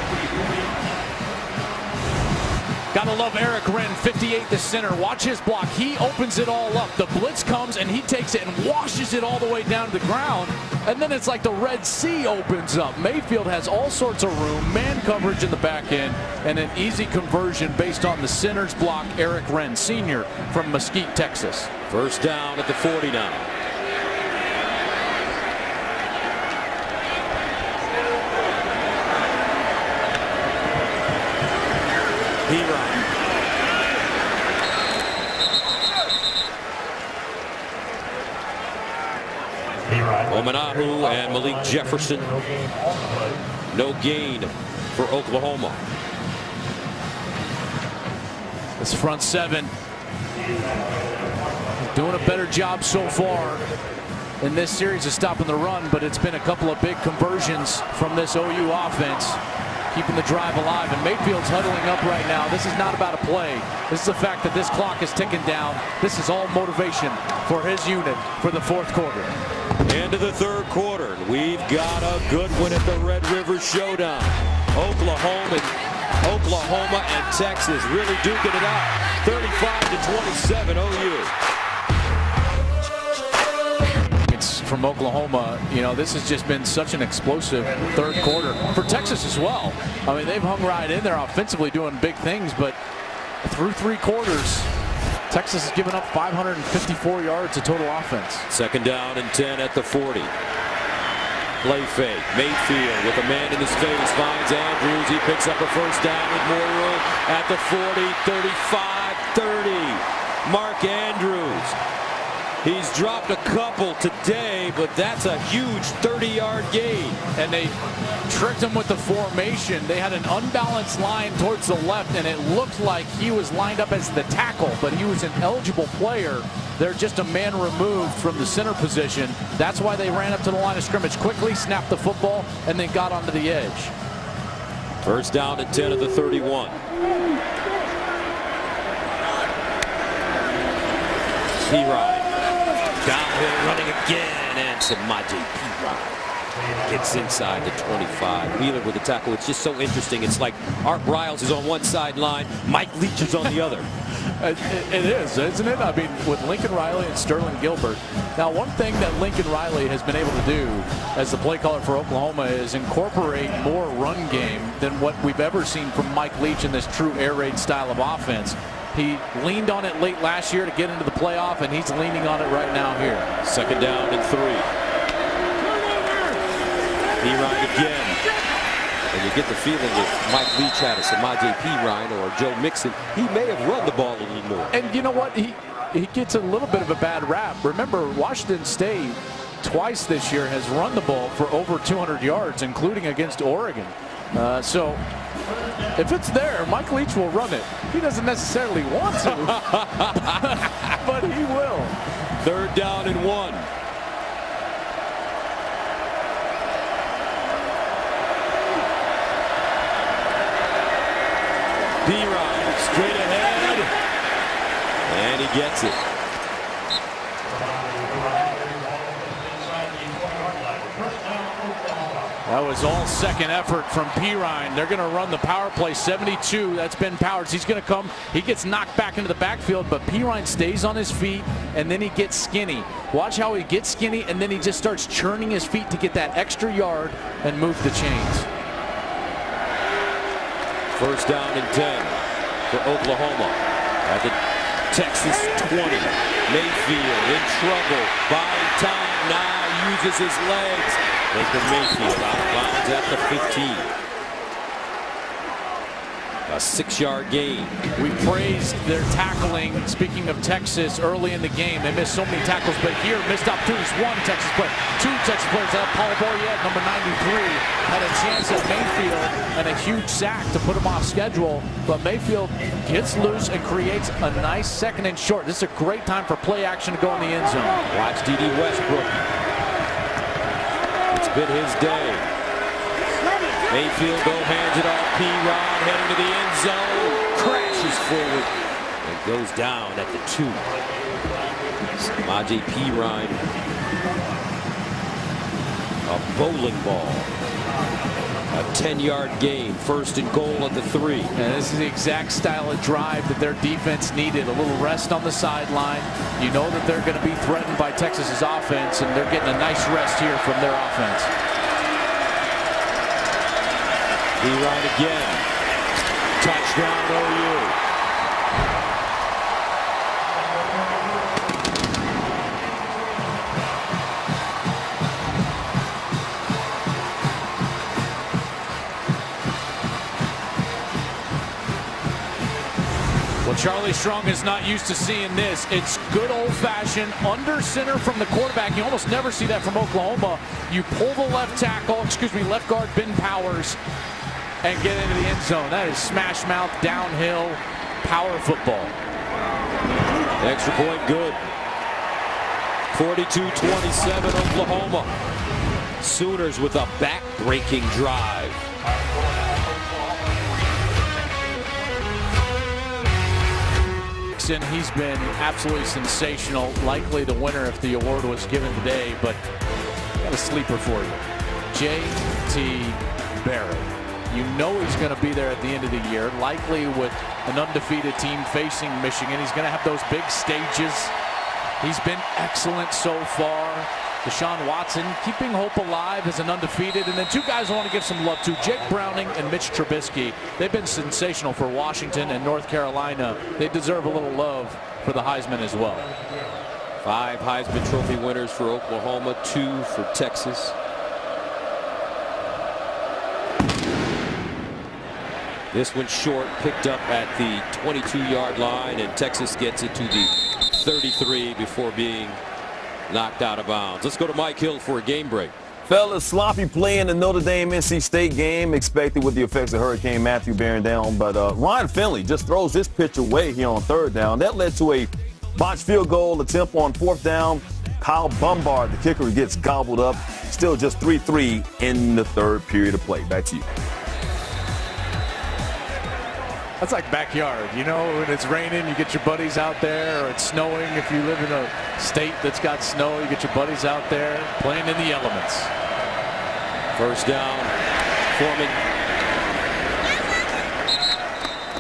Gotta love Eric Wren, 58 to center. Watch his block. He opens it all up. The blitz comes and he takes it and washes it all the way down to the ground. And then it's like the Red Sea opens up. Mayfield has all sorts of room, man coverage in the back end, and an easy conversion based on the center's block, Eric Wren, senior from Mesquite, Texas. First down at the 40 now. Perine. Omanahu and Malik Jefferson No gain for Oklahoma. This front seven doing a better job so far in this series of stopping the run, but it's been a couple of big conversions from this OU offense, keeping the drive alive. And Mayfield's huddling up right now. This is not about a play. This is the fact that this clock is ticking down. This is all motivation for his unit for the fourth quarter. Into the third quarter. We've got a good one at the Red River Showdown. Oklahoma and Texas really duking it out. 35-27 OU. It's from Oklahoma. You know, this has just been such an explosive third quarter for Texas as well. I mean, they've hung right in there offensively doing big things, but through three quarters, Texas has given up 554 yards of total offense. Second down and 10 at the 40. Play fake. Mayfield with a man in his face finds Andrews. He picks up a first down with more room at the 40, 35, 30. Mark Andrews. He's dropped a couple today, but that's a huge 30-yard gain. And they tricked him with the formation. They had an unbalanced line towards the left, and it looked like he was lined up as the tackle, but he was an eligible player. They're just a man removed from the center position. That's why they ran up to the line of scrimmage quickly, snapped the football, and then got onto the edge. First down and 10 at the 31. P-Ride. Downhill running again, and Samaje Perine gets inside the 25. Wheeler with the tackle. It's just so interesting. It's like Art Briles is on one sideline, Mike Leach is on the other. It is, isn't it? I mean, with Lincoln Riley and Sterling Gilbert. Now, one thing that Lincoln Riley has been able to do as the play caller for Oklahoma is incorporate more run game than what we've ever seen from Mike Leach in this true air raid style of offense. He leaned on it late last year to get into the playoff, and he's leaning on it right now here. Second down and 3. Perine again. And you get the feeling that Mike Leach had a Samaje Perine or Joe Mixon, he may have run the ball a little more. And you know what? He gets a little bit of a bad rap. Remember, Washington State twice this year has run the ball for over 200 yards, including against Oregon. So if it's there, Mike Leach will run it. He doesn't necessarily want to, but he will. Third down and 1. Perine straight ahead, and he gets it. That was all second effort from Perine. They're going to run the power play. 72, that's Ben Powers. He's going to come. He gets knocked back into the backfield, but Perine stays on his feet, and then he gets skinny. Watch how he gets skinny, and then he just starts churning his feet to get that extra yard and move the chains. First down and 10 for Oklahoma at the Texas 20. Mayfield in trouble, buying time now, uses his legs. Baker Mayfield out of bounds at the 15. A 6-yard gain. We praised their tackling. Speaking of Texas, early in the game, they missed so many tackles, but here missed opportunities. One Texas player, two Texas players. Paul Boyette, number 93, had a chance at Mayfield and a huge sack to put him off schedule, but Mayfield gets loose and creates a nice second and short. This is a great time for play action to go in the end zone. Watch D.D. Westbrook. It's been his day. Mayfield hands it off. Perine heading to the end zone. Crashes forward and goes down at the 2. Samaje Perine. A bowling ball. A 10-yard gain. First and goal at the 3. And this is the exact style of drive that their defense needed. A little rest on the sideline. You know that they're going to be threatened by Texas's offense, and they're getting a nice rest here from their offense. Perine again. Touchdown OU. Charlie Strong is not used to seeing this. It's good old-fashioned under center from the quarterback. You almost never see that from Oklahoma. You pull the left guard Ben Powers, and get into the end zone. That is smash mouth, downhill, power football. Extra point good. 42-27 Oklahoma. Sooners with a back-breaking drive. He's been absolutely sensational. Likely the winner if the award was given today, but got a sleeper for you. J.T. Barrett. You know he's going to be there at the end of the year, likely with an undefeated team facing Michigan. He's going to have those big stages. He's been excellent so far. Deshaun Watson keeping hope alive as an undefeated. And then two guys I want to give some love to, Jake Browning and Mitch Trubisky. They've been sensational for Washington and North Carolina. They deserve a little love for the Heisman as well. 5 Heisman Trophy winners for Oklahoma, 2 for Texas. This one short, picked up at the 22-yard line, and Texas gets it to the 33 before being knocked out of bounds. Let's go to Mike Hill for a game break. Fellas, sloppy play in the Notre Dame-NC State game, expected with the effects of Hurricane Matthew bearing down. But Ryan Finley just throws this pitch away here on 3rd down. That led to a botched field goal attempt on 4th down. Kyle Bombard, the kicker, gets gobbled up. Still just 3-3 in the 3rd period of play. Back to you. That's like backyard. You know, when it's raining, you get your buddies out there, or it's snowing. If you live in a state that's got snow, you get your buddies out there playing in the elements. 1st down, Foreman.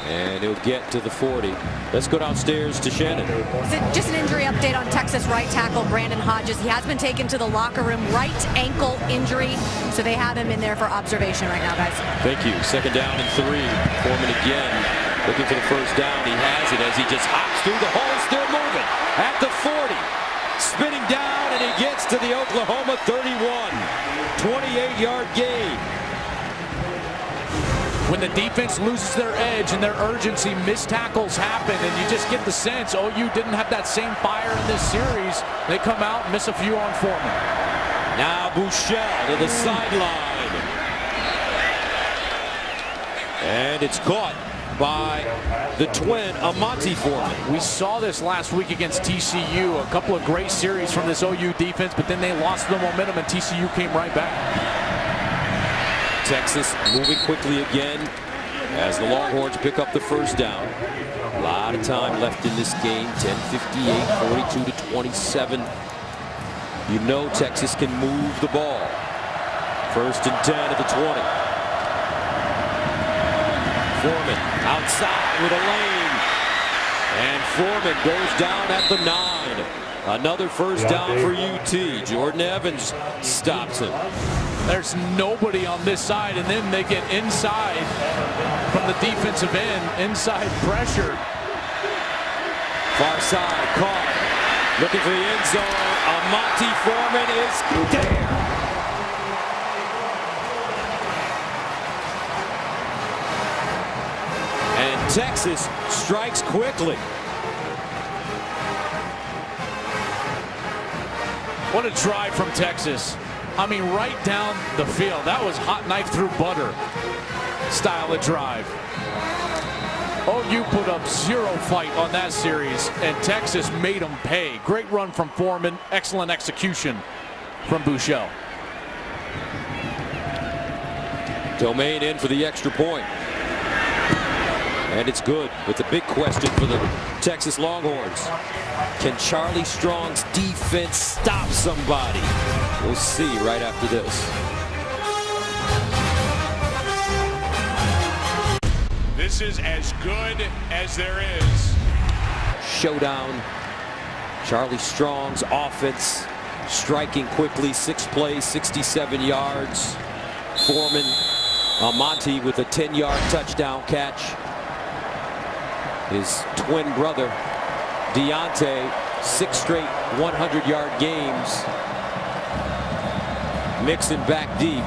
And he'll get to the 40. Let's go downstairs to Shannon. Just an injury update on Texas right tackle Brandon Hodges. He has been taken to the locker room, right ankle injury. So they have him in there for observation right now, guys. Thank you. 2nd down and 3. Foreman again looking for the 1st down. He has it as he just hops through the hole, still moving at the 40. Spinning down, and he gets to the Oklahoma 31. 28-yard gain. When the defense loses their edge and their urgency, missed tackles happen, and you just get the sense OU didn't have that same fire in this series. They come out and miss a few on Foreman. Now Buechele to the sideline. And it's caught by the twin, Amante Foreman. We saw this last week against TCU. A couple of great series from this OU defense, but then they lost the momentum and TCU came right back. Texas moving quickly again as the Longhorns pick up the 1st down. A lot of time left in this game. 10:58, 42-27. You know Texas can move the ball. 1st and 10 at the 20. Foreman outside with a lane. And Foreman goes down at the 9. Another 1st down for UT. Jordan Evans stops him. There's nobody on this side, and then they get inside from the defensive end, inside pressure. Far side, caught. Looking for the end zone. Amante Foreman is there. And Texas strikes quickly. What a drive from Texas. I mean, right down the field. That was hot knife through butter style of drive. OU put up 0 fight on that series, and Texas made them pay. Great run from Foreman. Excellent execution from Buechele. Domain in for the extra point. And it's good, with the big question for the Texas Longhorns. Can Charlie Strong's defense stop somebody? We'll see right after this. This is as good as there is. Showdown. Charlie Strong's offense striking quickly. 6 plays, 67 yards. Foreman, Amante with a 10-yard touchdown catch. His twin brother, Deontay, 6 straight 100-yard games. Mixon back deep.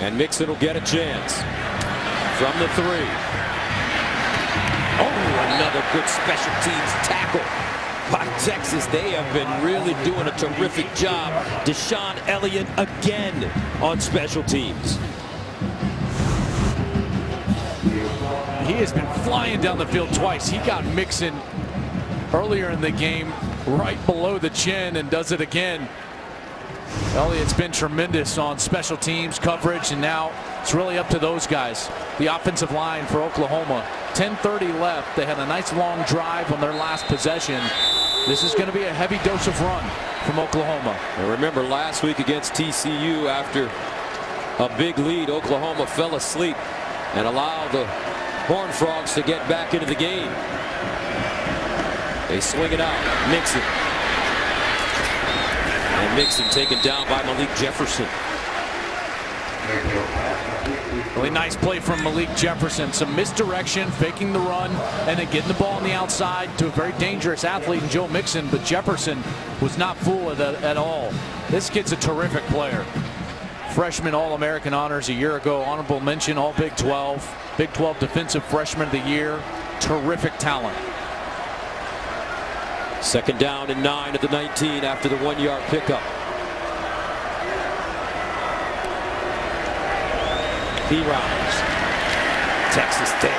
And Mixon will get a chance from the 3. Oh, another good special teams tackle by Texas. They have been really doing a terrific job. Deshaun Elliott again on special teams. He has been flying down the field twice. He got Mixon earlier in the game right below the chin and does it again. Elliott's been tremendous on special teams coverage, and now it's really up to those guys. The offensive line for Oklahoma. 10:30 left. They had a nice long drive on their last possession. This is going to be a heavy dose of run from Oklahoma. And remember last week against TCU, after a big lead, Oklahoma fell asleep and allowed the Horned Frogs to get back into the game. They swing it out. Mixon. And Mixon taken down by Malik Jefferson. Really nice play from Malik Jefferson. Some misdirection, faking the run, and then getting the ball on the outside to a very dangerous athlete in Joe Mixon. But Jefferson was not fooled at all. This kid's a terrific player. Freshman All-American honors a year ago. Honorable mention All Big 12. Big 12 Defensive Freshman of the Year. Terrific talent. 2nd down and 9 at the 19 after the 1-yard pickup. P-Rhymes. Texas Tech.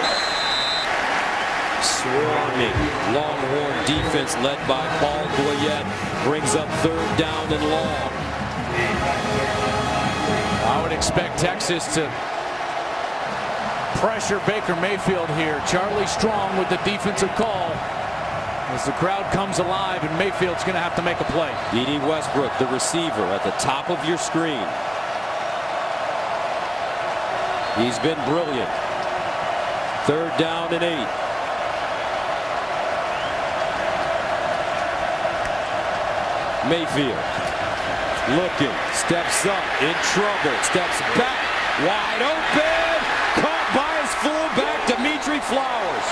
Swarming Longhorn defense led by Paul Goyette brings up 3rd down and long. I would expect Texas to pressure Baker Mayfield here. Charlie Strong with the defensive call as the crowd comes alive, and Mayfield's going to have to make a play. D.D. Westbrook, the receiver, at the top of your screen. He's been brilliant. 3rd down and 8. Mayfield looking, steps up, in trouble, steps back, wide open, caught by his fullback, Dimitri Flowers.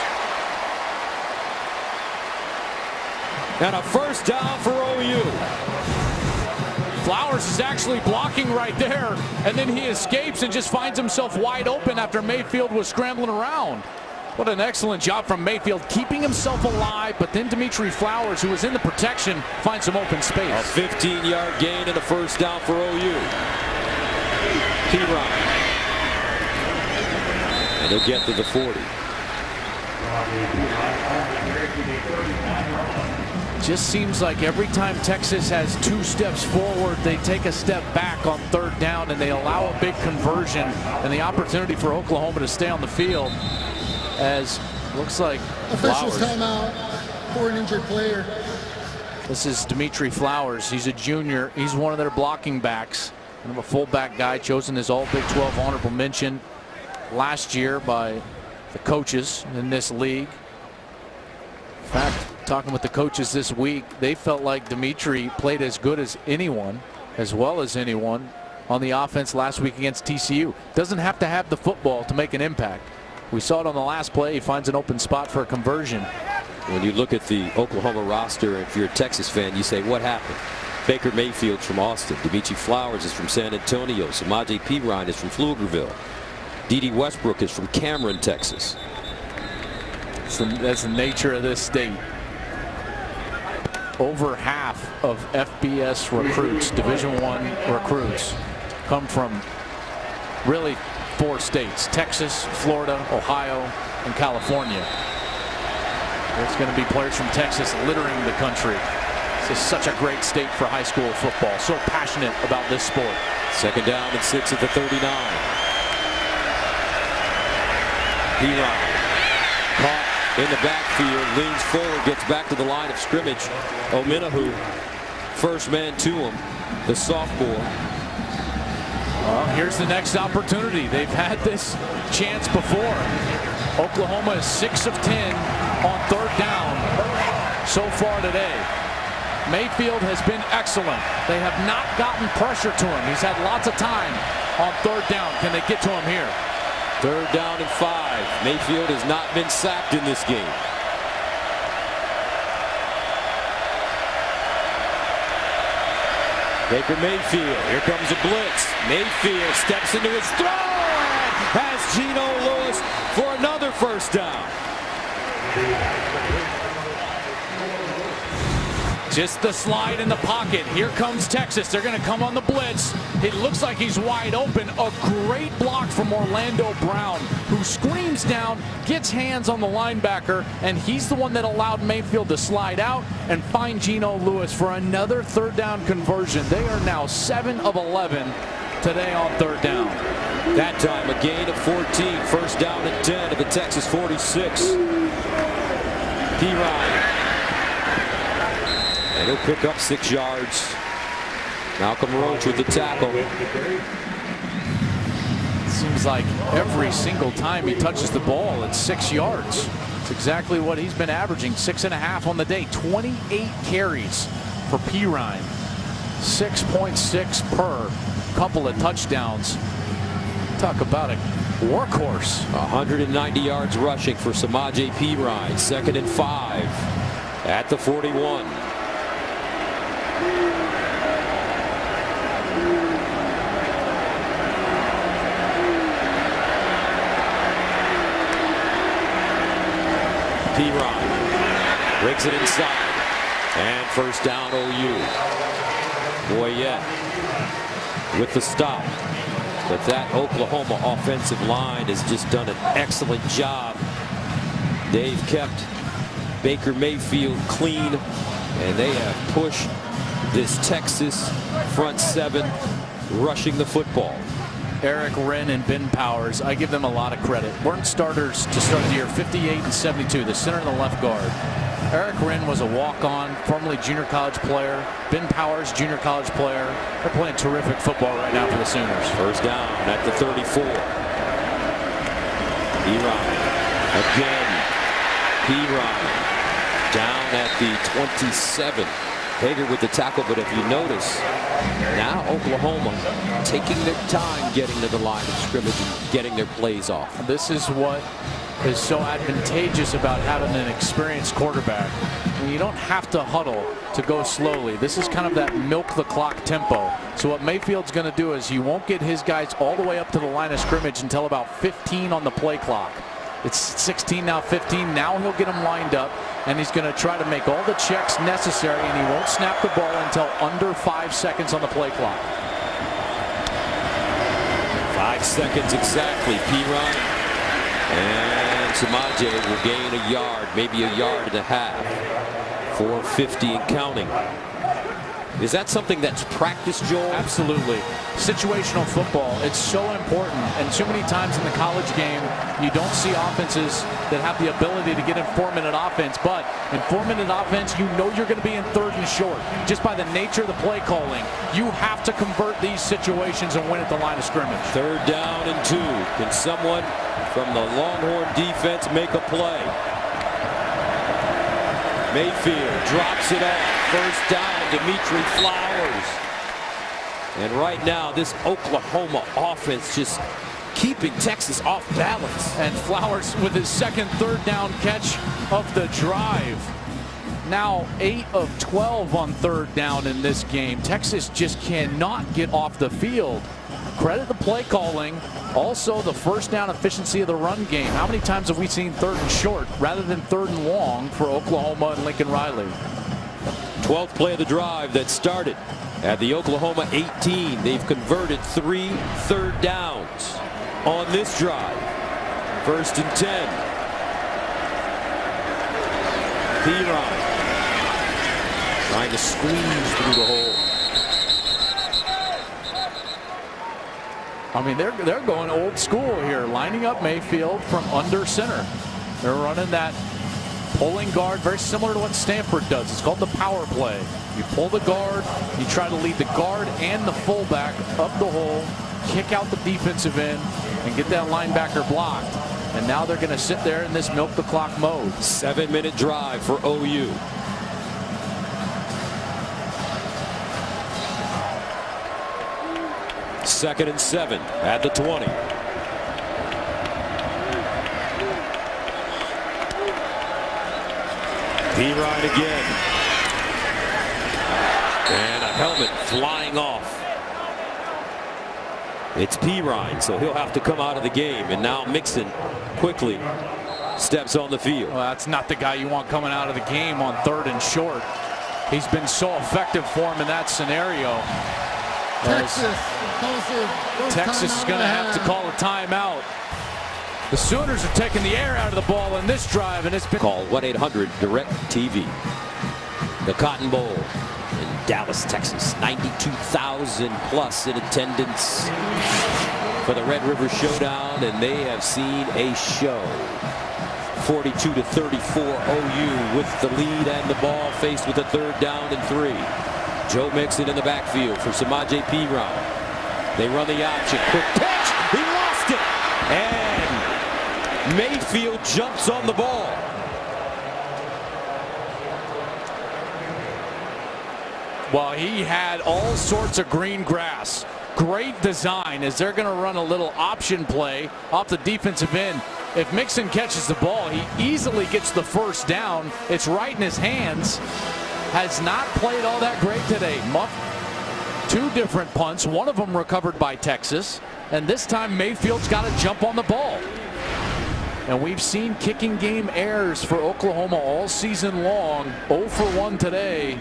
And a 1st down for OU. Flowers is actually blocking right there, and then he escapes and just finds himself wide open after Mayfield was scrambling around. What an excellent job from Mayfield, keeping himself alive, but then Dimitri Flowers, who was in the protection, finds some open space. A 15-yard gain and a 1st down for OU. P-Ryan. And he'll get to the 40. Just seems like every time Texas has 2 steps forward, they take a step back on 3rd down, and they allow a big conversion and the opportunity for Oklahoma to stay on the field. As looks like officials timeout for an injured player. This is Dimitri Flowers. He's a junior. He's one of their blocking backs. Kind of a fullback guy, chosen as All Big 12 honorable mention last year by the coaches in this league. In fact, talking with the coaches this week, they felt like Dimitri played as good as anyone, as well as anyone, on the offense last week against TCU. Doesn't have to have the football to make an impact. We saw it on the last play. He finds an open spot for a conversion. When you look at the Oklahoma roster, if you're a Texas fan, you say, what happened? Baker Mayfield's from Austin. Dimitri Flowers is from San Antonio. Samaje Perine is from Pflugerville. D.D. Westbrook is from Cameron, Texas. That's the nature of this state. Over half of FBS recruits, Division I recruits, come from really 4 states: Texas, Florida, Ohio, and California. There's going to be players from Texas littering the country. This is such a great state for high school football. So passionate about this sport. 2nd down and 6 at the 39. P-Ryan caught in the backfield, leans forward, gets back to the line of scrimmage. Omenahu, first man to him, the sophomore. Well, here's the next opportunity. They've had this chance before. Oklahoma is 6 of 10 on 3rd down so far today. Mayfield has been excellent. They have not gotten pressure to him. He's had lots of time on 3rd down. Can they get to him here? 3rd down and 5. Mayfield has not been sacked in this game. Baker Mayfield, here comes a blitz. Mayfield steps into his throw and has Geno Lewis for another first down. Just the slide in the pocket. Here comes Texas. They're going to come on the blitz. It looks like he's wide open. A great block from Orlando Brown, who screams down, gets hands on the linebacker, and he's the one that allowed Mayfield to slide out and find Geno Lewis for another third down conversion. They are now 7 of 11 today on third down. That time a gain of 14. First down and 10 at the Texas 46. P-Ryan. And he'll pick up 6 yards. Malcolm Roach with the tackle. Seems like every single time he touches the ball, it's 6 yards. It's exactly what he's been averaging, 6.5 on the day. 28 carries for P-Ryan. 6.6 per. Couple of touchdowns. Talk about a workhorse. 190 yards rushing for Samaje P-Ryan. 2nd and 5 at the 41. P-Ryan breaks it inside. And first down OU. Boyette with the stop. But that Oklahoma offensive line has just done an excellent job. They've kept Baker Mayfield clean, and they have pushed this Texas front 7 rushing the football. Eric Wren and Ben Powers, I give them a lot of credit. Weren't starters to start the year. 58 and 72, the center and the left guard. Eric Wren was a walk-on, formerly junior college player. Ben Powers, junior college player. They're playing terrific football right now for the Sooners. First down at the 34. P-Ryan again. P-Ryan down at the 27. Hager with the tackle, but if you notice, now Oklahoma taking their time getting to the line of scrimmage and getting their plays off. This is what is so advantageous about having an experienced quarterback. You don't have to huddle to go slowly. This is kind of that milk the clock tempo. So what Mayfield's going to do is he won't get his guys all the way up to the line of scrimmage until about 15 on the play clock. It's 16 now, 15. Now he'll get them lined up, and he's going to try to make all the checks necessary, and he won't snap the ball until under 5 seconds on the play clock. 5 seconds exactly. P-Ryan and Samaje will gain a yard, maybe a yard and a half. 450 and counting. Is that something that's practiced, Joel? Absolutely. Situational football, it's so important. And too many times in the college game, you don't see offenses that have the ability to get in 4-minute offense. But in 4-minute offense, you know you're going to be in 3rd and short. Just by the nature of the play calling, you have to convert these situations and win at the line of scrimmage. 3rd down and 2. Can someone from the Longhorn defense make a play? Mayfield drops it off. First down, Dimitri Flowers. And right now, this Oklahoma offense just keeping Texas off balance. And Flowers with his 2nd third down catch of the drive. Now 8 of 12 on 3rd down in this game. Texas just cannot get off the field. Credit the play calling. Also the first down efficiency of the run game. How many times have we seen 3rd and short rather than 3rd and long for Oklahoma and Lincoln Riley? 12th play of the drive that started at the Oklahoma 18. They've converted 3 third downs on this drive. 1st and 10. P-Ryan trying to squeeze through the hole. I mean, they're going old school here, lining up Mayfield from under center. They're running that pulling guard, very similar to what Stanford does. It's called the power play. You pull the guard, you try to lead the guard and the fullback up the hole, kick out the defensive end, and get that linebacker blocked. And now they're going to sit there in this milk the clock mode. 7-minute drive for OU. Second and 7 at the 20. P-Ryan again. And a Helmet flying off. It's Perine, so he'll have to come out of the game. And now Mixon quickly steps on the field. Well, that's not the guy you want coming out of the game on 3rd and short. He's been so effective for him in that scenario. Texas is going to have to call a timeout. The Sooners are taking the air out of the ball in this drive, and it's been call 1-800-DIRECT-TV. The Cotton Bowl in Dallas, Texas. 92,000 plus in attendance for the Red River Showdown, and they have seen a show. 42-34 OU with the lead and the ball, faced with a 3rd down and 3. Joe Mixon in the backfield for Samaje Perine. They run the option. Quick pitch. He lost it. And Mayfield jumps on the ball. Well, he had all sorts of green grass. Great design as they're going to run a little option play off the defensive end. If Mixon catches the ball, he easily gets the 1st down. It's right in his hands. Has not played all that great today. Muff, 2 different punts. One of them recovered by Texas. And this time Mayfield's got to jump on the ball. And we've seen kicking game errors for Oklahoma all season long. 0 for 1 today.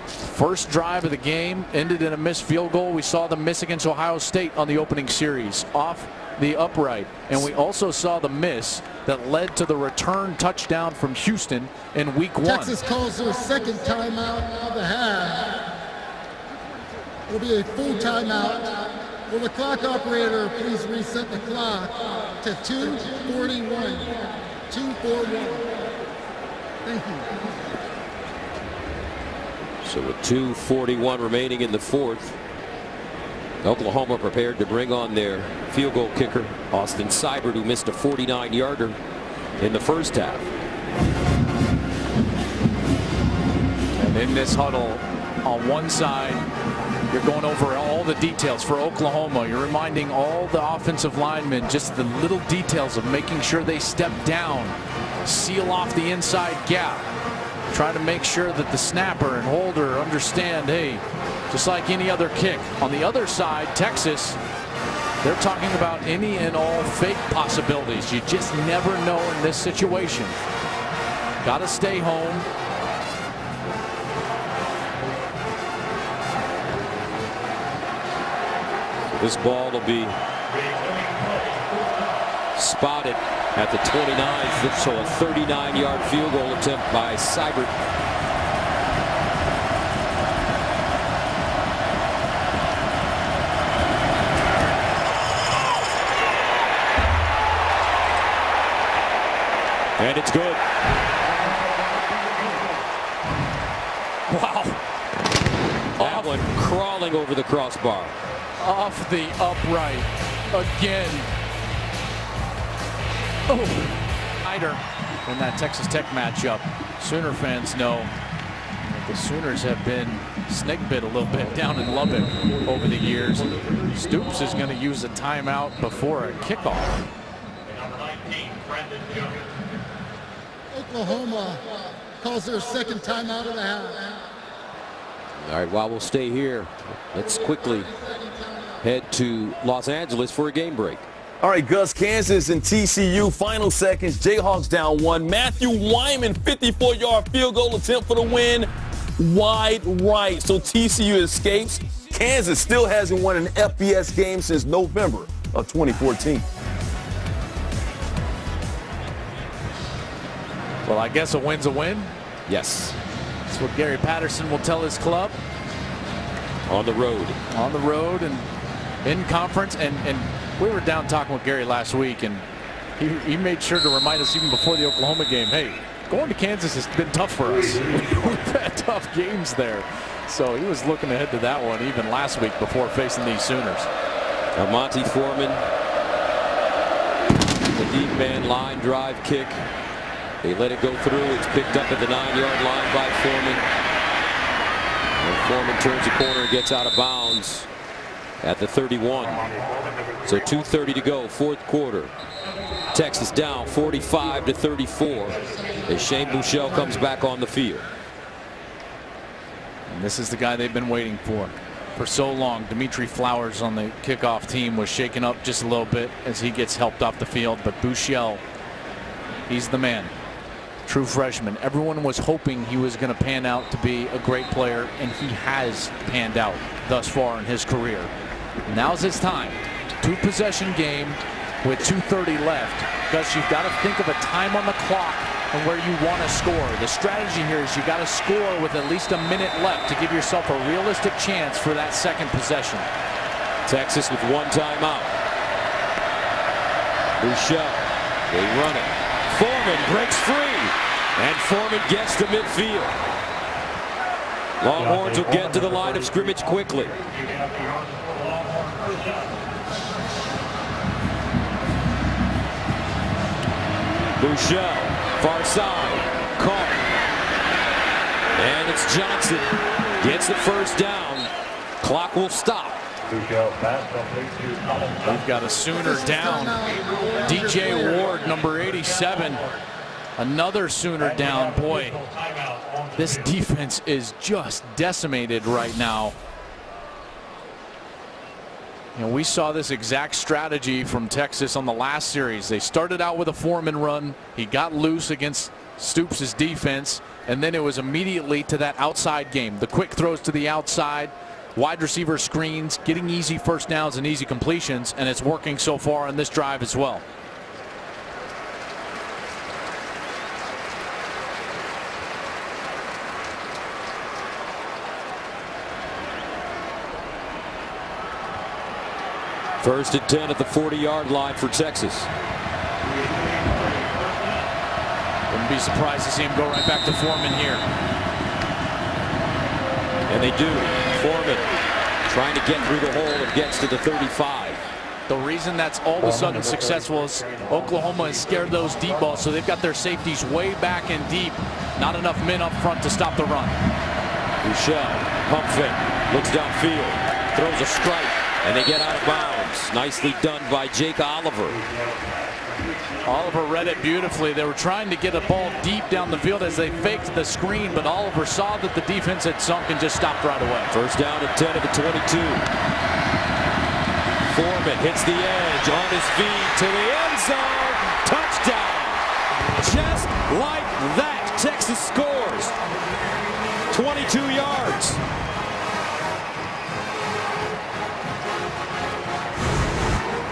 First drive of the game ended in a missed field goal. We saw the miss against Ohio State on the opening series off the upright. And we also saw the miss that led to the return touchdown from Houston in week 1. Texas calls their 2nd timeout of the half. Will be a full timeout. Will the clock operator please reset the clock to 2:41. 2:41. Thank you. So with 2:41 remaining in the 4th, Oklahoma prepared to bring on their field goal kicker, Austin Seibert, who missed a 49-yarder in the first half. And in this huddle, on one side, you're going over all the details for Oklahoma. You're reminding all the offensive linemen just the little details of making sure they step down, seal off the inside gap, try to make sure that the snapper and holder understand, hey, just like any other kick. On the other side, Texas, they're talking about any and all fake possibilities. You just never know in this situation. Got to stay home. This ball will be spotted at the 29th, so a 39-yard field goal attempt by Seibert. And it's good. Wow. That one crawling over the crossbar. Off the upright again. Oh, Snyder in that Texas Tech matchup. Sooner fans know that the Sooners have been snake bit a little bit down in Lubbock over the years. Stoops is going to use a timeout before a kickoff. Oklahoma calls their 2nd timeout of the half. All right, while we'll stay here, let's quickly head to Los Angeles for a game break. All right, Gus, Kansas and TCU, final seconds. Jayhawks down 1. Matthew Wyman, 54-yard field goal attempt for the win. Wide right. So TCU escapes. Kansas still hasn't won an FBS game since November of 2014. Well, I guess a win's a win. Yes. That's what Gary Patterson will tell his club. On the road. On the road and in conference. And we were down talking with Gary last week, and he made sure to remind us even before the Oklahoma game, hey, going to Kansas has been tough for us. We've had tough games there. So he was looking ahead to that one even last week before facing these Sooners. Monty Foreman, the deep man line drive kick. They let it go through. It's picked up at the 9-yard line by Foreman. And Foreman turns the corner and gets out of bounds at the 31. So 2:30 to go, 4th quarter. Texas down 45-34 as Shane Buechele comes back on the field. And this is the guy they've been waiting for so long. Dimitri Flowers on the kickoff team was shaken up just a little bit as he gets helped off the field, but Buechele, he's the man. True freshman. Everyone was hoping he was going to pan out to be a great player, and he has panned out thus far in his career. Now's his time. 2-possession game with 2:30 left. Gus, you've got to think of a time on the clock and where you want to score. The strategy here is you got to score with at least a minute left to give yourself a realistic chance for that second possession. Texas with 1 timeout. Buechele, they run it. Foreman breaks free, and Foreman gets to midfield. Longhorns will get to the line of scrimmage quickly. Buechele, far side, caught. And it's Johnson. Gets the first down. Clock will stop. We've got a Sooner down. DJ Ward, number 87. Another Sooner down. Boy, this defense is just decimated right now. And we saw this exact strategy from Texas on the last series. They started out with a Foreman run. He got loose against Stoops' defense, and then it was immediately to that outside game. The quick throws to the outside, wide receiver screens, getting easy first downs and easy completions, and it's working so far on this drive as well. First and 10 at the 40-yard line for Texas. Wouldn't be surprised to see him go right back to Foreman here. And they do. Foreman trying to get through the hole and gets to the 35. The reason that's all of a sudden successful is Oklahoma has scared those deep balls, so they've got their safeties way back and deep. Not enough men up front to stop the run. Buechele, pump fake, looks downfield, throws a strike, and they get out of bounds. Nicely done by Jake Oliver. Oliver read it beautifully. They were trying to get a ball deep down the field as they faked the screen, but Oliver saw that the defense had sunk and just stopped right away. First down at 10 at the 22. Foreman hits the edge on his feet to the end zone. Touchdown. Just like that, Texas scores. 22 yards.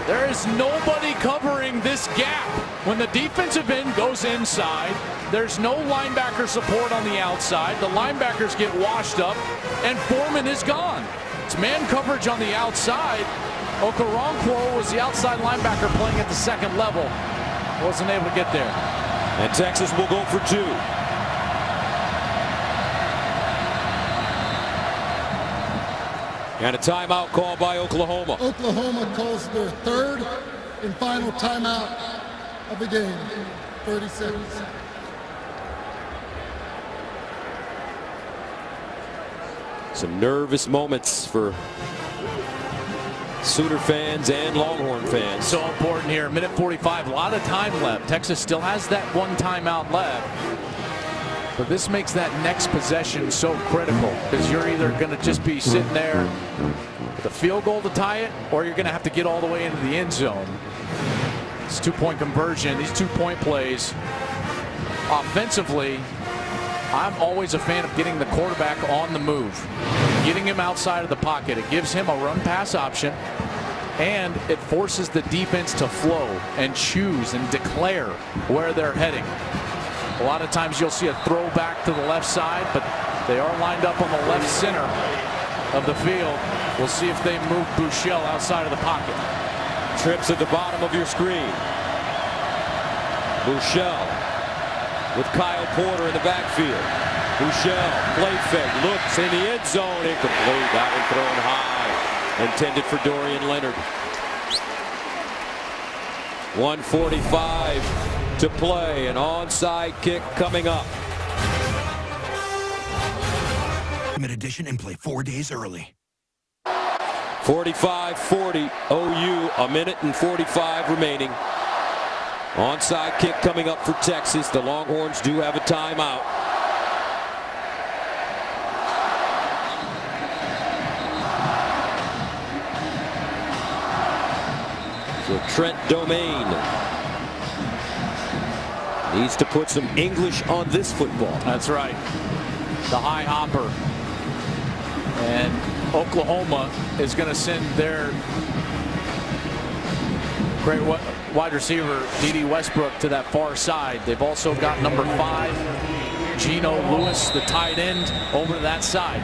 There is nobody covering this gap. When the defensive end goes inside, there's no linebacker support on the outside. The linebackers get washed up, and Foreman is gone. It's man coverage on the outside. Okoronkwo was the outside linebacker playing at the second level. Wasn't able to get there. And Texas will go for 2. And a timeout called by Oklahoma. Oklahoma calls their third and final timeout of the game. 30 seconds. Some nervous moments for Sooner fans and Longhorn fans. So important here. Minute 45, a lot of time left. Texas still has that 1 timeout left. But this makes that next possession so critical, because you're either going to just be sitting there with a field goal to tie it, or you're going to have to get all the way into the end zone. It's 2-point conversion, these 2-point plays. Offensively, I'm always a fan of getting the quarterback on the move, getting him outside of the pocket. It gives him a run-pass option, and it forces the defense to flow and choose and declare where they're heading. A lot of times you'll see a throw back to the left side, but they are lined up on the left center of the field. We'll see if they move Buechele outside of the pocket. Trips at the bottom of your screen. Buechele with Kyle Porter in the backfield. Buechele, play fake, looks in the end zone, incomplete. That one thrown high, intended for Dorian Leonard. 1:45 to play, an onside kick coming up. Mid-edition and play 4 days early. 45-40 OU, a minute and 45 remaining. Onside kick coming up for Texas. The Longhorns do have a timeout. So Trent Domain needs to put some English on this football. That's right. The high hopper. And Oklahoma is going to send their great wide receiver, D.D. Westbrook, to that far side. They've also got number 5, Geno Lewis, the tight end, over to that side.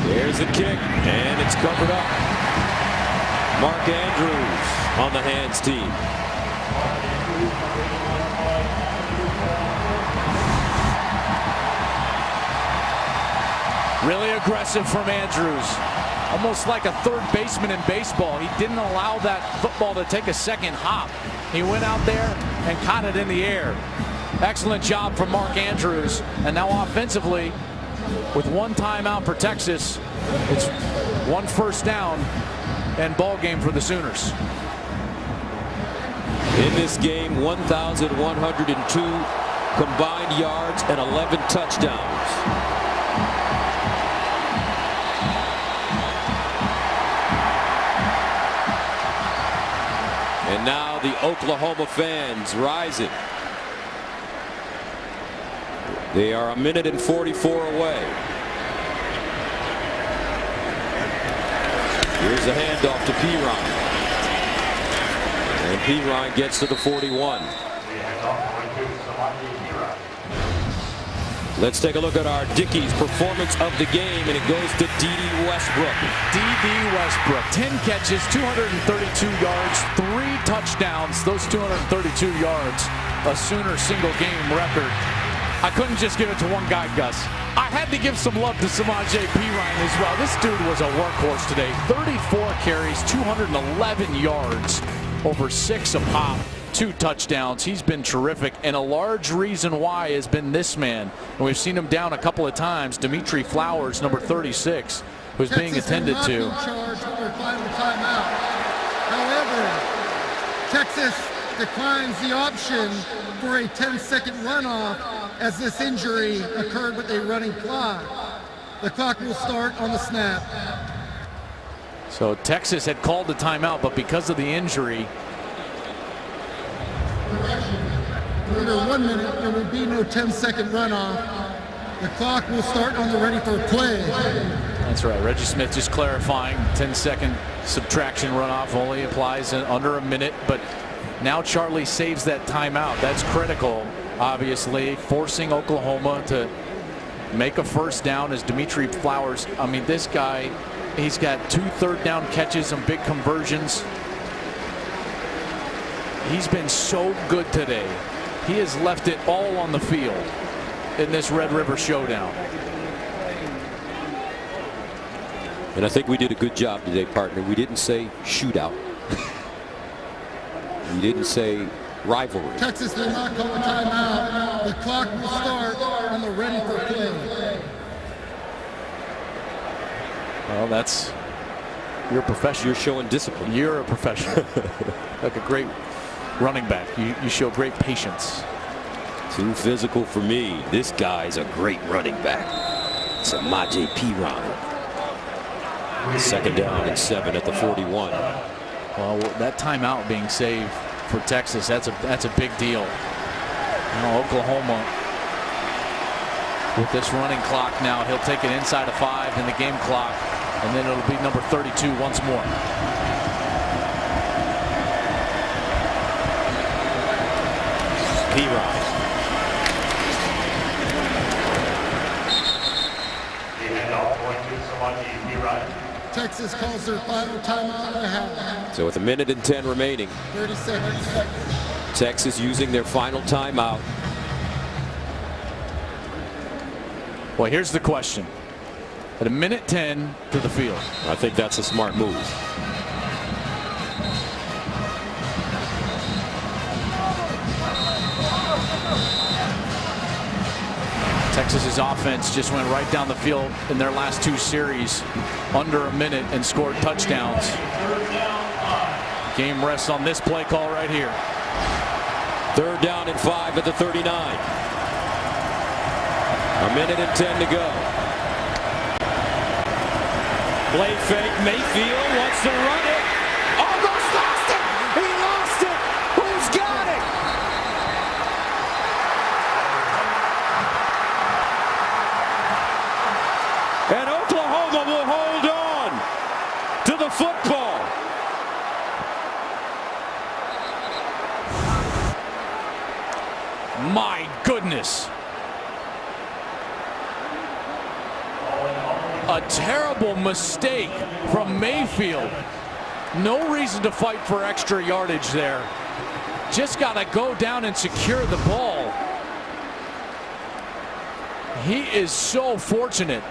There's the kick, and it's covered up. Mark Andrews on the hands team. Really aggressive from Andrews. Almost like a third baseman in baseball. He didn't allow that football to take a second hop. He went out there and caught it in the air. Excellent job from Mark Andrews. And now offensively, with one timeout for Texas, it's 1 first down and ball game for the Sooners. In this game, 1,102 combined yards and 11 touchdowns. And now the Oklahoma fans rising. They are 1 minute and 44 away. Here's the handoff to Perine. And Perine gets to the 41. Let's take a look at our Dickies performance of the game, and it goes to D.D. Westbrook. D.D. Westbrook, 10 catches, 232 yards, 3 touchdowns. Those 232 yards, a Sooner single game record. I couldn't just give it to one guy, Gus. I had to give some love to Samaje Perine as well. This dude was a workhorse today. 34 carries, 211 yards, over 6 a pop, 2 touchdowns. He's been terrific, and a large reason why has been this man. And we've seen him down a couple of times. Dimitri Flowers, number 36, who's being attended to. Charge for their final timeout. However, Texas declines the option for a 10-second runoff as this injury occurred with a running clock. The clock will start on the snap. So Texas had called the timeout, but because of the injury, under 1 minute, there will be no 10-second runoff. The clock will start on the ready for play. That's right. Reggie Smith just clarifying 10-second subtraction runoff only applies in under a minute, but now Charlie saves that timeout. That's critical, obviously, forcing Oklahoma to make a first down as Dimitri Flowers. I mean, this guy, he's got 2 third down catches and big conversions. He's been so good today. He has left it all on the field in this Red River Showdown. And I think we did a good job today, partner. We didn't say shootout. We didn't say rivalry. Texas will not call a timeout. The clock will start on the ready for play. Well, that's, you're a professional. You're showing discipline. You're a professional. Like a great running back. You show great patience. Too physical for me. This guy's a great running back. Samaje Perine. 2nd down and 7 at the 41. Well, that timeout being saved for Texas, that's a big deal. Now Oklahoma with this running clock now, he'll take it inside of 5 in the game clock, and then it'll be number 32 once more. Perine. Texas calls their final timeout at half. So with 1 minute and 10 remaining, 30 seconds. Texas using their final timeout. Well, here's the question. At 1 minute 10 to the field. I think that's a smart move. Texas's offense just went right down the field in their last 2 series under a minute and scored touchdowns. Game rests on this play call right here. 3rd down and 5 at the 39. 1 minute and 10 to go. Play fake. Mayfield wants to run it. Almost lost it. He lost it. Who's got it? And Oklahoma will hold on to the football. My goodness. A terrible mistake from Mayfield. No reason to fight for extra yardage there. Just got to go down and secure the ball. He is so fortunate.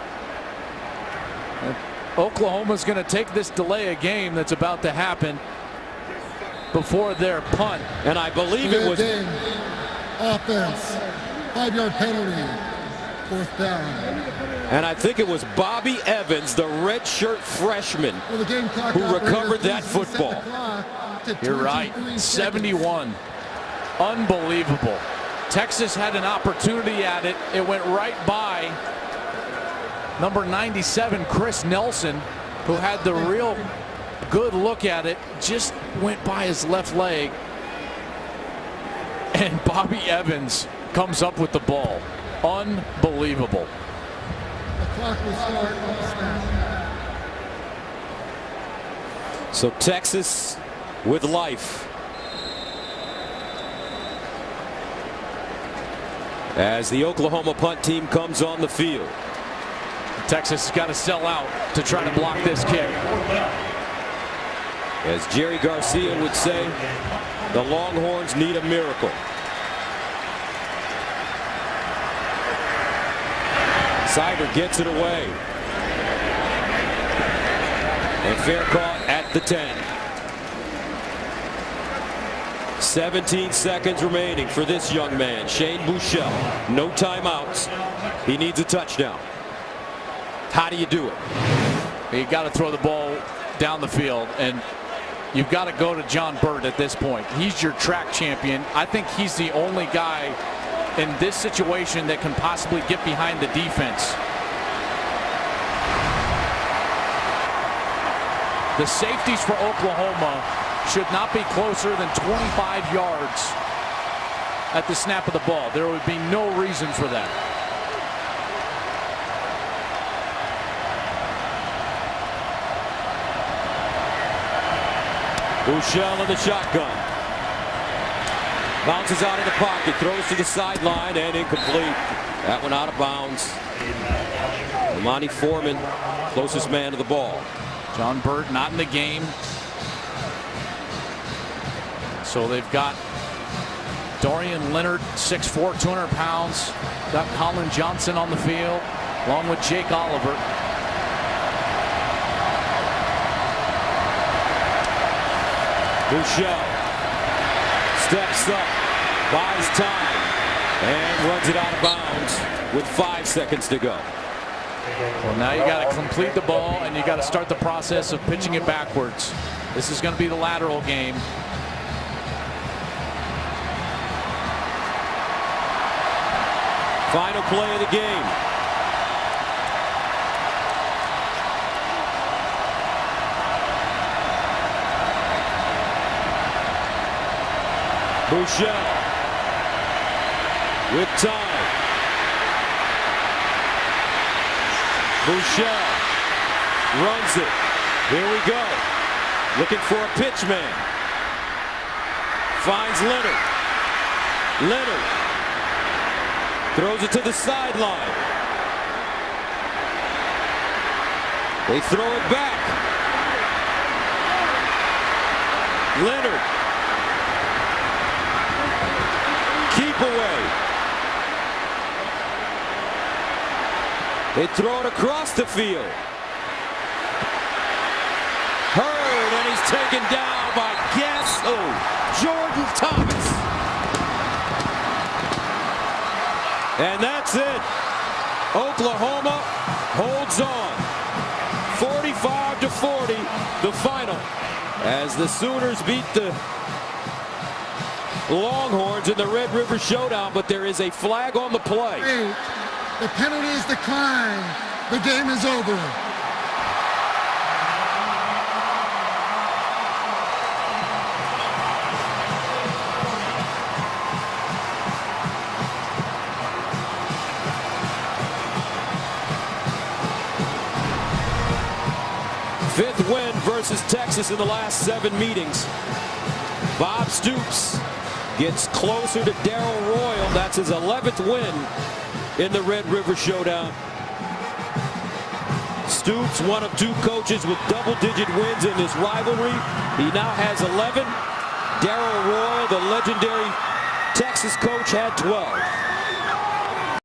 Oklahoma's going to take this delay of game that's about to happen before their punt. And I believe it was... Offense, 5-yard penalty, 4th down. And I think it was Bobby Evans, the redshirt freshman, who recovered that football. You're right, 71. Unbelievable. Texas had an opportunity at it. It went right by number 97, Chris Nelson, who had the real good look at it. Just went by his left leg. And Bobby Evans comes up with the ball. Unbelievable. The clock will start on the snap. So Texas with life. As the Oklahoma punt team comes on the field. Texas has got to sell out to try to block this kick. As Jerry Garcia would say, the Longhorns need a miracle. Cyber gets it away. And fair caught at the 10. 17 seconds remaining for this young man, Shane Buechele. No timeouts. He needs a touchdown. How do you do it? You got to throw the ball down the field, and you've got to go to John Burt at this point. He's your track champion. I think he's the only guy in this situation that can possibly get behind the defense. The safeties for Oklahoma should not be closer than 25 yards at the snap of the ball. There would be no reason for that. Buechele in the shotgun. Bounces out of the pocket, throws to the sideline, and incomplete. That one out of bounds. Monty Foreman, closest man to the ball. John Burt not in the game. So they've got Dorian Leonard, 6'4", 200 pounds. Got Colin Johnson on the field, along with Jake Oliver. Buechele steps up, buys time, and runs it out of bounds with 5 seconds to go. Well, now you got to complete the ball, and you got to start the process of pitching it backwards. This is going to be the lateral game. Final play of the game. Buechele with time. Buechele runs it. Here we go. Looking for a pitch man. Finds Leonard. Leonard throws it to the sideline. They throw it back. Leonard. Keep away. They throw it across the field. Hurd, and he's taken down by Jordan Thomas. And that's it. Oklahoma holds on. 45-40, the final, as the Sooners beat the Longhorns in the Red River Showdown, but there is a flag on the play. The penalty is declined. The game is over. Fifth win versus Texas in the last 7 meetings. Bob Stoops gets closer to Darrell Royal. That's his 11th win in the Red River Showdown. Stoops, one of 2 coaches with double-digit wins in this rivalry. He now has 11. Darrell Royal, the legendary Texas coach, had 12.